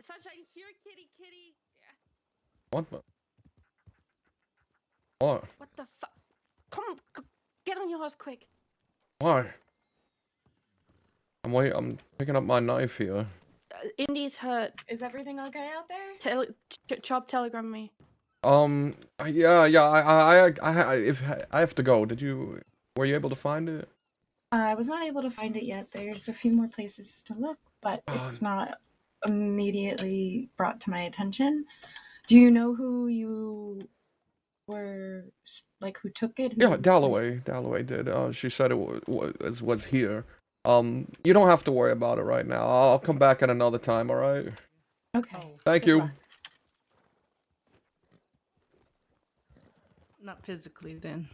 Sunshine, here, kitty, kitty. Yeah. What the? What? What the fuck? Come, get on your horse quick. Why? I'm picking up my knife here. Indy's hurt. Is everything okay out there? Chop telegram me. Yeah, if I have to go, were you able to find it? I was not able to find it yet. There's a few more places to look, but it's not immediately brought to my attention. Do you know who you were, like, who took it? Yeah, Dalloway did. She said it was here. You don't have to worry about it right now. I'll come back at another time, alright? Okay. Thank Good you. luck. Not physically, then.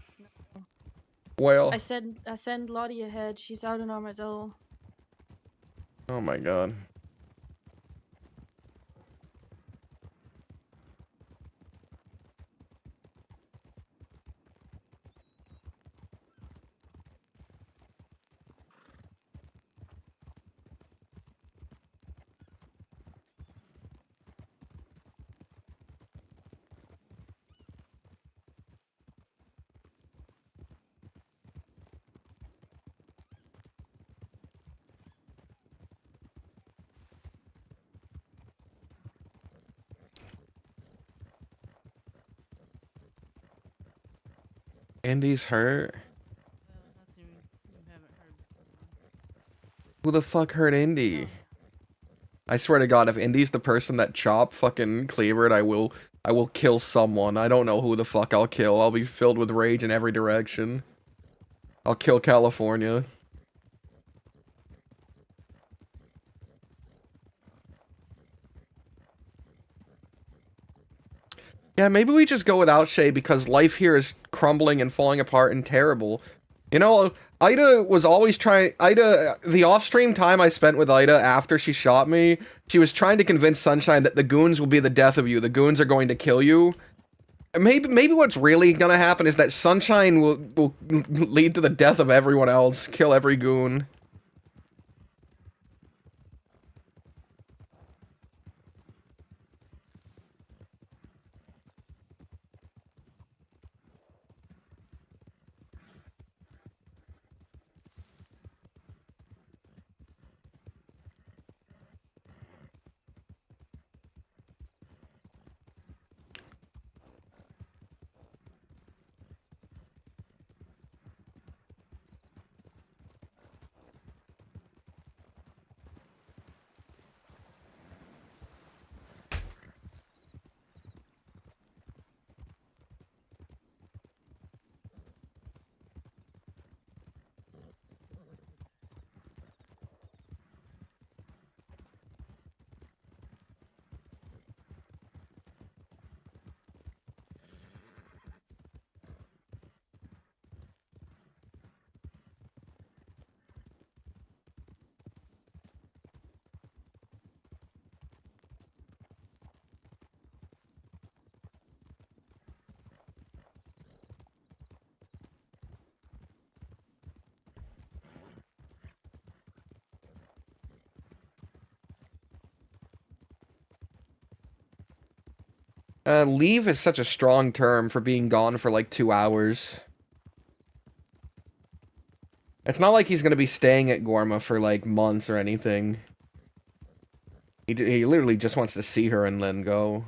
Well. I send Lottie ahead. She's out in Armadillo. Oh my god. Andy's hurt. Who the fuck hurt Indy? I swear to God, if Indy's the person that Chop fucking cleavered, I will kill someone. I don't know who the fuck I'll kill. I'll be filled with rage in every direction. I'll kill California. Yeah, maybe we just go without Shay because life here is crumbling and falling apart and terrible. You know, Ida was always trying... the off-stream time I spent with Ida after she shot me, she was trying to convince Sunshine that the goons will be the death of you. The goons are going to kill you. Maybe what's really gonna happen is that Sunshine will lead to the death of everyone else. Kill every goon. Leave is such a strong term for being gone for like 2 hours. It's not like he's gonna be staying at Gorma for like months or anything. He literally just wants to see her and then go.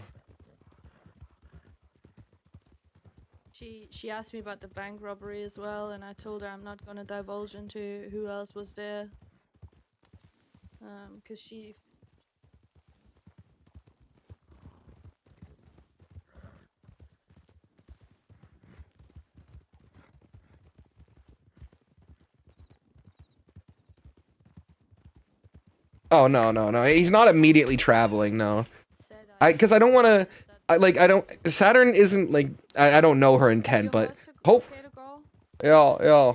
She asked me about the bank robbery as well, and I told her I'm not gonna divulge into who else was there. Cause she... Oh, no. He's not immediately traveling, no. Because I don't want to... Saturn isn't, like... I don't know her intent, but... Yeah.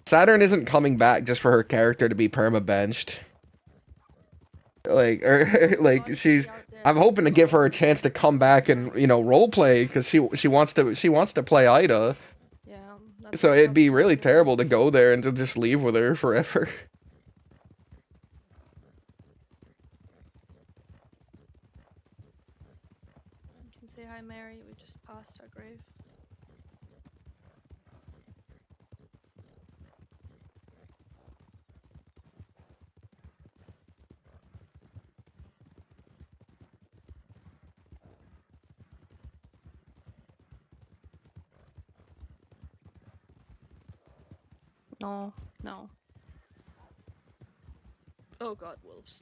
Saturn isn't coming back just for her character to be perma-benched. She's... I'm hoping to give her a chance to come back and, roleplay, because she wants to play Ida. Yeah. So it'd be really terrible to go there and to just leave with her forever. past her grave. No, no. Oh god, wolves.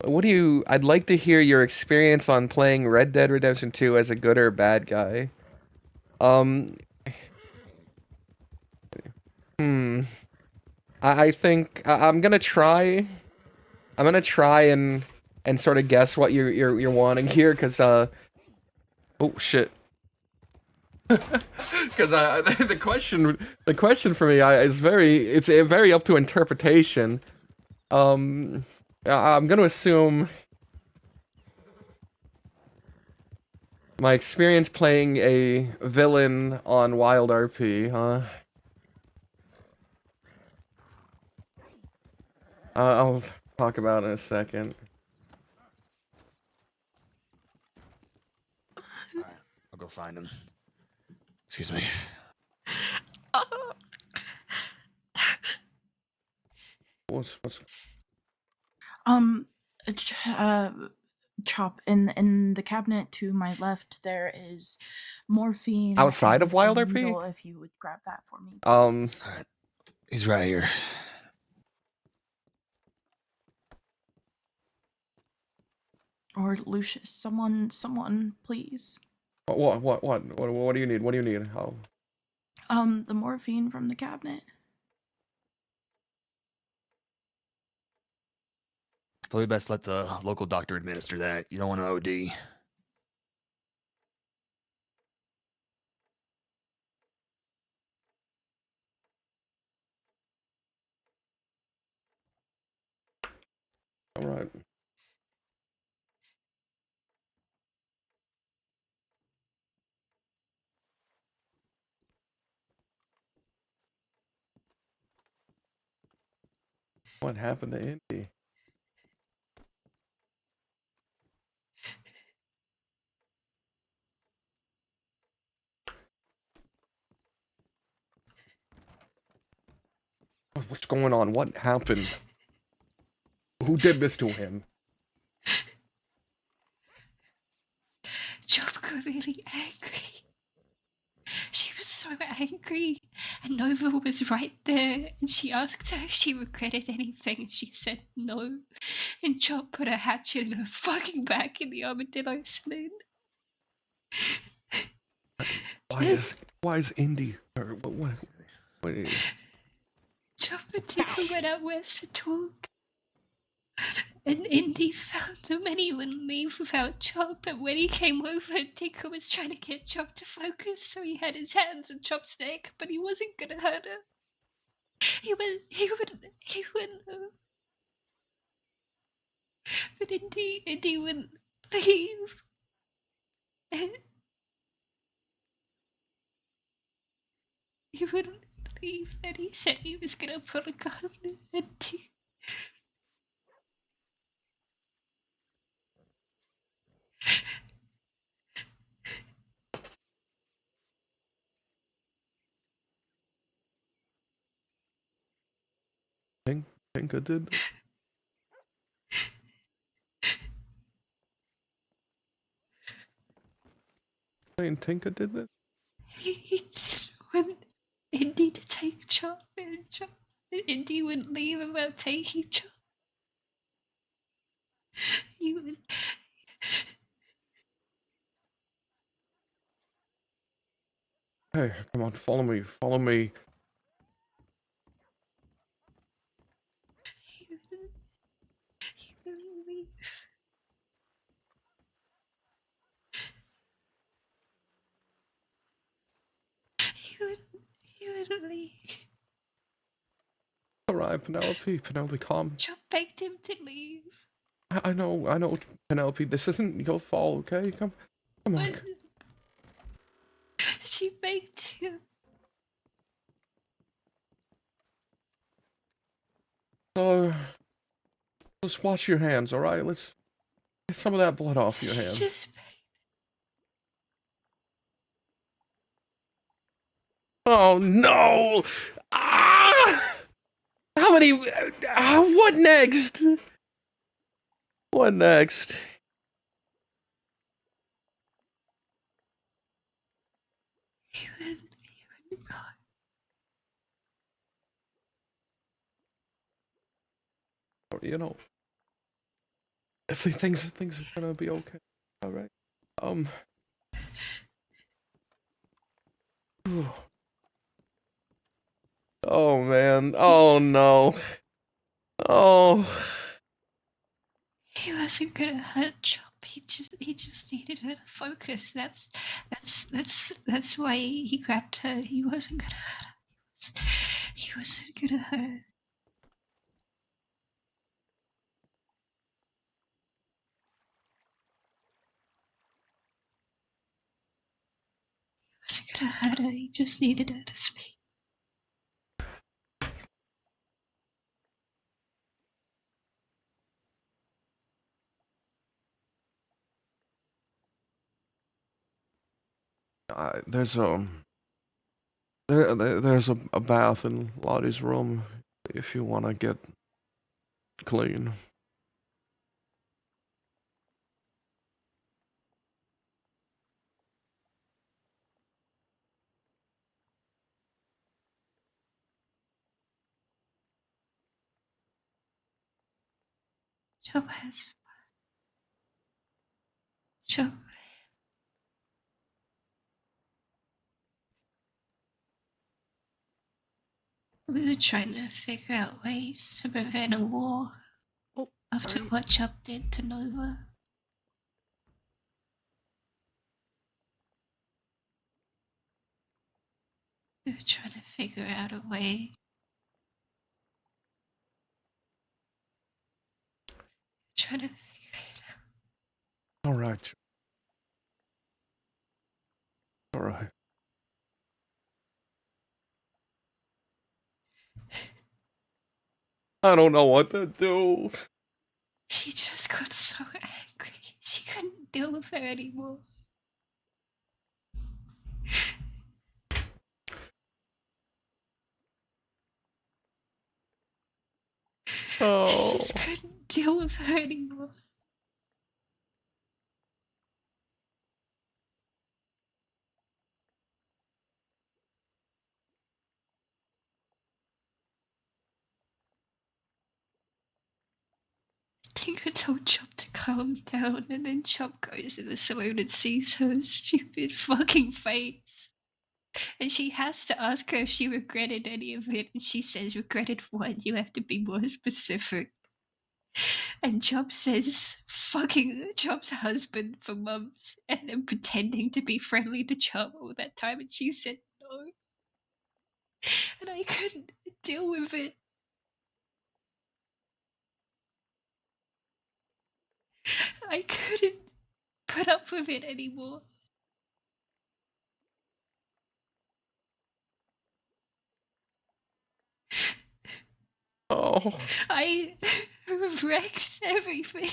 What do you? I'd like to hear your experience on playing Red Dead Redemption 2 as a good or bad guy. I think I'm gonna try. I'm gonna try and sort of guess what you're wanting here, cause oh shit. Because the question for me is it's very up to interpretation. I'm gonna assume my experience playing a villain on WildRP, huh? I'll talk about it in a second. Alright, I'll go find him. Excuse me. What's Chop, in the cabinet to my left there is morphine outside of and a WildRP? needle, if you would grab that for me. He's right here. Or Lucius, someone, please. What do you need? What do you need? How? The morphine from the cabinet. Probably best let the local doctor administer that. You don't want to OD. All right. What happened to Indy? What's going on? What happened? Who did this to him? Job got really angry. She was so angry, and Nova was right there, and she asked her if she regretted anything, and she said no. And Job put a hatchet in her fucking back in the armadillo saloon. Why is Indy? Or what Job and Tinker went out west to talk. And Indy found them and he wouldn't leave without Chop, and when he came over, Tinker was trying to get Chop to focus, so he had his hands on Chop's neck, but he wasn't gonna hurt her. He wouldn't but Indy wouldn't leave. He wouldn't leave, and he said he was gonna put a gun in Indy. Tinker did? Tinker did this? He didn't want Indy to take Chop, and Indy wouldn't leave without taking Chop. He would. Hey, come on, follow me, follow me. He wouldn't leave. He wouldn't leave. Alright, right, Penelope. Penelope, calm. Chop begged him to leave. I know, Penelope. This isn't your fault, okay? Come on. But she begged him. So, let's wash your hands, all right? Let's get some of that blood off your hands. Just Oh no! Ah! How many? What next? What next? You know, if things are gonna be okay, all right. Oh man. Oh no. Oh. He wasn't gonna hurt Chop. He just needed her to focus. That's why he grabbed her. He wasn't gonna hurt her. He wasn't gonna hurt her. He wasn't gonna hurt her. He just needed her to speak. There's a bath in Lottie's room if you want to get clean. Chop has. Chop. We were trying to figure out ways to prevent a war after what Chop did to Nova. We were trying to figure out a way. Trying to figure it out. All right. All right. I don't know what to do. She just got so angry. She couldn't deal with her anymore. Oh. She just couldn't deal with her anymore. Tinker told Chop to calm down, and then Chop goes in the saloon and sees her stupid fucking face. And she has to ask her if she regretted any of it, and she says, regretted what? You have to be more specific. And Chop says, fucking Chop's husband for months, and then pretending to be friendly to Chop all that time, and she said no. And I couldn't deal with it. I couldn't put up with it anymore. Oh. I wrecked everything.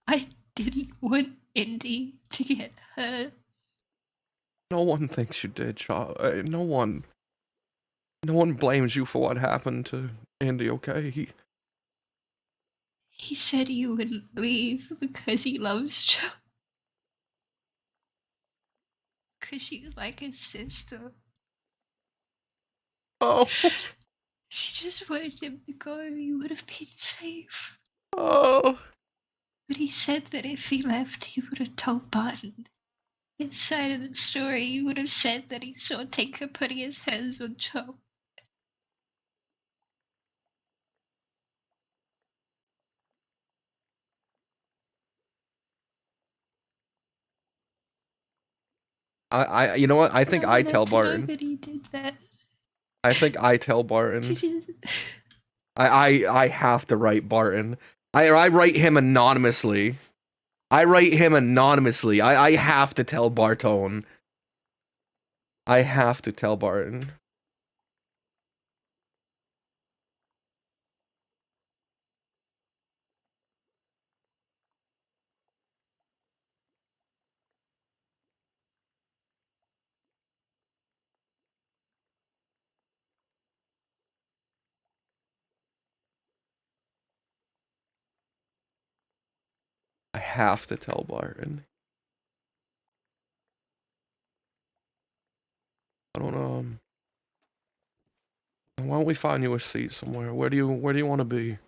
I didn't want Indy to get hurt. No one thinks you did, no one. No one blames you for what happened to Andy, okay? He said he wouldn't leave because he loves Jo. Because she's like his sister. Oh. She just wanted him to go. You would have been safe. Oh. But he said that if he left, he would have told Barton. His side of the story, he would have said that he saw Tinker putting his hands on Chop. You know what? I think I wanted tell to know Barton. that he did that. I think I tell Barton. I have to write Barton. I write him anonymously. I have to tell Bartone. I have to tell Barton. I have to tell Barton. I don't know. Why don't we find you a seat somewhere? Where do you want to be?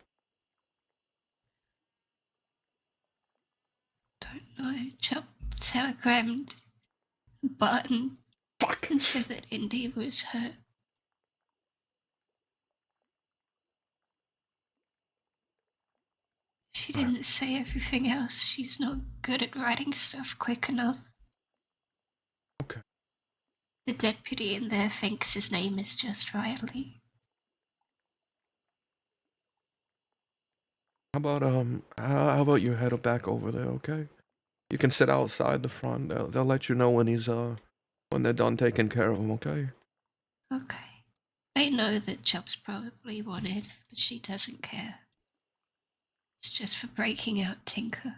No, Chop telegrammed Barton. Fuck. And said that Indy was hurt. She didn't say everything else. She's not good at writing stuff quick enough. Okay. The deputy in there thinks his name is just Riley. How about you head back over there, okay? You can sit outside the front. They'll let you know when when they're done taking care of him, okay? Okay. I know that Chop's probably wanted, but she doesn't care. It's just for breaking out Tinker.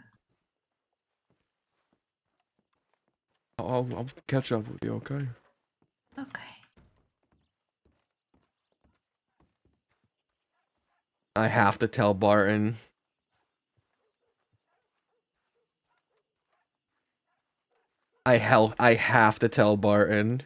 I'll catch up with you, okay? Okay. I have to tell Barton. I have to tell Barton.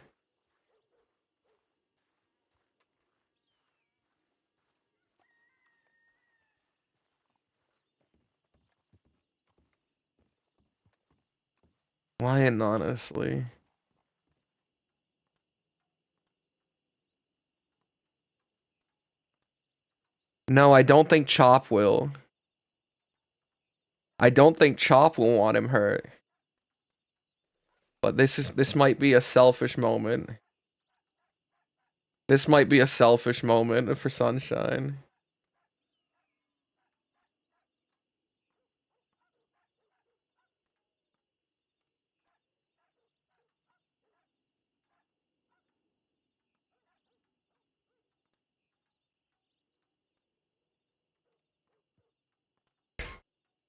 Lying honestly. No, I don't think Chop will. I don't think Chop will want him hurt. But this might be a selfish moment. This might be a selfish moment for Sunshine.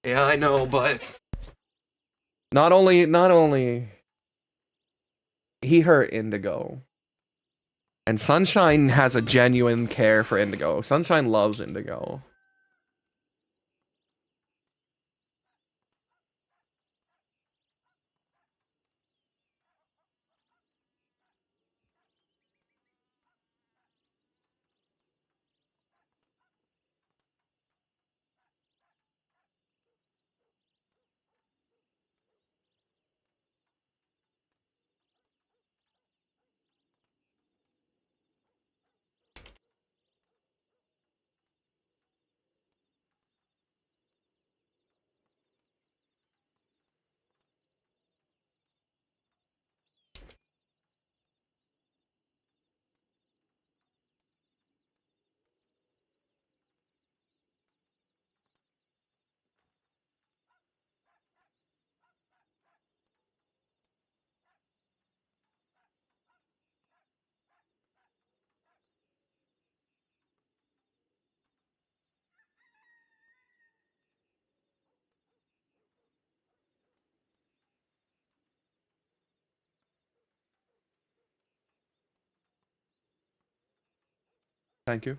Yeah, I know, but not only he hurt Indigo. And Sunshine has a genuine care for Indigo. Sunshine loves Indigo. Thank you.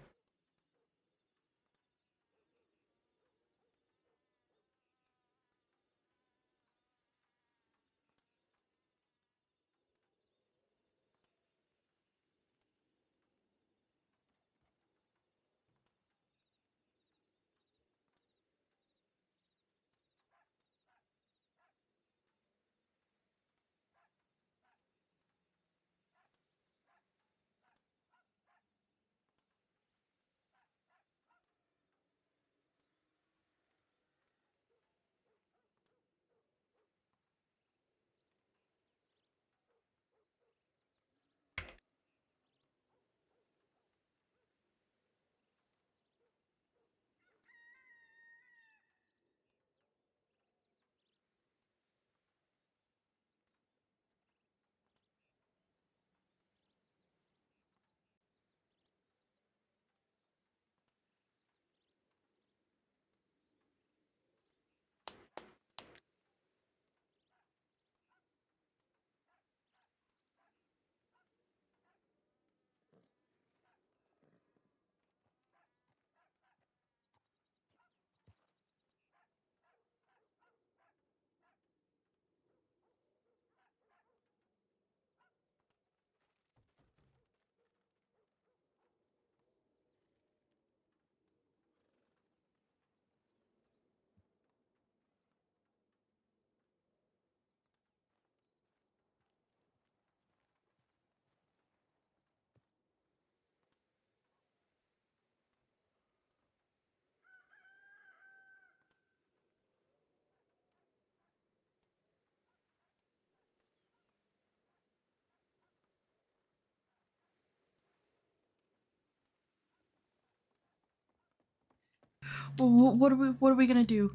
Well, what are we gonna do?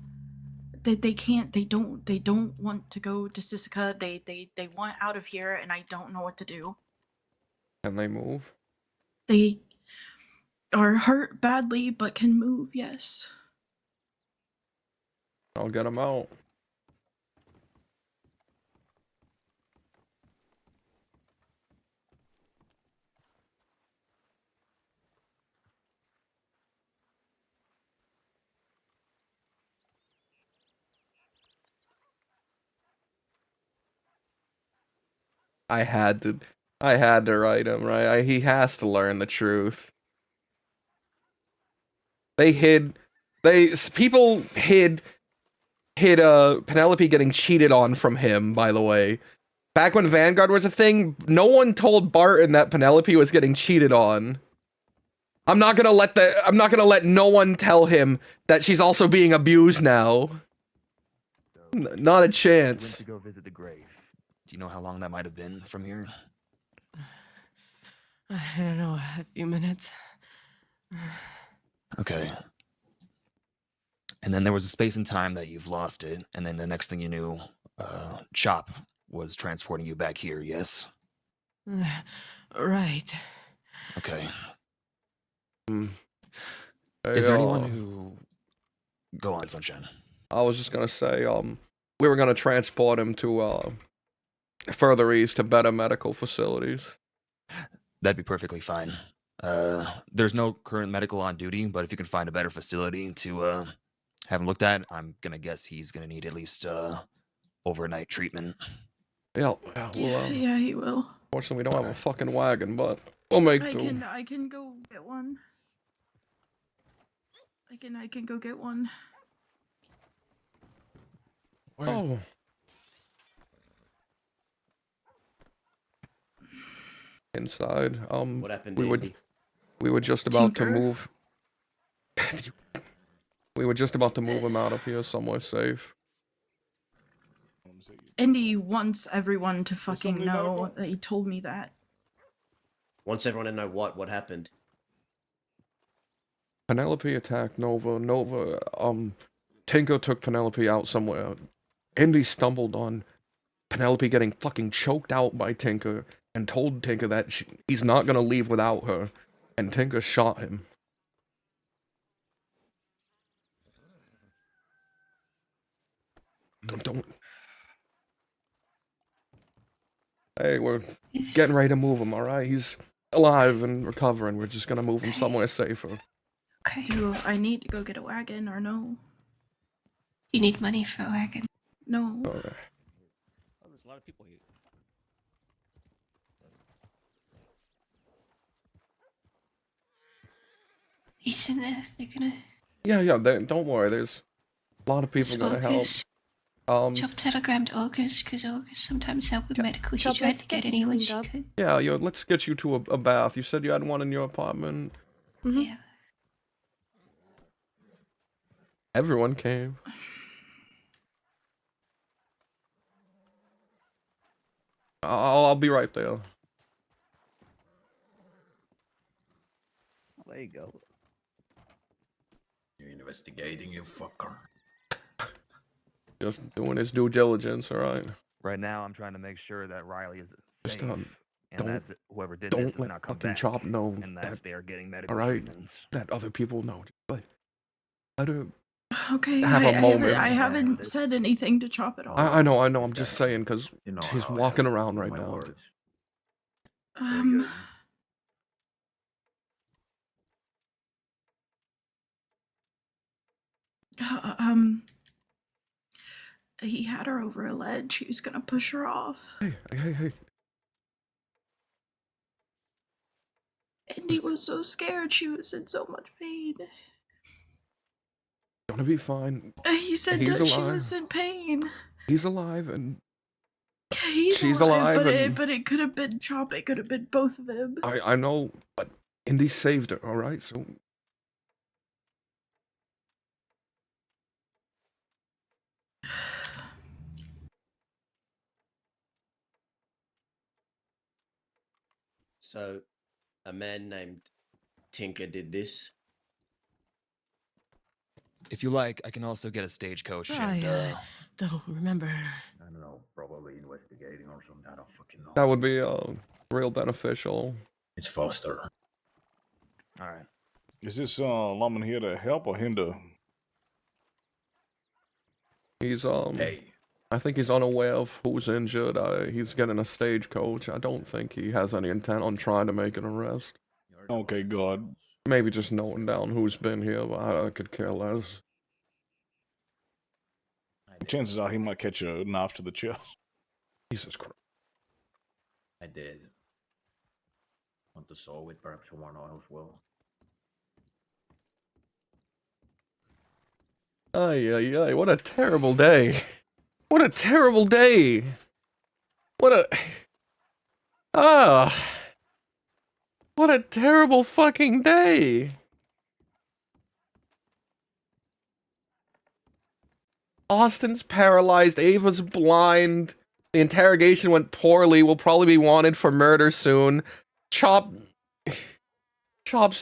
They can't. They don't want to go to Sisika. They want out of here, and I don't know what to do. Can they move? They are hurt badly, but can move. Yes. I'll get them out. I had to write him, right? He has to learn the truth. People hid Penelope getting cheated on from him, by the way. Back when Vanguard was a thing, no one told Barton that Penelope was getting cheated on. I'm not gonna let no one tell him that she's also being abused now. Not a chance. Went to go visit the grave. Do you know how long that might have been from here? I don't know, a few minutes. Okay. And then there was a space and time that you've lost it, and then the next thing you knew, Chop was transporting you back here, yes? Right. Okay. Hey, Is there anyone who... Go on, Sunshine. I was just gonna say, we were gonna transport him to, further east to better medical facilities. That'd be perfectly fine. There's no current medical on duty, but if you can find a better facility to, have him looked at, I'm gonna guess he's gonna need at least, overnight treatment. Yeah, Yeah, he will. Fortunately, we don't have a fucking wagon, but we'll make do. I can go get one. I can go get one. Oh. Inside. What happened, we Andy? were just about to Tinker? move. We were just about to move him out of here somewhere safe. Indy wants everyone to fucking know that he told me that. Wants everyone to know what happened. Penelope attacked Nova. Tinker took Penelope out somewhere. Indy stumbled on Penelope getting fucking choked out by Tinker and told Tinker that he's not gonna leave without her. And Tinker shot him. Don't. Hey, we're getting ready to move him, alright? He's alive and recovering. We're just gonna move him somewhere safer. Okay. Do I need to go get a wagon or no? You need money for a wagon. No. Alright. Oh, there's a lot of people here. He's in there. They're gonna. Yeah, don't worry. There's a lot of people gonna help. Chop telegrammed August, because August sometimes help with medical. She tried to get anyone she could. Yeah, let's get you to a bath. You said you had one in your apartment. Yeah. Everyone came. I'll be right there. There you go. You're investigating, you fucker. Just doing his due diligence, alright? Right now, I'm trying to make sure that Riley is Just, safe, and don't- that whoever did this Don't does let not come fucking back, Chop know and that. they are getting medical Alright? treatments. That other people know. Let her Okay, have a moment. I haven't said anything to Chop at all. I know. I'm just saying because she's walking around right now. He had her over a ledge. He was gonna push her off. Hey. Indy was so scared. She was in so much pain. Gonna be fine. He said He's that she alive. was in pain. He's alive and She's alive but it could have been Chop. It could have been both of them. I know, but Indy saved her. All right, so. So, a man named Tinker did this. If you like, I can also get a stagecoach I and don't remember. I don't know, probably investigating or something. I don't fucking know. That would be real beneficial. It's Foster. All right. Is this lawman here to help or hinder? He's I think he's unaware of who's injured. He's getting a stagecoach. I don't think he has any intent on trying to make an arrest. Okay, good. Maybe just noting down who's been here, but I could care less. Chances are he might catch a knife to the chest. Jesus Christ. I did. Want to saw it, perhaps someone else will. Ay, what a terrible day. What a terrible day. What a... What a terrible fucking day. Austin's paralyzed, Ava's blind, the interrogation went poorly, will probably be wanted for murder soon. Chop's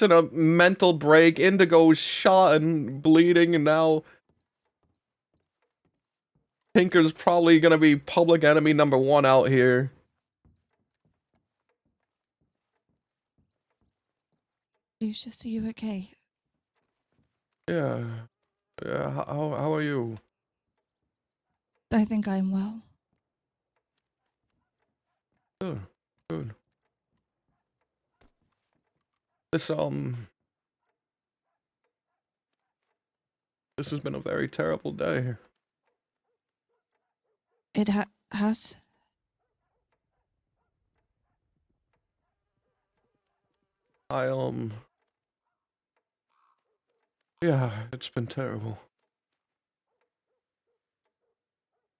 in a mental break, Indigo's shot and bleeding, and now Tinker's probably gonna be public enemy number 1 out here. Lucius, are you okay? Yeah, how are you? I think I'm well. Good. This has been a very terrible day. It has. Yeah, it's been terrible.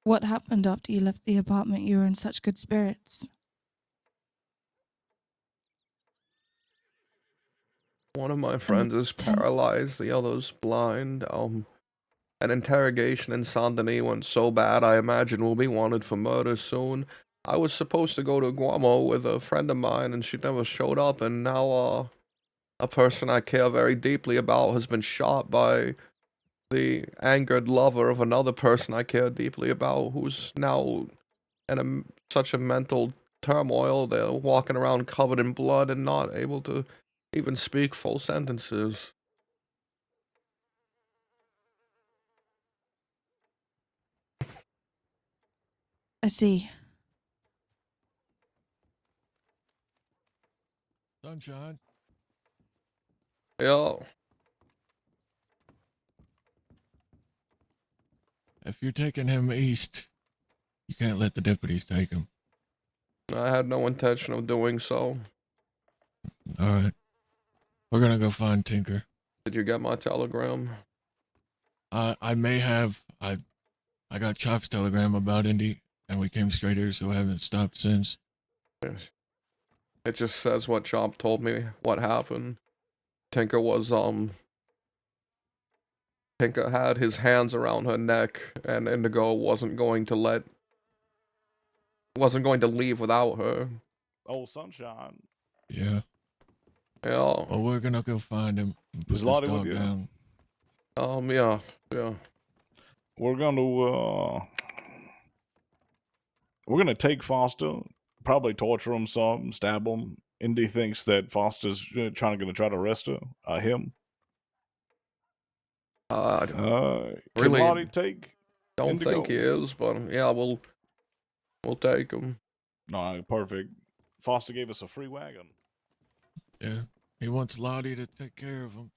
What happened after you left the apartment? You were in such good spirits. One of my friends is paralyzed, the other's blind. An interrogation in Saint Denis went so bad, I imagine we'll be wanted for murder soon. I was supposed to go to Guamo with a friend of mine, and she never showed up, and now, a person I care very deeply about has been shot by the angered lover of another person I care deeply about, who's now in such a mental turmoil. They're walking around covered in blood and not able to even speak full sentences. I see. Sunshine. Yeah. If you're taking him east, you can't let the deputies take him. I had no intention of doing so. All right. We're gonna go find Tinker. Did you get my telegram? I may have. I got Chop's telegram about Indy, and we came straight here, so I haven't stopped since. Yes. It just says what Chop told me, what happened. Tinker had his hands around her neck, and Indigo wasn't going to leave without her. Oh, Sunshine. Yeah. Yeah. Well, we're gonna go find him and put Is this Lottie dog with you? down. Yeah. We're gonna take Foster, probably torture him some, stab him. Indy thinks that Foster's gonna try to arrest him. Can Really Lottie take don't Indigo? think he is, but yeah, we'll take him. No, perfect. Foster gave us a free wagon. Yeah. He wants Lottie to take care of him.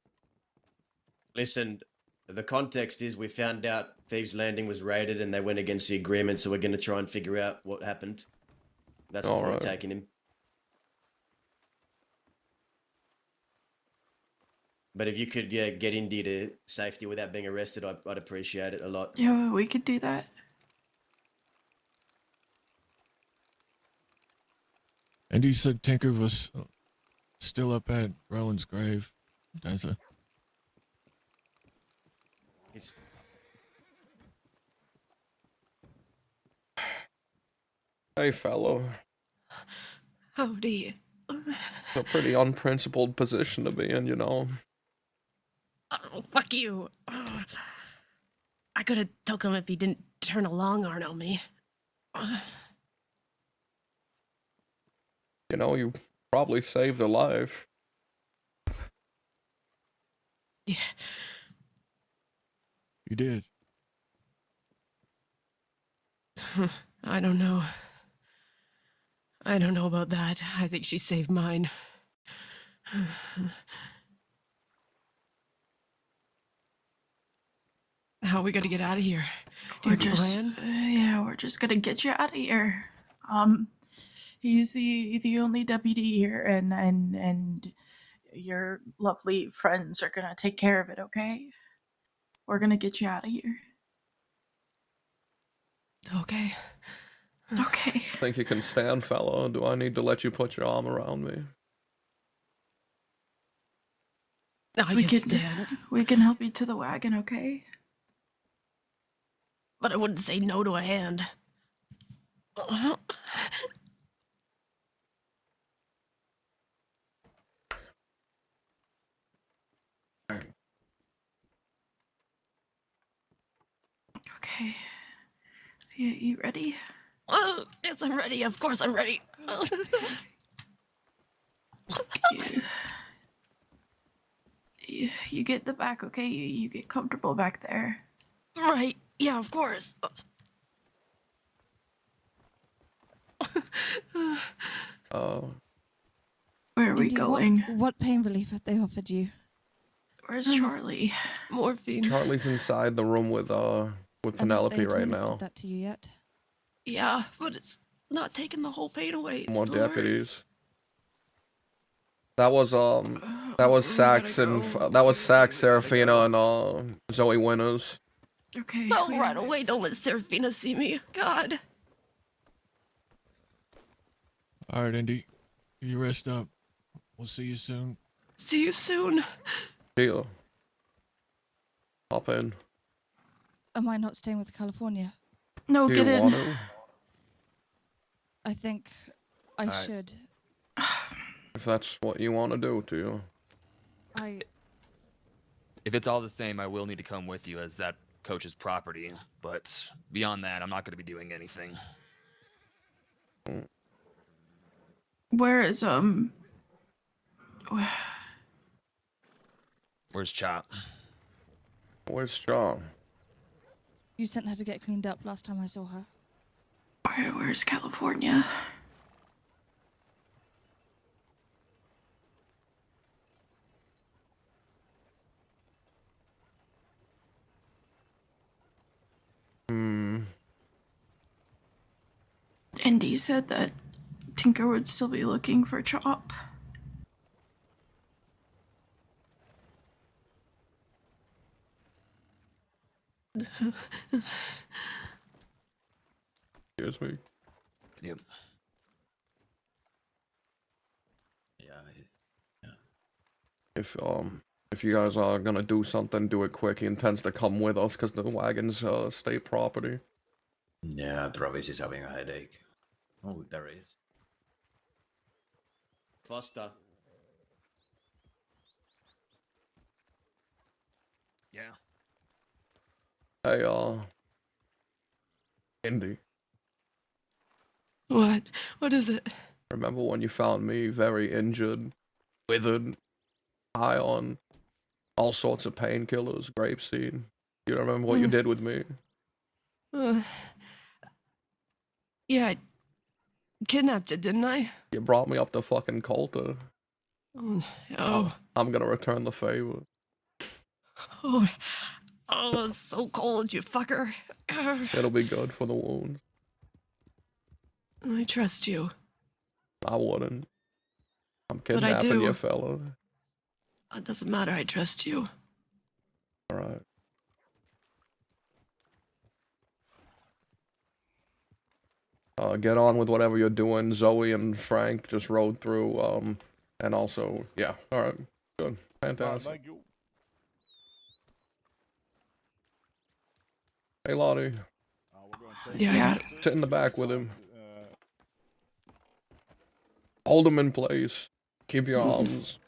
Listen, the context is we found out Thieves Landing was raided and they went against the agreement, so we're going to try and figure out what happened. That's why we're taking him. But if you could get Indy to safety without being arrested, I'd appreciate it a lot. Yeah, we could do that. And he said Tinker was still up at Roland's grave. That's it. Hey, fellow. Oh dear. It's a pretty unprincipled position to be in, you know. Oh, fuck you. I could have took him if he didn't turn a long arm on me. You know, you probably saved a life. Yeah. You did. I don't know. I don't know about that. I think she saved mine. How are we gonna get out of here? Do you have a plan? Yeah, we're just gonna get you out of here. He's the only deputy here, and your lovely friends are gonna take care of it. Okay, we're gonna get you out of here. Okay. Okay. Think you can stand, fella? Do I need to let you put your arm around me? I can stand. We can help you to the wagon. Okay. But I wouldn't say no to a hand. Okay. You ready? Oh, yes, I'm ready. Of course, I'm ready. You get the back, okay? You get comfortable back there. Right. Yeah, of course. Where are we Indy, going? What pain relief have they offered you? Where's Charlie? Morphine. Charlie's inside the room with Penelope They right administered now. that to you yet? Yeah, but it's not taking the whole pain away. It More still hurts. deputies. That was Sax and Serafina and Zoe Winners. Okay. No, right away. Don't let Serafina see me. God. All right, Indy. You rest up. We'll see you soon. See you soon. Deal. Hop in. Am I not staying with California? No, Do get you in. want to? I think I Alright. should. If that's what you want to do, to you. If it's all the same, I will need to come with you as that coach's property. But beyond that, I'm not going to be doing anything. Where is Where's Chop? Where's Strong? You sent her to get cleaned up last time I saw her. Where's California? Indy said that Tinker would still be looking for Chop. Excuse me. Yep. Yeah. If you guys are gonna do something, do it quick. He intends to come with us because the wagon's state property. Yeah, Travis is having a headache. Oh, there is. Foster. Yeah. Hey, Indy. What? What is it? Remember when you found me very injured, withered, high on all sorts of painkillers, grapeseed? You remember what you did with me? Yeah, I kidnapped you, didn't I? You brought me up to fucking Coulter. Oh. I'm gonna return the favor. Oh. Oh, it's so cold, you fucker. It'll be good for the wounds. I trust you. I wouldn't. I'm But I kidnapping do. you, fella. It doesn't matter, I trust you. Alright. Get on with whatever you're doing. Zoe and Frank just rode through, and also, yeah, alright, good, fantastic. Thank you. Hey, Lottie. Yeah. Sit in the back with him. Hold him in place. Keep your arms.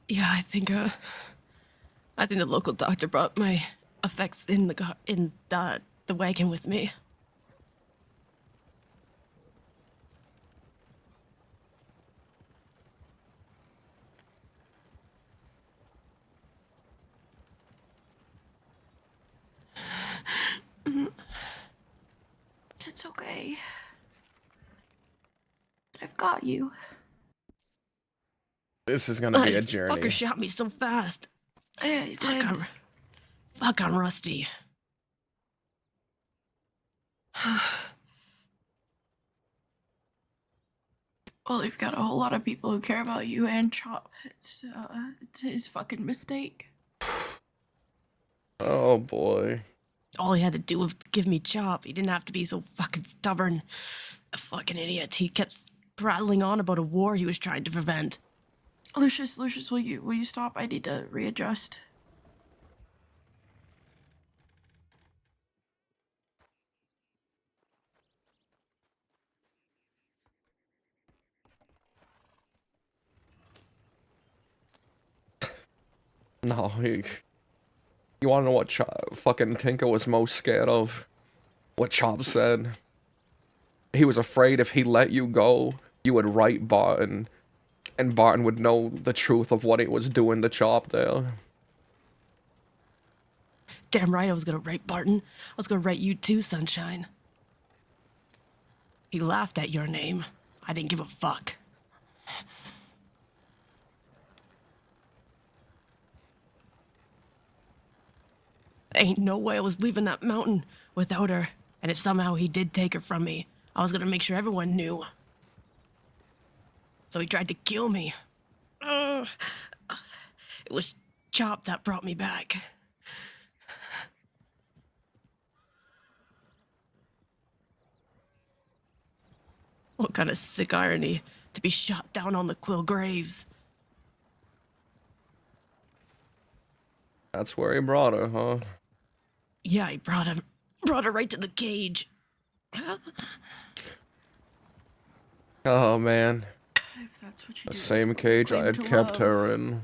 Yeah, I think the local doctor brought my effects in the wagon with me. It's okay. I've got you. This is gonna be a Fucker journey. shot me so fast. Yeah, you did. Fuck, I'm rusty. Well, you've got a whole lot of people who care about you and Chop. It's his fucking mistake. Oh boy. All he had to do was give me Chop. He didn't have to be so fucking stubborn. A fucking idiot. He kept prattling on about a war he was trying to prevent. Lucius, will you stop? I need to readjust. No, you wanna know what fucking Tinker was most scared of? What Chop said. He was afraid if he let you go, you would write Barton, and Barton would know the truth of what he was doing to Chop there. Damn right I was gonna write Barton. I was gonna write you too, Sunshine. He laughed at your name. I didn't give a fuck. Ain't no way I was leaving that mountain without her. And if somehow he did take her from me, I was gonna make sure everyone knew. So he tried to kill me. It was Chop that brought me back. What kind of sick irony to be shot down on the Quill Graves. That's where he brought her, huh? Yeah, he brought her right to the cage. Oh man. If that's what you The do, same cage I had kept her in.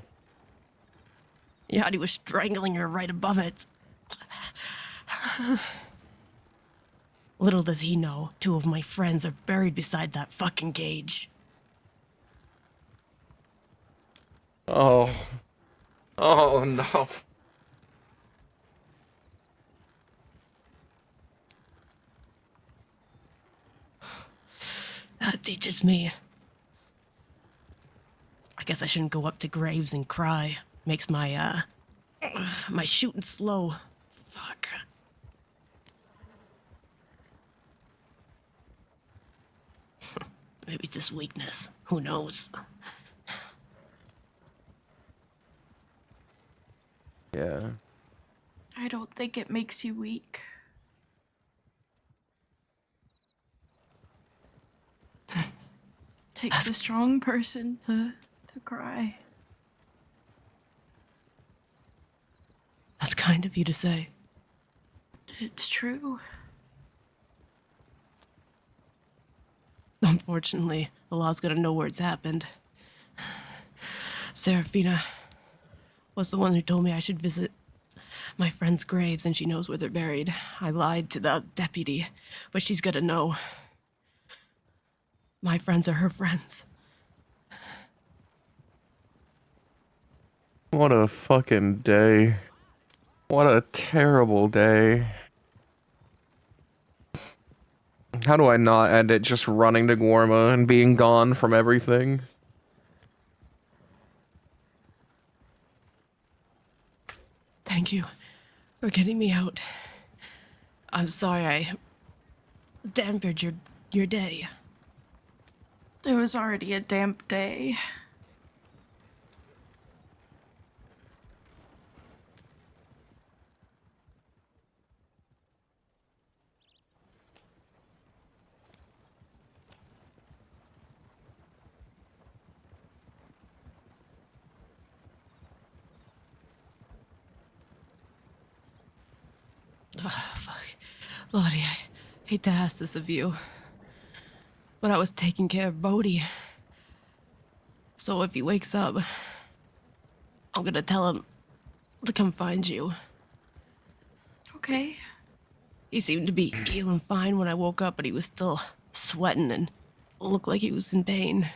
Yeah, and he was strangling her right above it. Little does he know, 2 of my friends are buried beside that fucking cage. Oh. Oh no. That teaches me. I guess I shouldn't go up to graves and cry. Makes my shooting slow. Fuck. Maybe it's just weakness. Who knows? Yeah. I don't think it makes you weak. Takes a strong person to cry. That's kind of you to say. It's true. Unfortunately, the law's gonna know where it's happened. Serafina was the one who told me I should visit my friends' graves, and she knows where they're buried. I lied to the deputy, but she's gonna know. My friends are her friends. What a fucking day. What a terrible day. How do I not end it just running to Gorma and being gone from everything? Thank you for getting me out. I'm sorry I dampened your day. It was already a damp day. Oh, fuck. Lottie, I hate to ask this of you, but I was taking care of Bodhi. So if he wakes up, I'm gonna tell him to come find you. Okay. He seemed to be healing fine when I woke up, but he was still sweating and looked like he was in pain.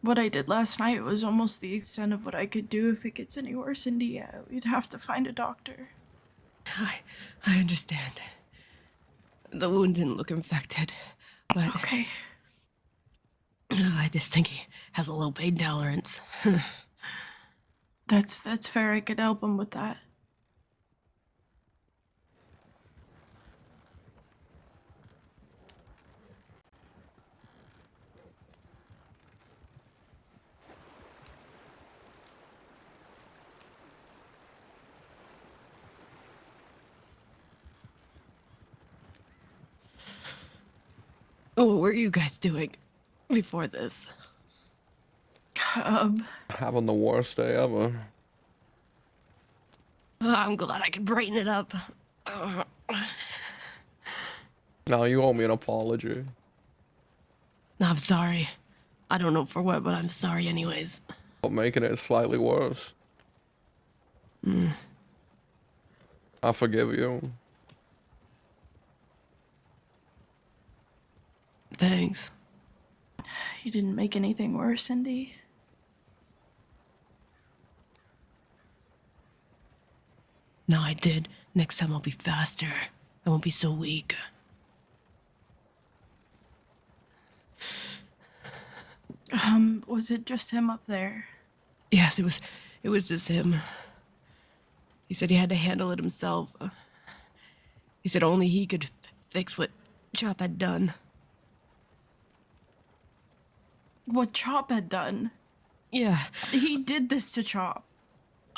What I did last night was almost the extent of what I could do. If it gets any worse, Indy, we'd have to find a doctor. I understand. The wound didn't look infected, but... Okay. I just think he has a low pain tolerance. That's fair. I could help him with that. Oh, what were you guys doing before this? Having the worst day ever. I'm glad I could brighten it up. No, you owe me an apology. I'm sorry. I don't know for what, but I'm sorry anyways. But making it slightly worse. I forgive you. Thanks. You didn't make anything worse, Indy. No, I did. Next time I'll be faster. I won't be so weak. Was it just him up there? Yes, it was just him. He said he had to handle it himself. He said only he could fix what Chop had done. What Chop had done? Yeah. He did this to Chop.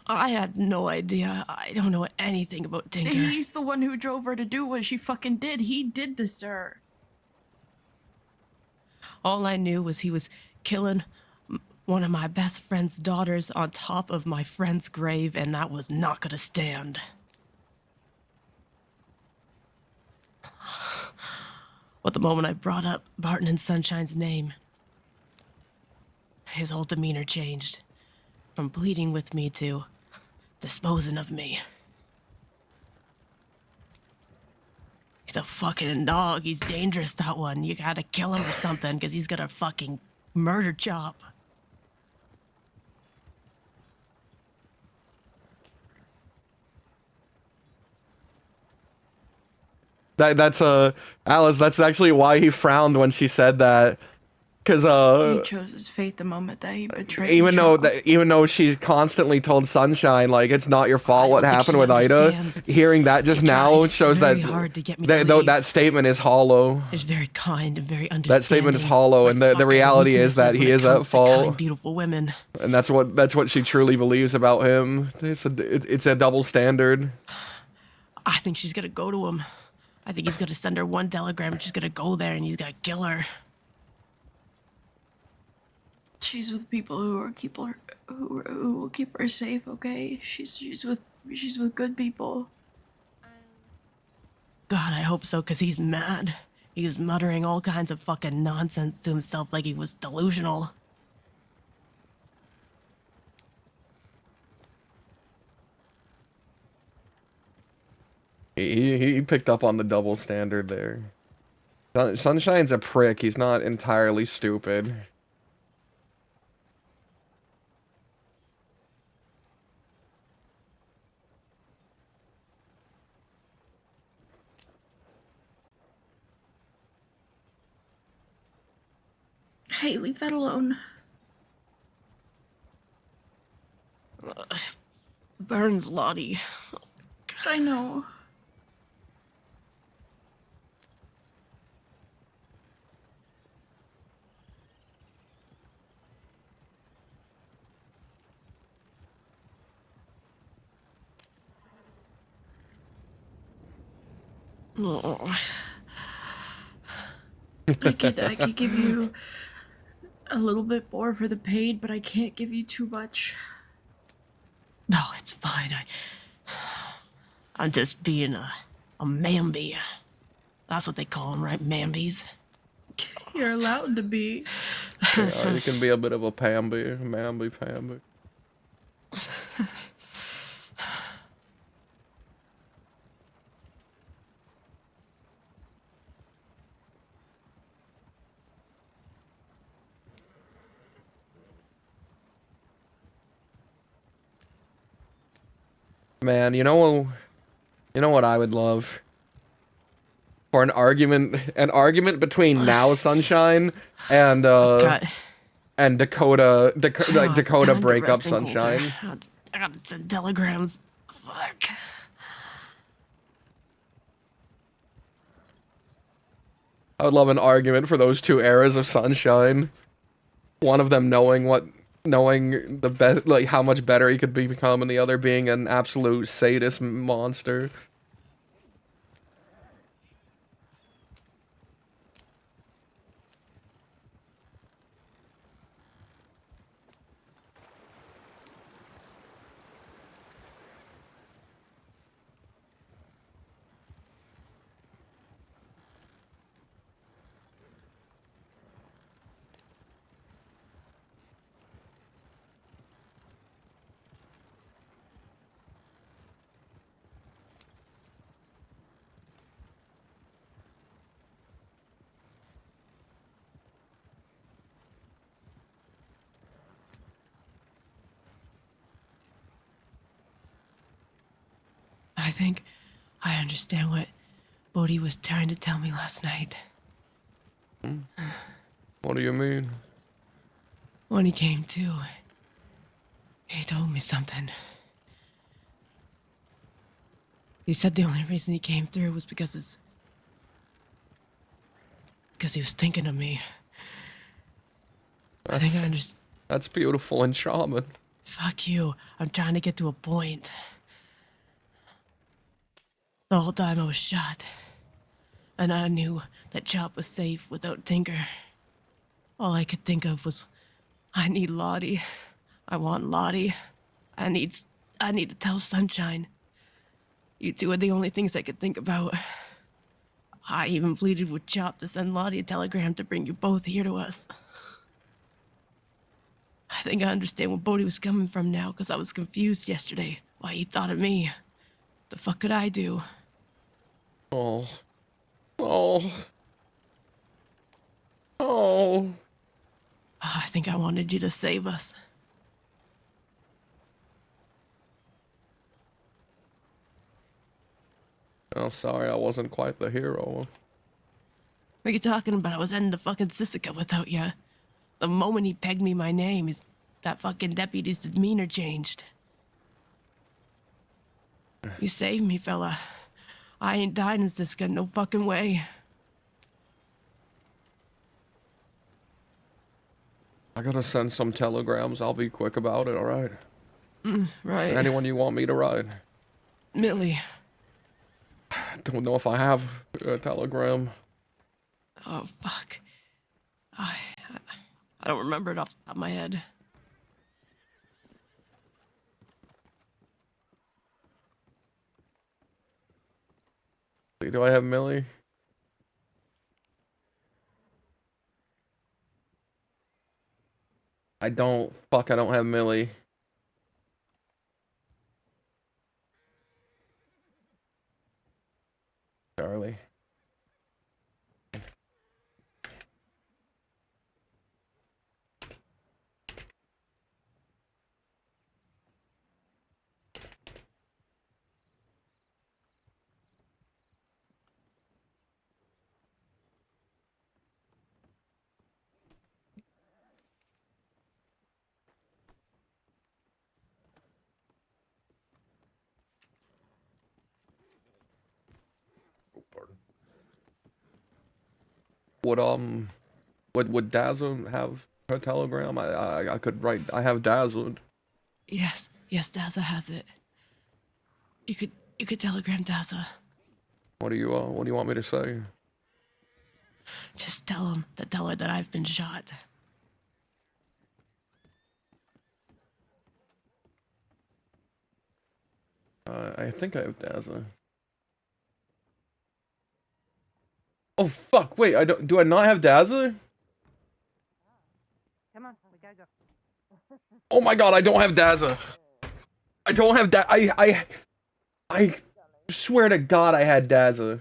I had no idea. I don't know anything about Tinker. He's the one who drove her to do what she fucking did. He did this to her. All I knew was he was killing one of my best friend's daughters on top of my friend's grave, and that was not gonna stand. But the moment I brought up Barton and Sunshine's name, his whole demeanor changed. From pleading with me to disposing of me. He's a fucking dog. He's dangerous, that one. You gotta kill him or something, because he's gonna fucking murder Chop. That's Alice, that's actually why he frowned when she said that. Cause he chose his fate the moment that he betrayed even Chop. though she's constantly told Sunshine like it's not your fault what happened with Ida, hearing that just now shows that hard to get me to leave. that statement is hollow. He's very kind and very understanding. That statement is hollow, and the reality is that he is at fault. Kind, beautiful women. And that's what she truly believes about him. It's a double standard. I think she's gonna go to him. I think he's gonna send her one telegram and she's gonna go there and he's gonna kill her. She's with people who will keep her safe, okay? She's with good people. God, I hope so, because he's mad. He's muttering all kinds of fucking nonsense to himself like he was delusional. He picked up on the double standard there. Sunshine's a prick. He's not entirely stupid. Hey, leave that alone. Burns, Lottie. I know. Oh. I could give you a little bit more for the paid, but I can't give you too much. No, it's fine. I'm just being a mamby. That's what they call them, right? Mambies. You're allowed to be. Yeah, you can be a bit of a mamby-pamby. Man, you know what I would love? For an argument between now Sunshine and and Dakota like Dakota Time to break up rest in Coulter. Sunshine. I gotta send telegrams. Fuck. I would love an argument for those two eras of Sunshine. One of them knowing the best, like how much better he could become, and the other being an absolute sadist monster. I think I understand what Bodhi was trying to tell me last night. What do you mean? When he came to, he told me something. He said the only reason he came through was because he was thinking of me. I think I understand. That's beautiful and charming. Fuck you. I'm trying to get to a point. The whole time I was shot. And I knew that Chop was safe without Tinker. All I could think of was, I need Lottie. I want Lottie. I need to tell Sunshine. You two are the only things I could think about. I even pleaded with Chop to send Lottie a telegram to bring you both here to us. I think I understand where Bodhi was coming from now, because I was confused yesterday why he thought of me. The fuck could I do? Oh. I think I wanted you to save us. Oh, sorry, I wasn't quite the hero. What are you talking about? I was heading to fucking Sisika without you. The moment he pegged me my name, that fucking deputy's demeanor changed. You saved me, fella. I ain't died in Sisika, no fucking way. I gotta send some telegrams. I'll be quick about it, alright? Right. Anyone you want me to ride? Millie. Don't know if I have a telegram. Oh, fuck. I don't remember it off the top of my head. Do I have Millie? I don't. Fuck, I don't have Millie. Charlie. Would Dazzle have her telegram? I could write. I have Dazzled. Yes, Daza has it. You could telegram Daza. What do you want me to say? Just tell her that I've been shot. I think I have Dazzle. Oh fuck! Wait, I don't. Do I not have Dazzle? Oh my god, I don't have Daza. I don't have I swear to God I had Daza.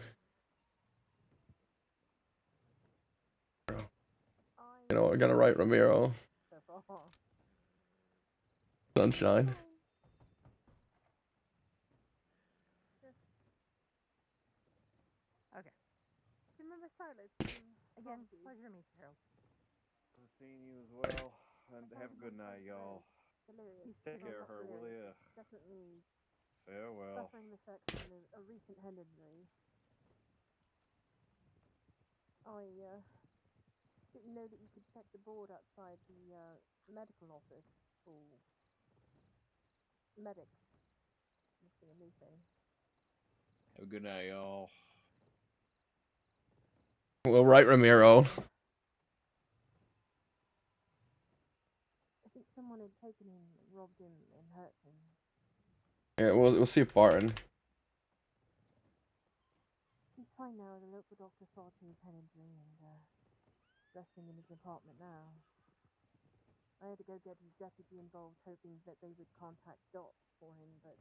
You know, I gotta write Ramiro. Sunshine. Okay. Remember Charlotte? Again, pleasure to meet you, Harold. I've seen you as well, and have a good night, y'all. Take care of her, will ya? Definitely Farewell. suffering the effects from a recent head injury. I didn't know that you could check the board outside the medical office for medics. Missing a new thing. Have a good night, y'all. We'll write Ramiro. I think someone had taken him, robbed him, and hurt him. Yeah, we'll see if Barton. He's fine now. The local doctor saw to his head injury and resting in his apartment now. I had to go get his deputy involved, hoping that they would contact Dot for him, but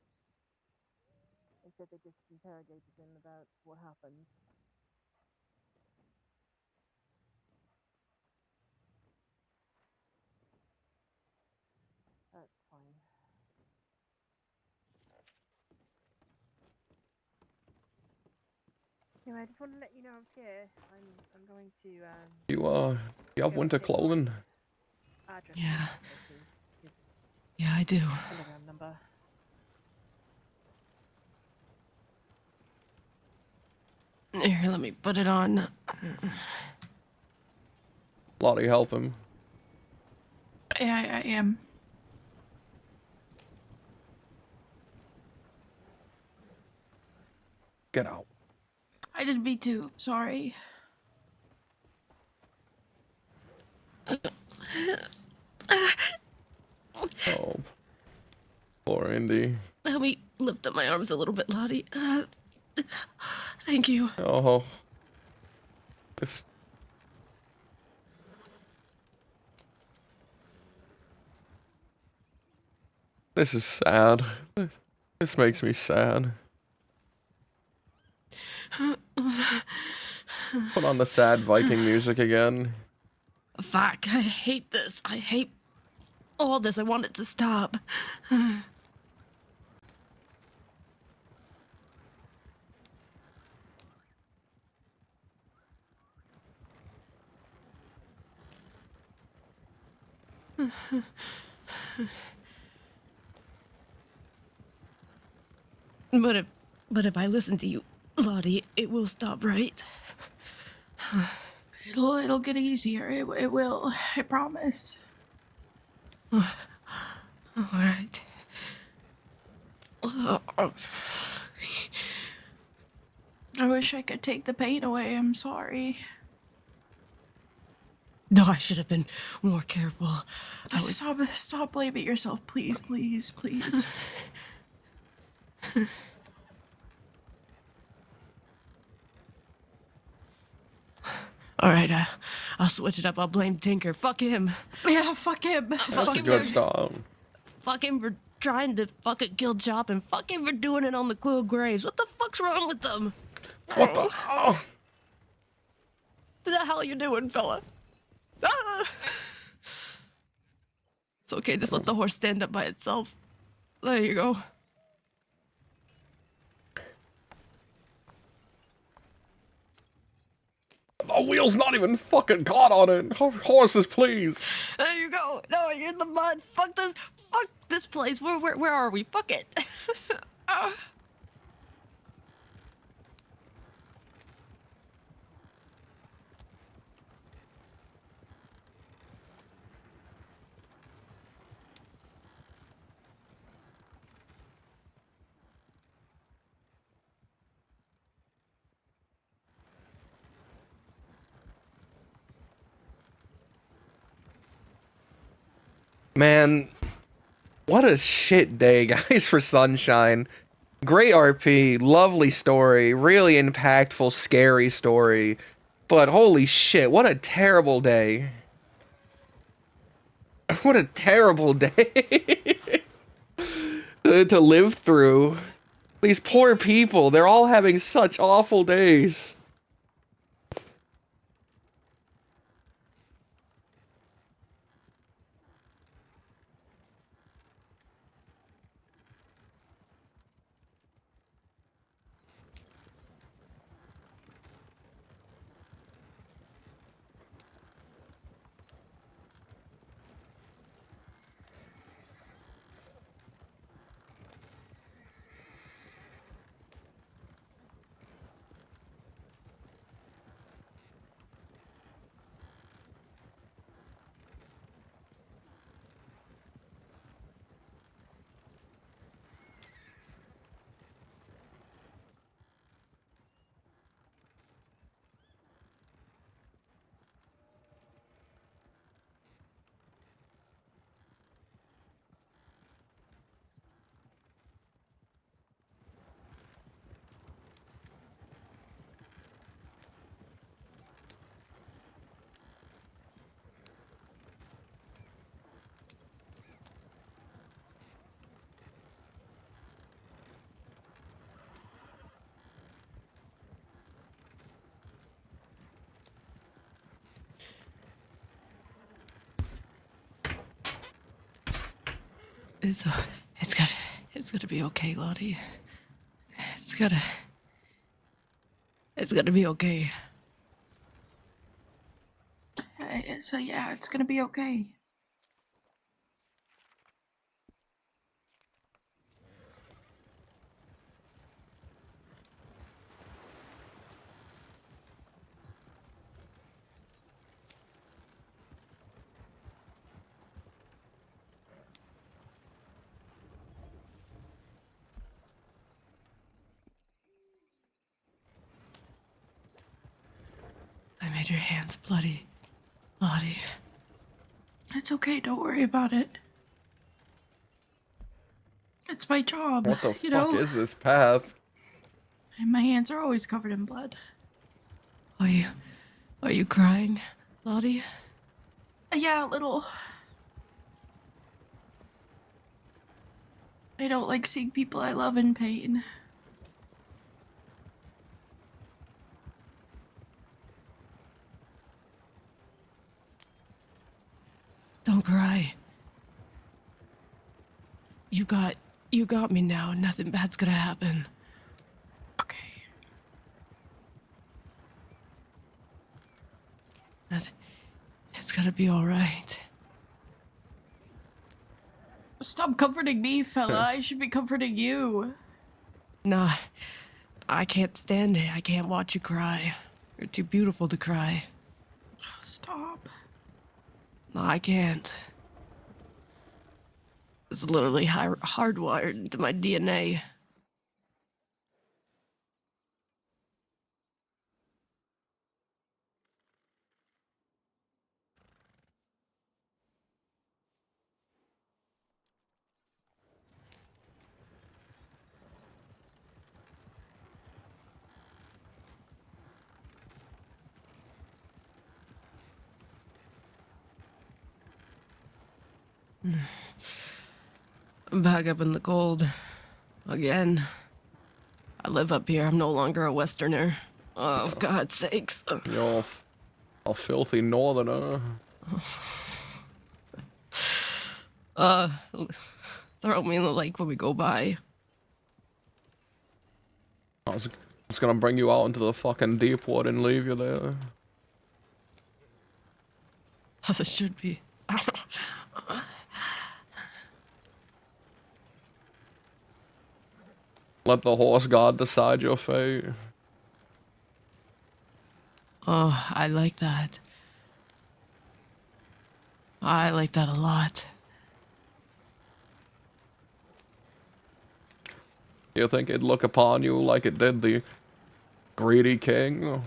instead they just interrogated him about what happened. That's fine. Anyway, I just wanted to let you know I'm here. I'm going to You have winter clothing? address Yeah. his Yeah, I do. telegram number. Here, let me put it on. Lottie, help him. Yeah, I am. Get out. I didn't mean to. Sorry. Oh, poor Indy. Let me lift up my arms a little bit, Lottie. Thank you. Oh, this is sad. This makes me sad. Put on the sad Viking music again. Fuck, I hate this. I hate all this. I want it to stop. But if I listen to you, Lottie, it will stop, right? It'll get easier. It will. I promise. All right. I wish I could take the pain away. I'm sorry. No, I should have been more careful. Stop blaming yourself, please, please, please. All right, I'll switch it up. I'll blame Tinker. Fuck him. Yeah, fuck him. That's a good start. Fuck him for trying to fucking kill Chop, and fuck him for doing it on the Quill Graves. What the fuck's wrong with them? What the? Oh. What the hell are you doing, fella? Ah! It's okay, just let the horse stand up by itself. There you go. The wheel's not even fucking caught on it. Horses, please. There you go. No, you're in the mud. Fuck this place. Where are we? Fuck it. Ah. Man, what a shit day, guys, for Sunshine. Great RP, lovely story, really impactful, scary story. But holy shit, what a terrible day. What a terrible day to live through. These poor people, they're all having such awful days. It's gonna be okay, Lottie. It's gonna be okay. So yeah, it's gonna be okay. I made your hands bloody, Lottie. It's okay, don't worry about it. It's my job, What the you fuck know? is this path? And my hands are always covered in blood. Are you crying, Lottie? Yeah, a little. I don't like seeing people I love in pain. Don't cry. You got me now. Nothing bad's gonna happen. Okay. It's gonna be all right. Stop comforting me, fella. I should be comforting you. Nah, I can't stand it. I can't watch you cry. You're too beautiful to cry. Stop. No, I can't. It's literally hardwired into my DNA. I'm back up in the cold. Again. I live up here. I'm no longer a Westerner. Oh, for God's sakes. You're a filthy northerner. Throw me in the lake when we go by. I was gonna bring you out into the fucking deep wood and leave you there. As it should be. Let the horse god decide your fate. Oh, I like that. I like that a lot. You think it'd look upon you like it did the greedy king?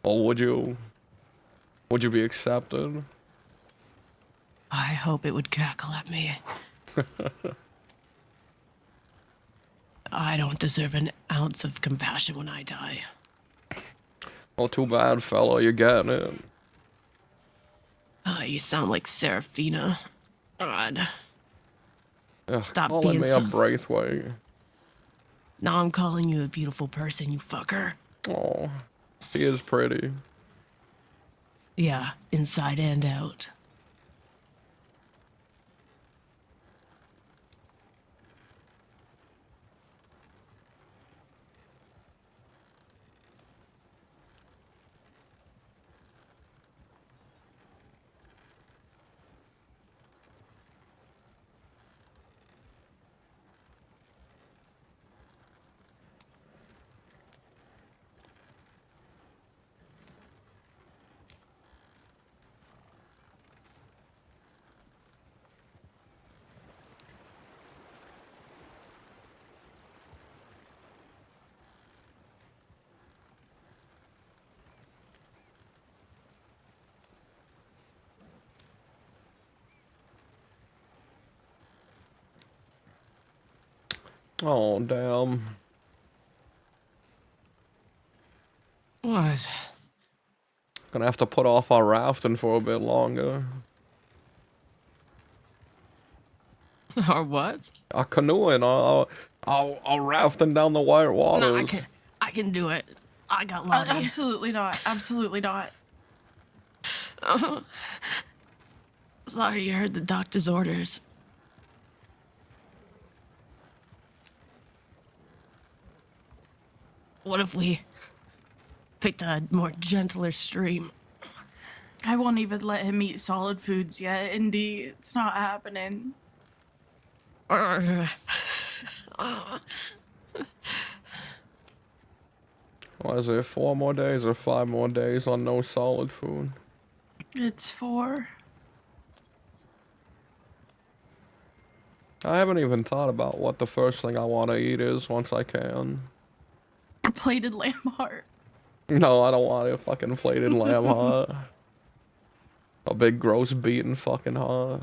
Or would you be accepted? I hope it would cackle at me. I don't deserve an ounce of compassion when I die. Well, too bad, fella, you're getting it. You sound like Serafina. God. Ugh, Stop calling being me so... a Braithwaite. Now I'm calling you a beautiful person, you fucker. Oh, she is pretty. Yeah, inside and out. Oh, damn. What? Gonna have to put off our rafting for a bit longer. Or what? Our canoeing, our rafting down the white waters. No, I can do it. I got Lottie. Absolutely not. Absolutely not. Sorry, you heard the doctor's orders. What if we picked a more gentler stream? I won't even let him eat solid foods yet, Indy. It's not happening. What is it, 4 more days or 5 more days on no solid food? It's 4. I haven't even thought about what the first thing I want to eat is once I can. A plated lamb heart. No, I don't want a fucking plated lamb heart. A big gross beaten fucking heart.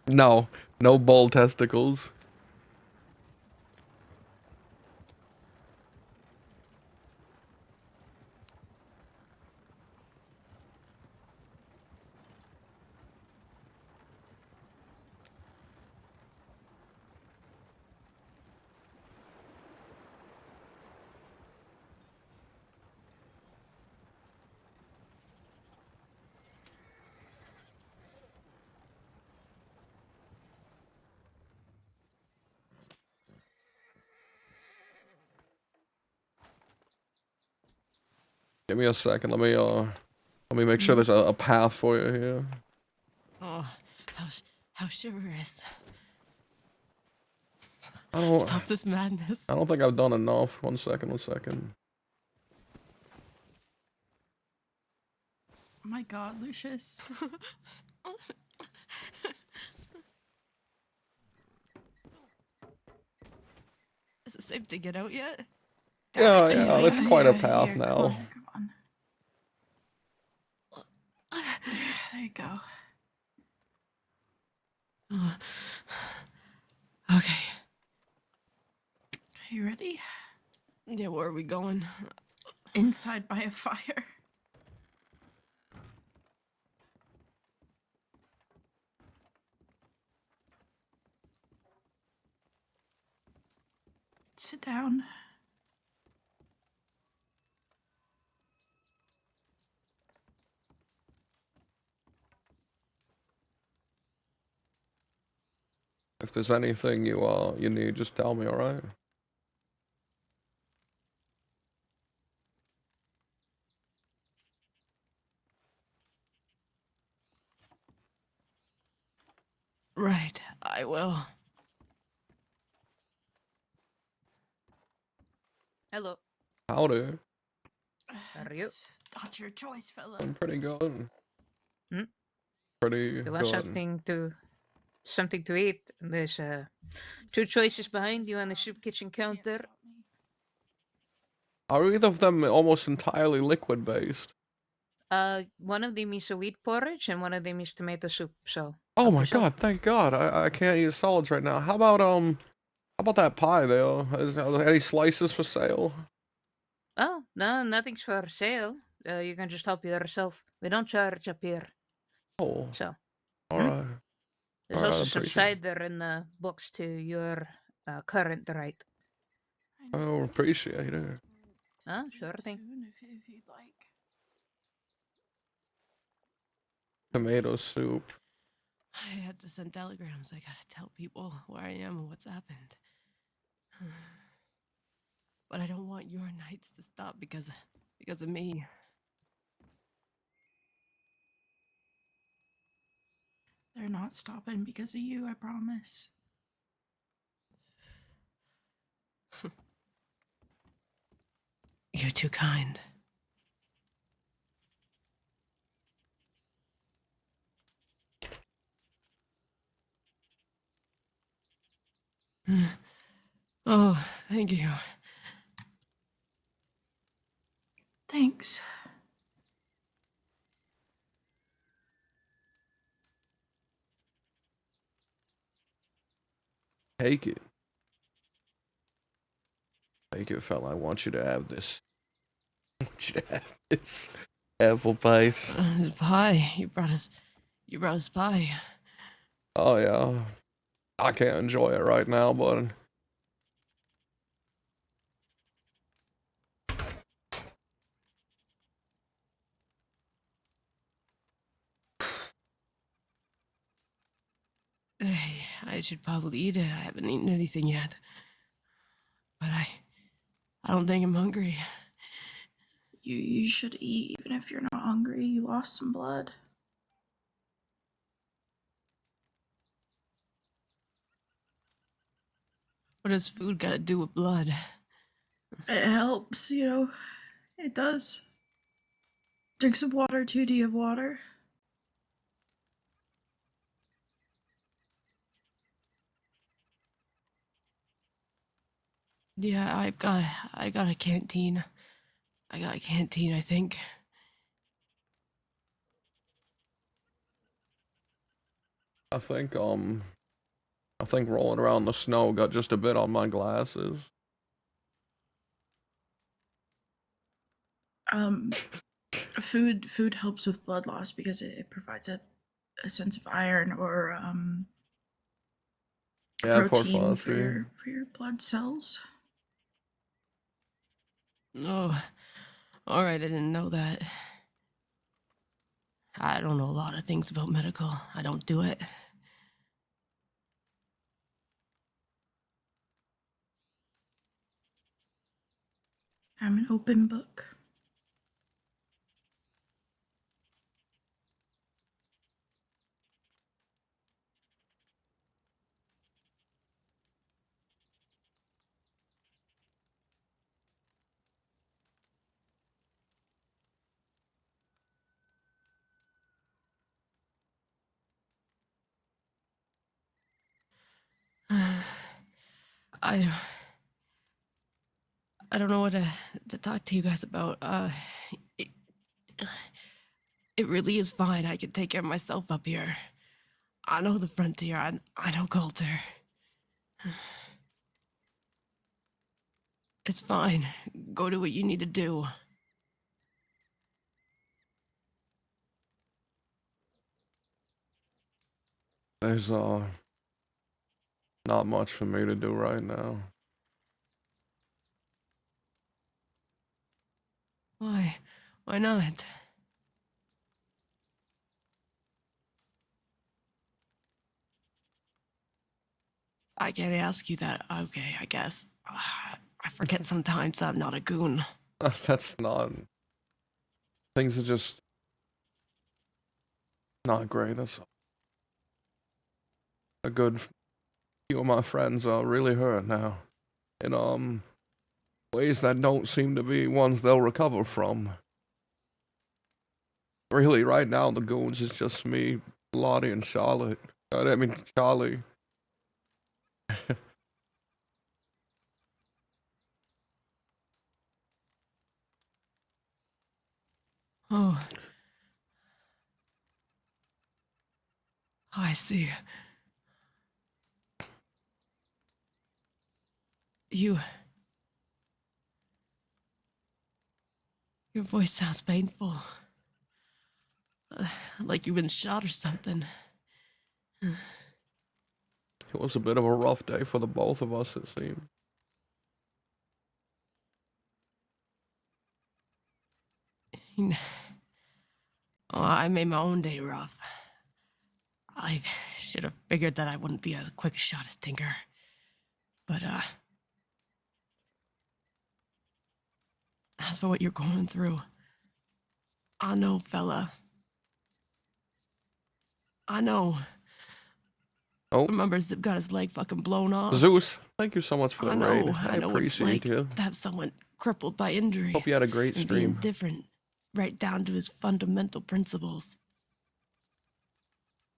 No, no bull testicles. Give me a second. Let me make sure there's a path for you here. Oh, how chivalrous. I don't Stop this madness. I don't think I've done enough. One second. Oh my god, Lucius. Is it safe to get out yet? Yeah, that's quite a path here, now. Come on. There you go. Okay. You ready? Yeah, where are we going? Inside by a fire. Sit down. If there's anything you need, just tell me, alright? Right, I will. Hello. Howdy. How are you? Not your choice, fella. I'm pretty good. Hmm? Pretty You want good. something to eat? There's 2 choices behind you on the soup kitchen counter. Are either of them almost entirely liquid based? One of them is a wheat porridge and one of them is tomato soup. So Oh help my yourself. god, thank God. I can't eat solids right now. How about that pie though? Is there any slices for sale? Oh no, nothing's for sale. You can just help yourself. We don't charge up here. Oh. So. Alright. There's Alright, I also some appreciate it. cider in the box to your current right. Oh, appreciate it. Sure thing. Soon, if you'd like. Tomato soup. I had to send telegrams. I gotta tell people where I am and what's happened. But I don't want your nights to stop because of me. They're not stopping because of you, I promise. You're too kind. Oh, thank you. Thanks. Take it. Take it, fella. I want you to have this. I want you to have this. Apple pie. Pie. You brought us pie. Oh yeah. I can't enjoy it right now, but I should probably eat it. I haven't eaten anything yet. But I don't think I'm hungry. You should eat even if you're not hungry. You lost some blood. What does food got to do with blood? It helps, you know. It does. Drink some water too. Do you have water? Yeah, I got a canteen. I got a canteen, I think. I think rolling around the snow got just a bit on my glasses. Food helps with blood loss because it provides a sense of iron or Yeah, protein for porphyry. your blood cells. Oh, all right, I didn't know that. I don't know a lot of things about medical. I don't do it. I'm an open book. I don't know what to talk to you guys about. It, it really is fine. I can take care of myself up here. I know the frontier. I know Coulter. It's fine. Go do what you need to do. There's not much for me to do right now. Why? Why not? I can't ask you that. Okay, I guess. I forget sometimes that I'm not a goon. That's not. Things are just not great. That's all. A good few of my friends are really hurt now, in ways that don't seem to be ones they'll recover from. Really, right now the goons is just me, Lottie, and Charlotte. I mean Charlie. Oh, I see. Your voice sounds painful. Like you've been shot or something. It was a bit of a rough day for the both of us, it seemed. Oh, I made my own day rough. I should have figured that I wouldn't be a quick shot as Tinker. But, as for what you're going through, I know, fella. I know. Oh. Remember, Zip got his leg fucking blown off. Zeus, thank you so much for the raid. I know what it's appreciate like you. to have someone crippled by injury. Hope you had a great and stream. being different, right down to his fundamental principles.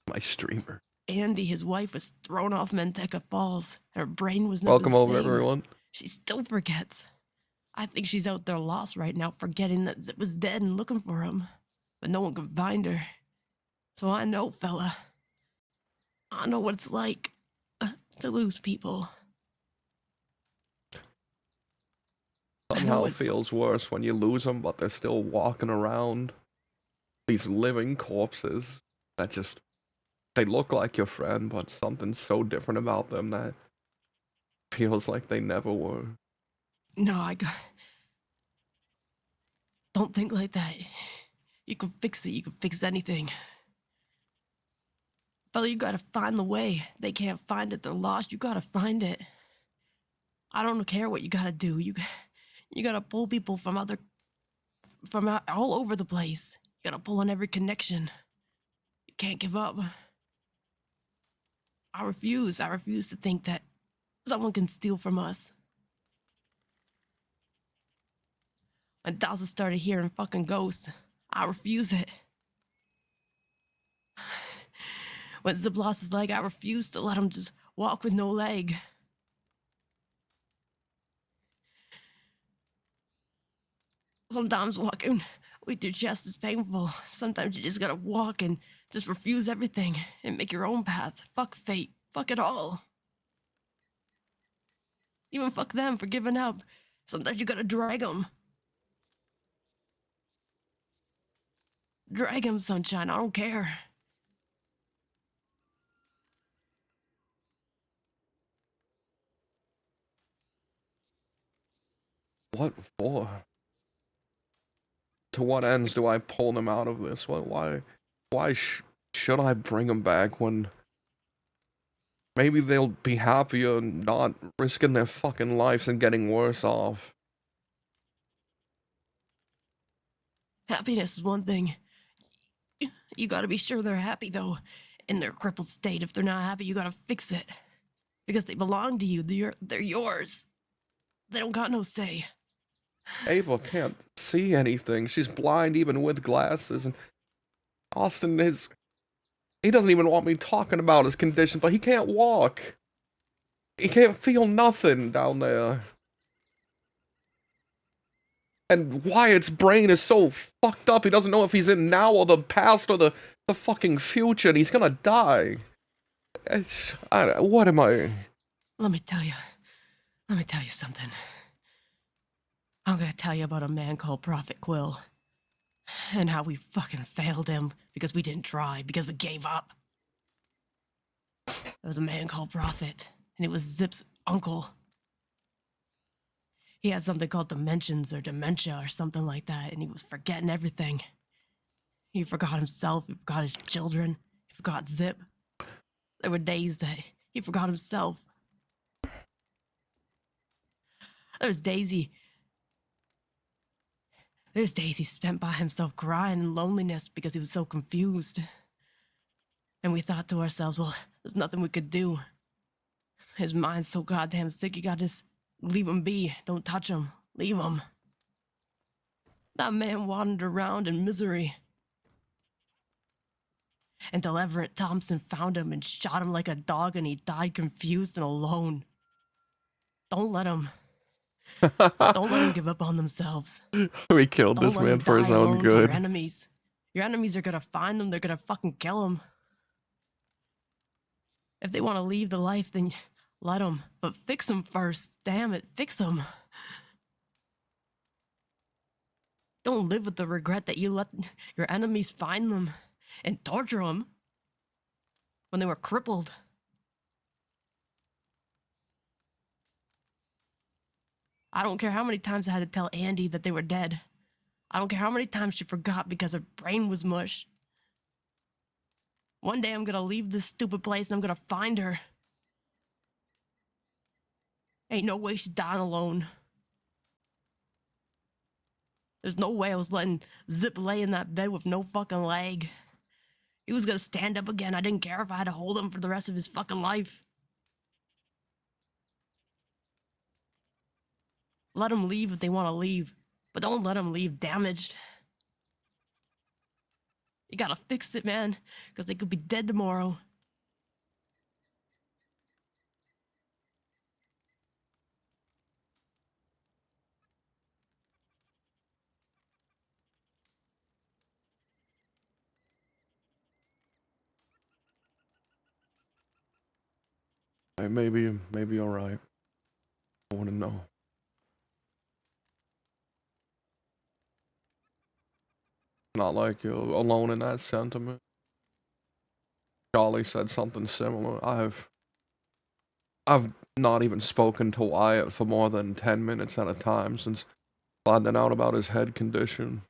My streamer. Andy, his wife, was thrown off Manteca Falls. Her brain was never Welcome the over, same. everyone. She still forgets. I think she's out there lost right now, forgetting that Zip was dead and looking for him. But no one could find her. So I know, fella. I know what it's like to lose people. Somehow feels worse when you lose them, but they're still walking around. These living corpses that just, they look like your friend, but something's so different about them that feels like they never were. No, don't think like that. You can fix it. You can fix anything. Fella, you gotta find the way. They can't find it. They're lost. You gotta find it. I don't care what you gotta do. You gotta pull people from all over the place. You gotta pull on every connection. You can't give up. I refuse to think that someone can steal from us. When Dawson started hearing fucking ghosts, I refuse it. When Zip lost his leg, I refused to let him just walk with no leg. Sometimes walking with your chest is painful. Sometimes you just gotta walk and just refuse everything and make your own path. Fuck fate. Fuck it all. Even fuck them for giving up. Sometimes you gotta drag them. Drag him, sunshine. I don't care. What for? To what ends do I pull them out of this? Why should I bring them back when maybe they'll be happier not risking their fucking lives and getting worse off? Happiness is one thing. You gotta be sure they're happy, though. In their crippled state, if they're not happy, you gotta fix it. Because they belong to you. They're yours. They don't got no say. Ava can't see anything. She's blind even with glasses. And Austin he doesn't even want me talking about his condition, but he can't walk. He can't feel nothing down there. And Wyatt's brain is so fucked up, he doesn't know if he's in now or the past or the fucking future, and he's gonna die. What am I? Let me tell you something. I'm gonna tell you about a man called Prophet Quill. And how we fucking failed him because we didn't try, because we gave up. There was a man called Prophet, and it was Zip's uncle. He had something called dimensions or dementia or something like that, and he was forgetting everything. He forgot himself, he forgot his children, he forgot Zip. There were days that he forgot himself. There's days he spent by himself crying in loneliness because he was so confused. And we thought to ourselves, well, there's nothing we could do. His mind's so goddamn sick, you gotta just leave him be. Don't touch him. Leave him. That man wandered around in misery. Until Everett Thompson found him and shot him like a dog, and he died confused and alone. Don't let him give up on themselves. We killed this man for his own good. Your enemies are gonna find them, they're gonna fucking kill him. If they want to leave the life, then let them. But fix them first. Damn it, fix them. Don't live with the regret that you let your enemies find them and torture them when they were crippled. I don't care how many times I had to tell Andy that they were dead. I don't care how many times she forgot because her brain was mush. One day I'm gonna leave this stupid place and I'm gonna find her. Ain't no way she's dying alone. There's no way I was letting Zip lay in that bed with no fucking leg. He was gonna stand up again. I didn't care if I had to hold him for the rest of his fucking life. Let them leave if they want to leave, but don't let them leave damaged. You gotta fix it, man, because they could be dead tomorrow. Hey, maybe you're right. I want to know. Not like you're alone in that sentiment. Charlie said something similar. I've not even spoken to Wyatt for more than 10 minutes at a time since finding out about his head condition.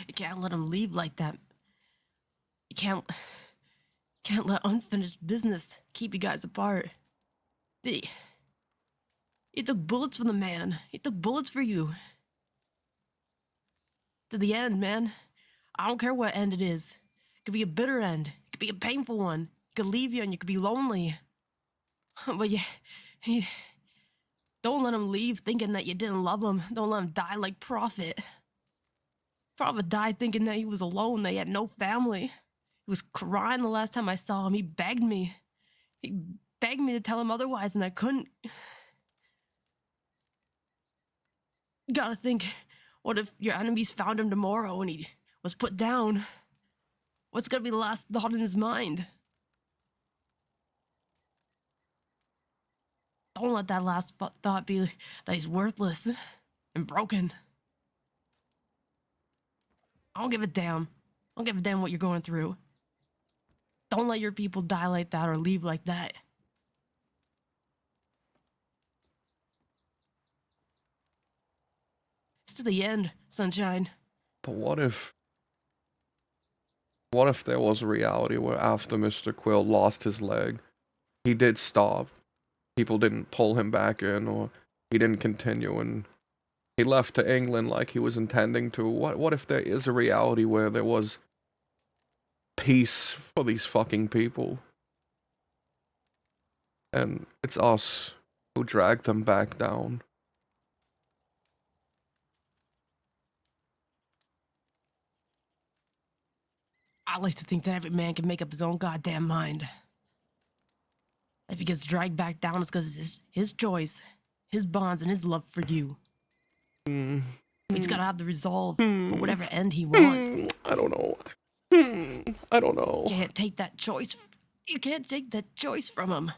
You can't let them leave like that. You can't let unfinished business keep you guys apart. He took bullets for the man. He took bullets for you. To the end, man. I don't care what end it is. It could be a bitter end. It could be a painful one. It could leave you and you could be lonely. But you don't let him leave thinking that you didn't love him. Don't let him die like Prophet. Prophet died thinking that he was alone, that he had no family. He was crying the last time I saw him. He begged me. He begged me to tell him otherwise, and I couldn't. You gotta think, what if your enemies found him tomorrow and he was put down? What's gonna be the last thought in his mind? Don't let that last thought be that he's worthless and broken. I don't give a damn. I don't give a damn what you're going through. Don't let your people die like that or leave like that. It's to the end, Sunshine. But what if there was a reality where after Mr. Quill lost his leg, he did stop? People didn't pull him back in, or he didn't continue, and he left to England like he was intending to. What if there is a reality where there was peace for these fucking people? And it's us who dragged them back down. I like to think that every man can make up his own goddamn mind. If he gets dragged back down, it's because it's his choice, his bonds, and his love for you. He's gotta have the resolve for whatever end he wants. I don't know. I don't know. You can't take that choice. You can't take that choice from him.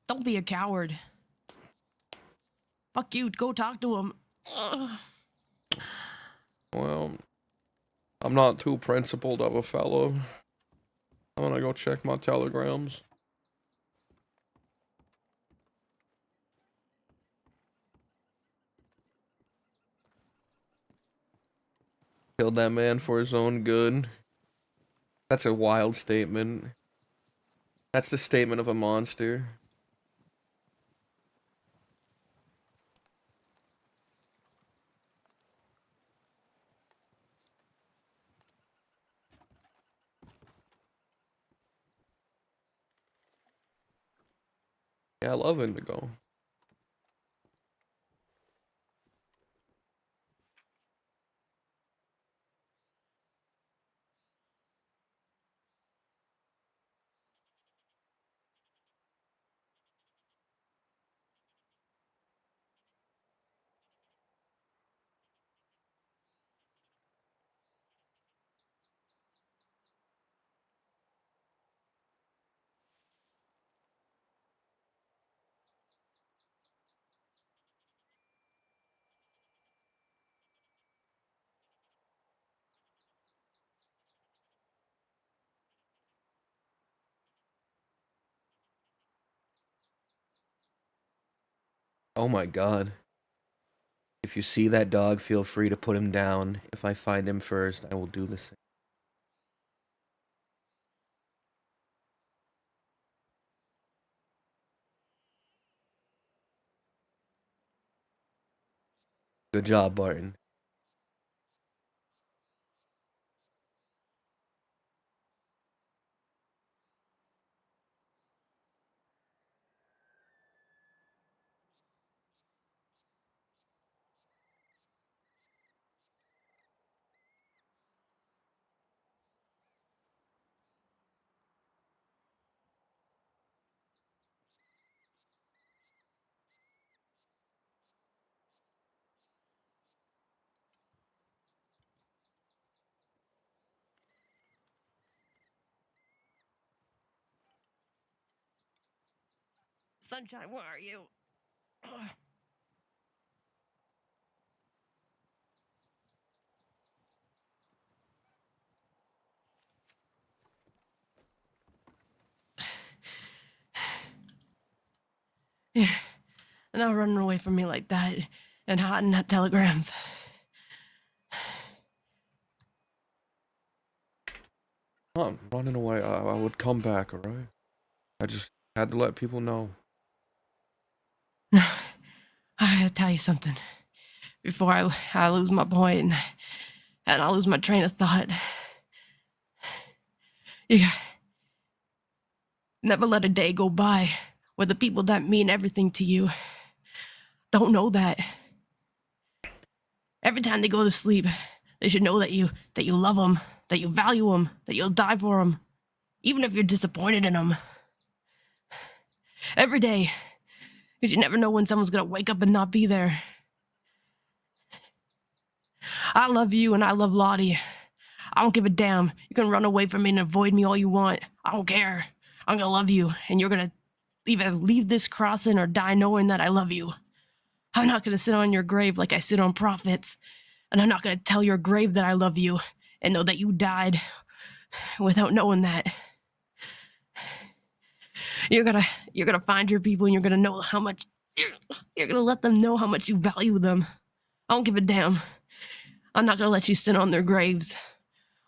Don't be a coward. Fuck you. Go talk to him. Ugh. Well, I'm not too principled of a fellow. I'm gonna go check my telegrams. Killed that man for his own good. That's a wild statement. That's the statement of a monster. Yeah, I love Indigo. Oh my god. If you see that dog, feel free to put him down. If I find him first, I will do the same. Good job, Barton. Sunshine, where are you? Yeah, and now running away from me like that and hiding at telegrams. I'm running away. I would come back, alright? I just had to let people know. No, I gotta tell you something before I lose my point and I lose my train of thought. You never let a day go by where the people that mean everything to you don't know that. Every time they go to sleep, they should know that you love them, that you value them, that you'll die for them, even if you're disappointed in them. Every day, because you never know when someone's gonna wake up and not be there. I love you and I love Lottie. I don't give a damn. You can run away from me and avoid me all you want. I don't care. I'm gonna love you, and you're gonna either leave this crossing or die knowing that I love you. I'm not gonna sit on your grave like I sit on prophets, and I'm not gonna tell your grave that I love you and know that you died without knowing that. You're gonna find your people and you're gonna know how much you're gonna let them know how much you value them. I don't give a damn. I'm not gonna let you sit on their graves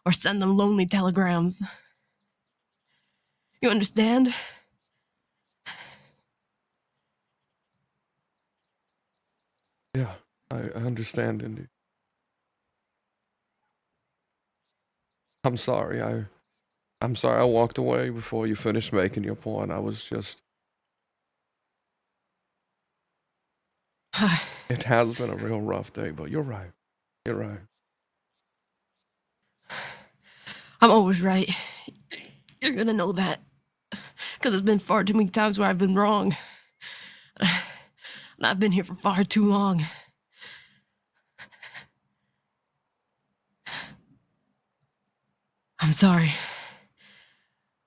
or send them lonely telegrams. You understand? Yeah, I understand, Indy. I'm sorry. I'm sorry I walked away before you finished making your point. I was just... It has been a real rough day, but you're right. You're right. I'm always right. You're gonna know that. Because it's been far too many times where I've been wrong. And I've been here for far too long. I'm sorry.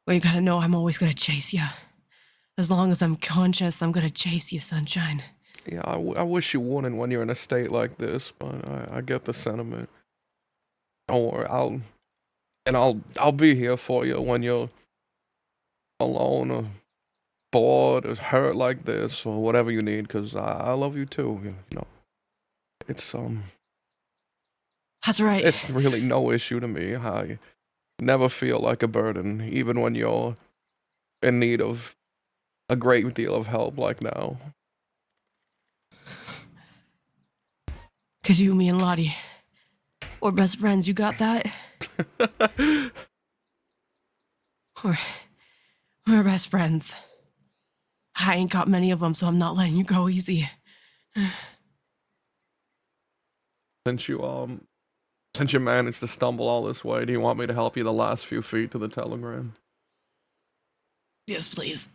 But you gotta know I'm always gonna chase you. As long as I'm conscious, I'm gonna chase you, Sunshine. Yeah, I wish you wouldn't when you're in a state like this, but I get the sentiment. Don't worry, I'll be here for you when you're alone or bored or hurt like this or whatever you need, because I love you too, you know. It's That's right. It's really no issue to me. I never feel like a burden, even when you're in need of a great deal of help like now. Cause you, me, and Lottie, we're best friends. You got that? We're best friends. I ain't got many of them, so I'm not letting you go easy. Since you managed to stumble all this way, do you want me to help you the last few feet to the telegram? Yes, please.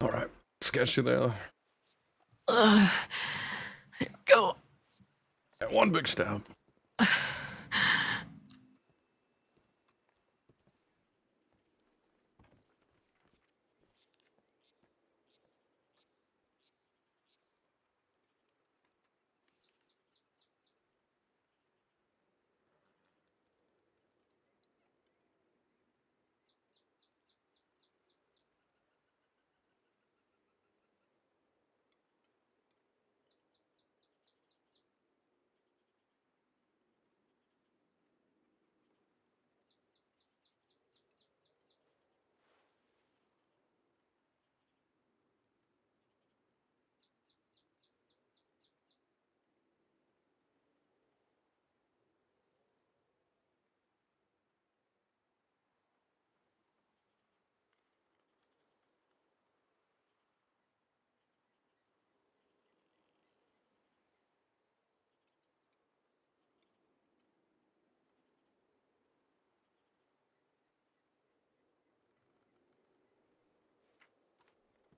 Alright, let's get you there. Go. And one big step.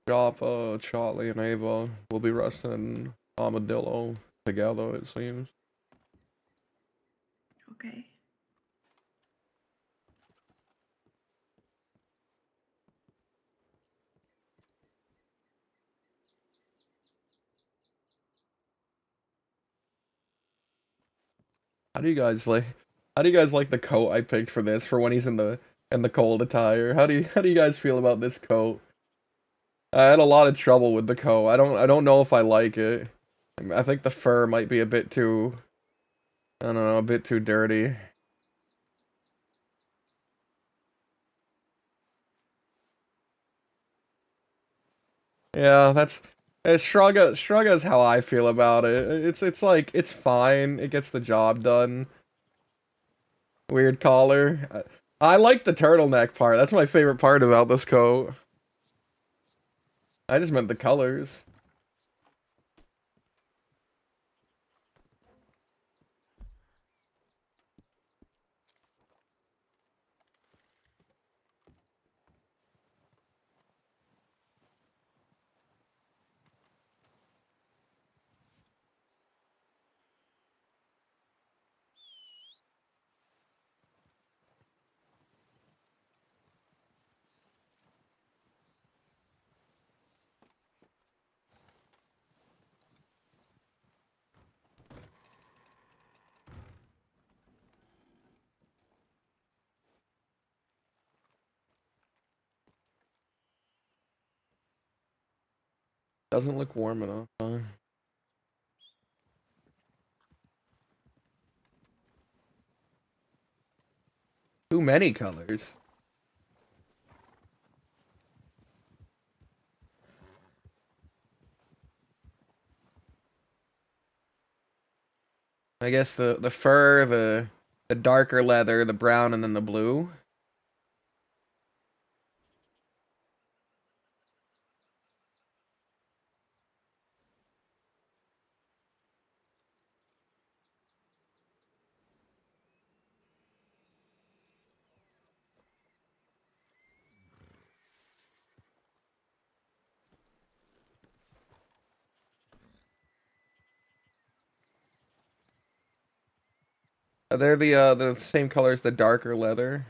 Chop, Charlie, and Ava will be resting in Armadillo together, it seems. Okay. How do you guys like the coat I picked for this for when he's in the cold attire? How do you guys feel about this coat? I had a lot of trouble with the coat. I don't know if I like it. I think the fur might be a bit too, I don't know, a bit too dirty. Yeah, Shruga's how I feel about it. It's like it's fine. It gets the job done. Weird collar. I like the turtleneck part. That's my favorite part about this coat. I just meant the colors. Doesn't look warm enough. Too many colors. I guess the fur, the darker leather, the brown, and then the blue. They're the same color as the darker leather.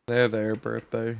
They're their birthday.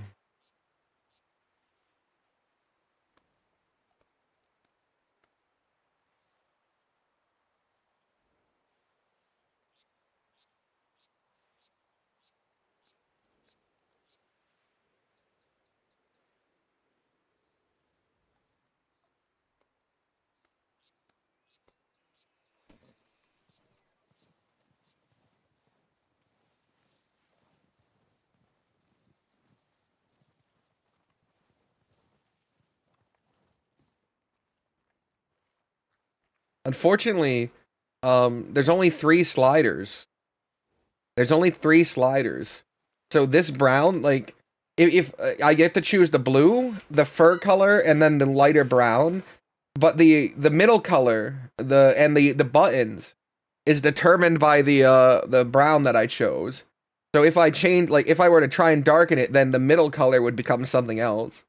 Unfortunately, there's only 3 sliders. There's only 3 sliders. So this brown, like, if I get to choose the blue, the fur color, and then the lighter brown, but the middle color, the buttons, is determined by the brown that I chose. So if I change, like, if I were to try and darken it, then the middle color would become something else.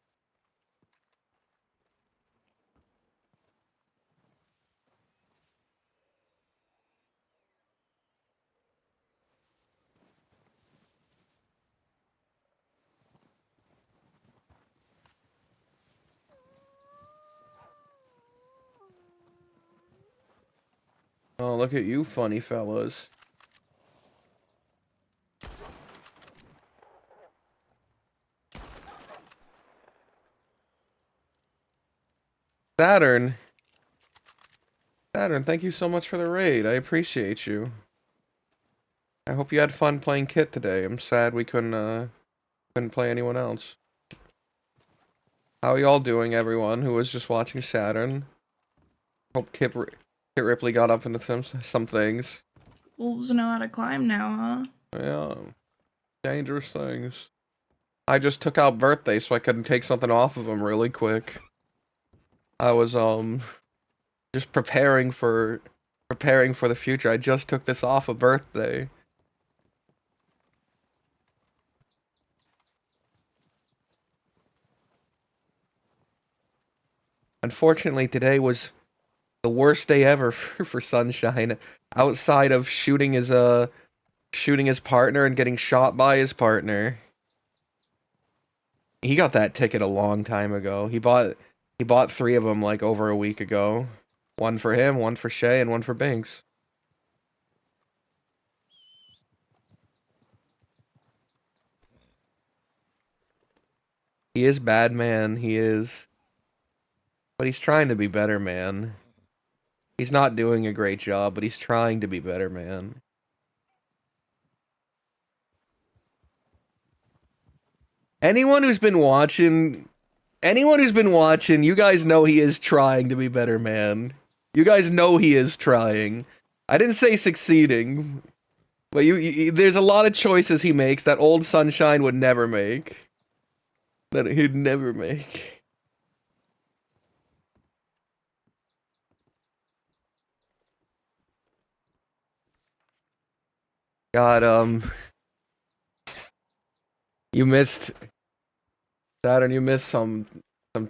Oh, look at you funny fellas. Saturn, thank you so much for the raid. I appreciate you. I hope you had fun playing Kit today. I'm sad we couldn't play anyone else. How are y'all doing, everyone who was just watching Saturn? Hope Kit Ripley got up into some things. Wolves know how to climb now, huh? Yeah. Dangerous things. I just took out birthday so I couldn't take something off of him really quick. I was, just preparing for the future. I just took this off of birthday. Unfortunately, today was the worst day ever for Sunshine. Outside of shooting his partner and getting shot by his partner. He got that ticket a long time ago. He bought 3 of them like over a week ago. One for him, one for Shay, and one for Binks. He is bad, man. He is. But he's trying to be better, man. He's not doing a great job, but he's trying to be better, man. Anyone who's been watching, you guys know he is trying to be better, man. You guys know he is trying. I didn't say succeeding, but there's a lot of choices he makes that old Sunshine would never make. That he'd never make. God, you missed Saturn. You missed some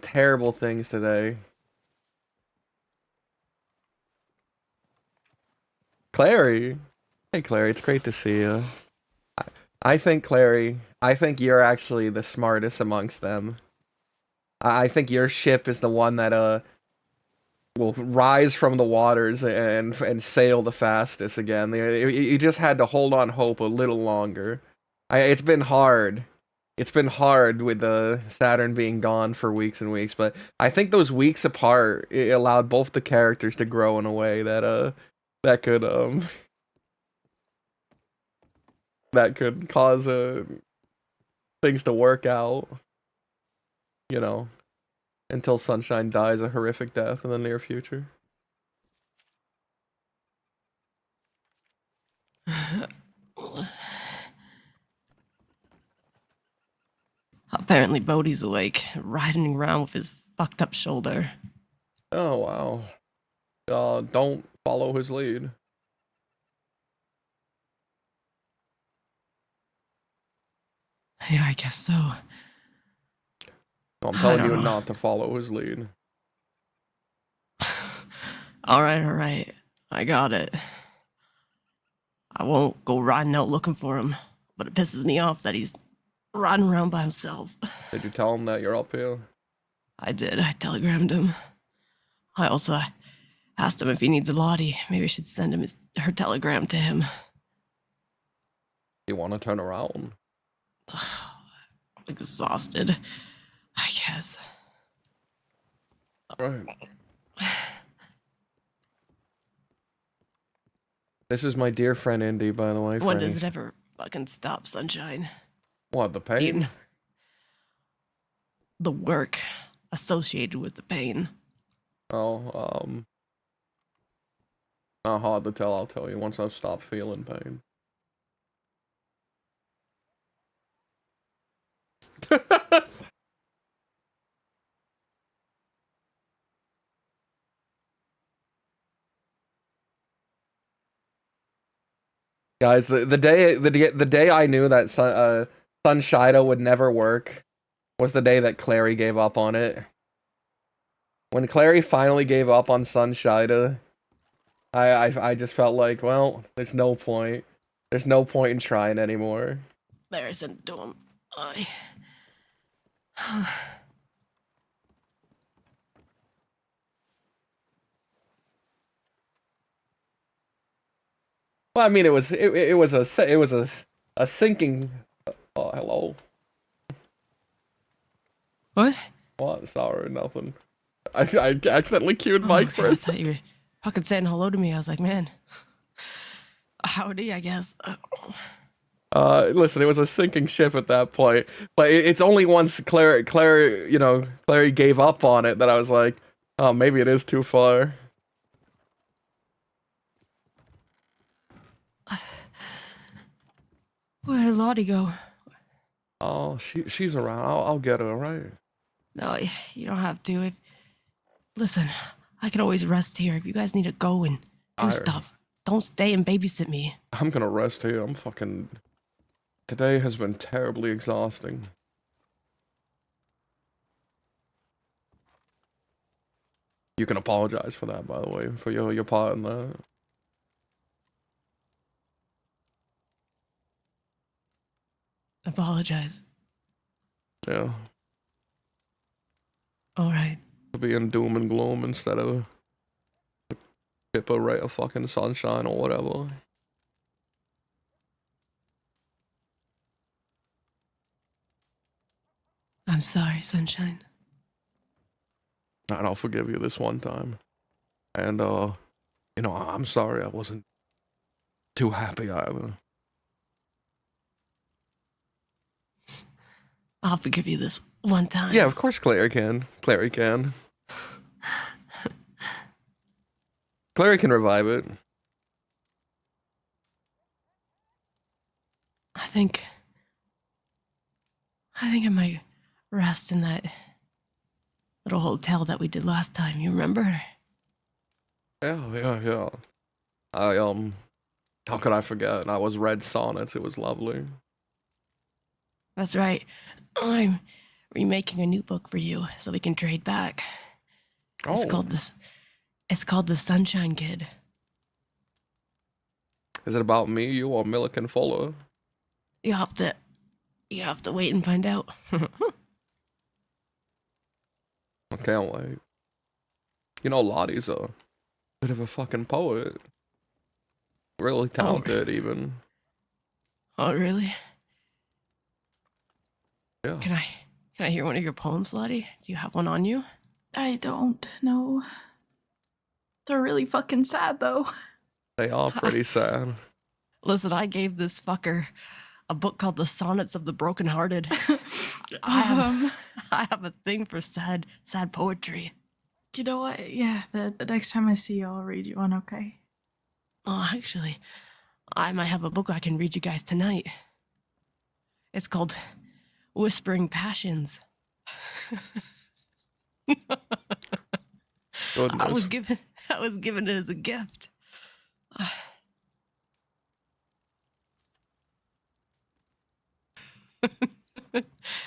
terrible things today. Clary, hey Clary, it's great to see you. I think Clary, I think you're actually the smartest amongst them. I think your ship is the one that will rise from the waters and sail the fastest again. You just had to hold on hope a little longer. It's been hard. It's been hard with Saturn being gone for weeks and weeks, but I think those weeks apart it allowed both the characters to grow in a way that that could cause things to work out. You know, until Sunshine dies a horrific death in the near future. Apparently Bodhi's awake, riding around with his fucked up shoulder. Oh, wow. Don't follow his lead. Yeah, I guess so. I'm telling you know. not to follow his lead. Alright. I got it. I won't go riding out looking for him, but it pisses me off that he's riding around by himself. Did you tell him that you're up here? I did. I telegrammed him. I also asked him if he needs a Lottie. Maybe I should send him her telegram to him. You want to turn around? I'm exhausted. I guess. Right. This is my dear friend Indy, by the way. When does it ever fucking stop, Sunshine? What, the pain? The work associated with the pain. Oh, not hard to tell, I'll tell you, once I've stopped feeling pain. Guys, the day I knew that Sunshida would never work was the day that Clary gave up on it. When Clary finally gave up on Sunshida, I just felt like, well, there's no point. There's no point in trying anymore. There isn't to him. Well, I mean, it was a sinking. Oh, hello. What? What? Sorry, nothing. I accidentally queued Mike for I thought you were fucking saying hello to me. I was like, man, howdy, I guess. Listen, it was a sinking ship at that point, but it's only once Clary gave up on it that I was like, oh, maybe it is too far. Where did Lottie go? Oh, she's around. I'll get her, all right? No, you don't have to. Listen, I can always rest here if you guys need to go and do stuff. Don't stay and babysit me. I'm gonna rest here. Today has been terribly exhausting. You can apologize for that, by the way, for your part in that. Apologize. Yeah. Alright. Being doom and gloom instead of tip a ray of fucking sunshine or whatever. I'm sorry, Sunshine. And I'll forgive you this one time. And, I'm sorry I wasn't too happy either. I'll forgive you this one time. Yeah, of course Clary can. Clary can. Clary can revive it. I think I might rest in that little hotel that we did last time, you remember? Yeah. How could I forget? I was read sonnets. It was lovely. That's right. I'm remaking a new book for you so we can trade back. It's called The Sunshine Kid. Is it about me, you, or Milliken Fuller? You have to wait and find out. I can't wait. You know, Lottie's a bit of a fucking poet. Really talented, even. Oh, really? Yeah. Can I hear one of your poems, Lottie? Do you have one on you? I don't know. They're really fucking sad, though. They are pretty sad. Listen, I gave this fucker a book called The Sonnets of the Brokenhearted. I have a thing for sad poetry. You know what? Yeah, the next time I see you, I'll read you one, okay? Oh, actually, I might have a book I can read you guys tonight. It's called Whispering Passions. Goodness. I was given it as a gift.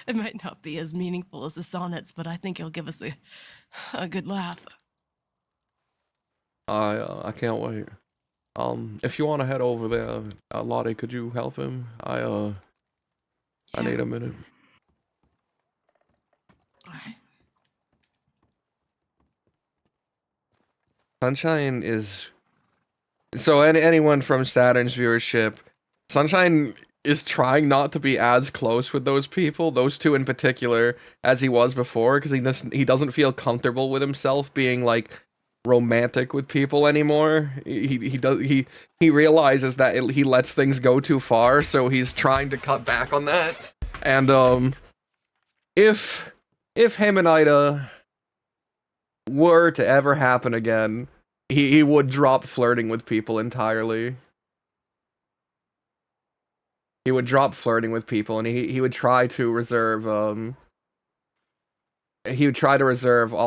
It might not be as meaningful as the sonnets, but I think it'll give us a good laugh. I can't wait. If you want to head over there, Lottie, could you help him? I need a minute. Sunshine is... So anyone from Saturn's viewership, Sunshine is trying not to be as close with those people, those two in particular, as he was before, because he doesn't feel comfortable with himself being, like, romantic with people anymore. He realizes that he lets things go too far, so he's trying to cut back on that. And if him and Ida were to ever happen again, he would drop flirting with people entirely. He would drop flirting with people, and he would try to reserve all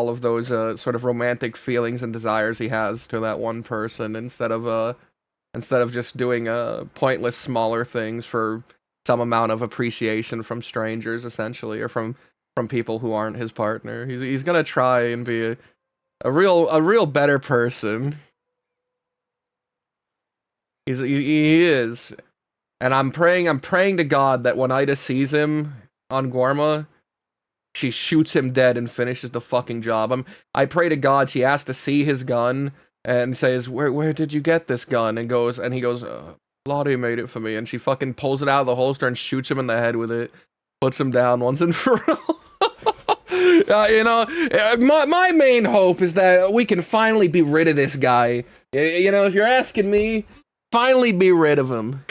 of those sort of romantic feelings and desires he has to that one person, instead of just doing pointless smaller things for some amount of appreciation from strangers, essentially, or from people who aren't his partner. He's gonna try and be a real better person. He is. And I'm praying to God that when Ida sees him on Gorma, she shoots him dead and finishes the fucking job. I pray to God she has to see his gun and says, "Where did you get this gun?" And he goes, "Lottie made it for me." And she fucking pulls it out of the holster and shoots him in the head with it, puts him down once and for all. My main hope is that we can finally be rid of this guy. If you're asking me, finally be rid of him.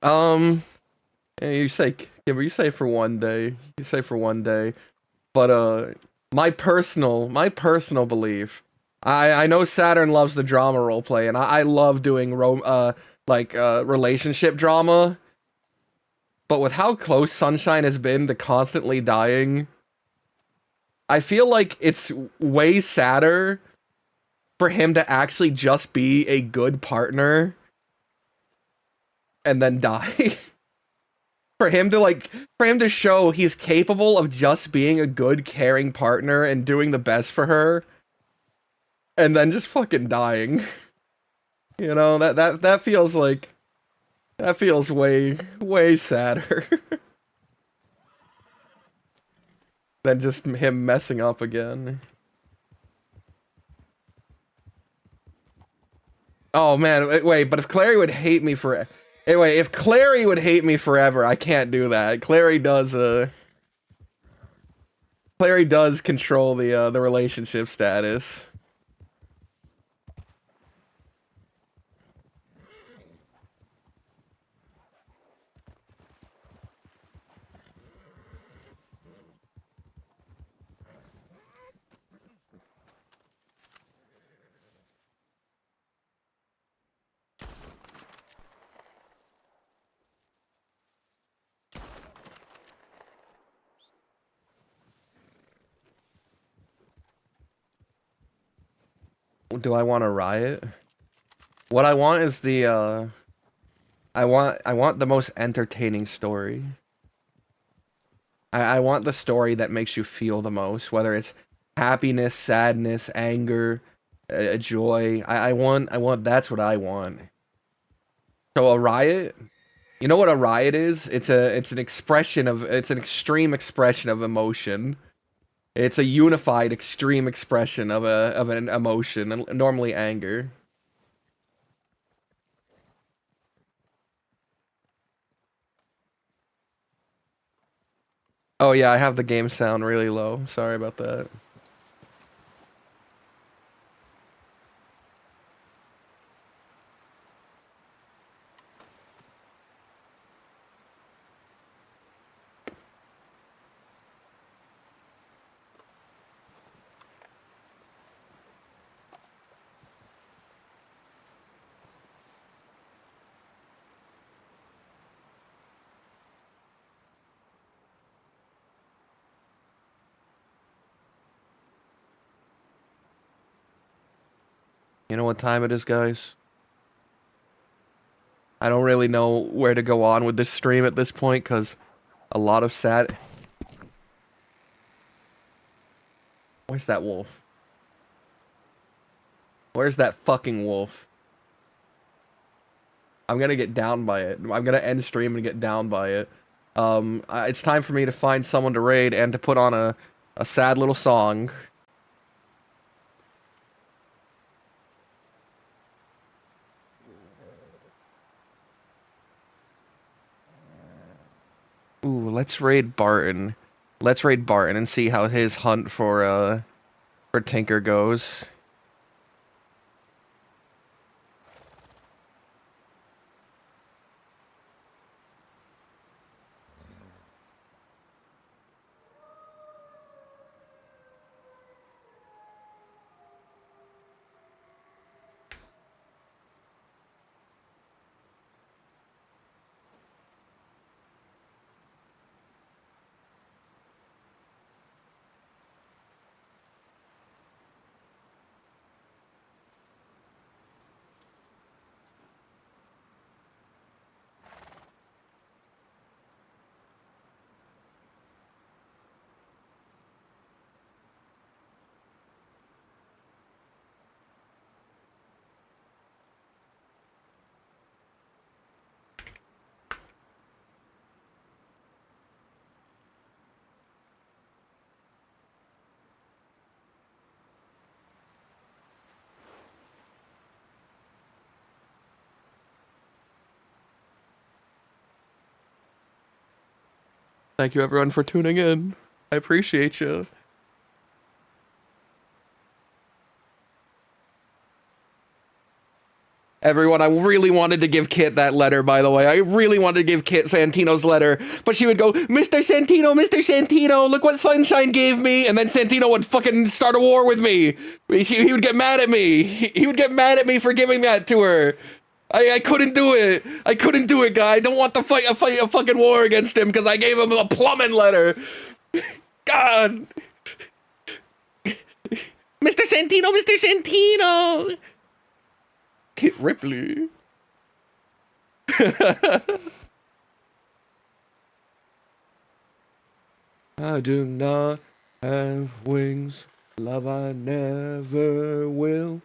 Yeah, you say for one day. You say for one day. But my personal belief. I know Saturn loves the drama roleplay, and I love doing relationship drama. But with how close Sunshine has been to constantly dying, I feel like it's way sadder for him to actually just be a good partner and then die. For him to show he's capable of just being a good, caring partner and doing the best for her, and then just fucking dying. You know, that feels way sadder than just him messing up again. Oh man, wait, but if Clary would hate me for anyway, if Clary would hate me forever, I can't do that. Clary does control the relationship status. Do I want to riot? What I want is the I want the most entertaining story. I want the story that makes you feel the most, whether it's happiness, sadness, anger, joy. I want that's what I want. So a riot, you know what a riot is? It's an extreme expression of emotion. It's a unified extreme expression of an emotion, and normally anger. Oh yeah, I have the game sound really low. Sorry about that. You know what time it is, guys? I don't really know where to go on with this stream at this point, because a lot of sad... Where's that wolf? Where's that fucking wolf? I'm gonna get down by it. I'm gonna end stream and get down by it. It's time for me to find someone to raid and to put on a sad little song. Ooh, let's raid Barton. Let's raid Barton and see how his hunt for Tinker goes. Thank you everyone for tuning in. I appreciate you. Everyone, I really wanted to give Kit that letter, by the way. I really wanted to give Kit Santino's letter, but she would go, Mr. Santino, look what Sunshine gave me, and then Santino would fucking start a war with me. He would get mad at me. He would get mad at me for giving that to her. I couldn't do it. I couldn't do it, guy. I don't want to fight a fucking war against him because I gave him a plumbing letter. God. Mr. Santino! Kit Ripley. I do not have wings. Love I never will.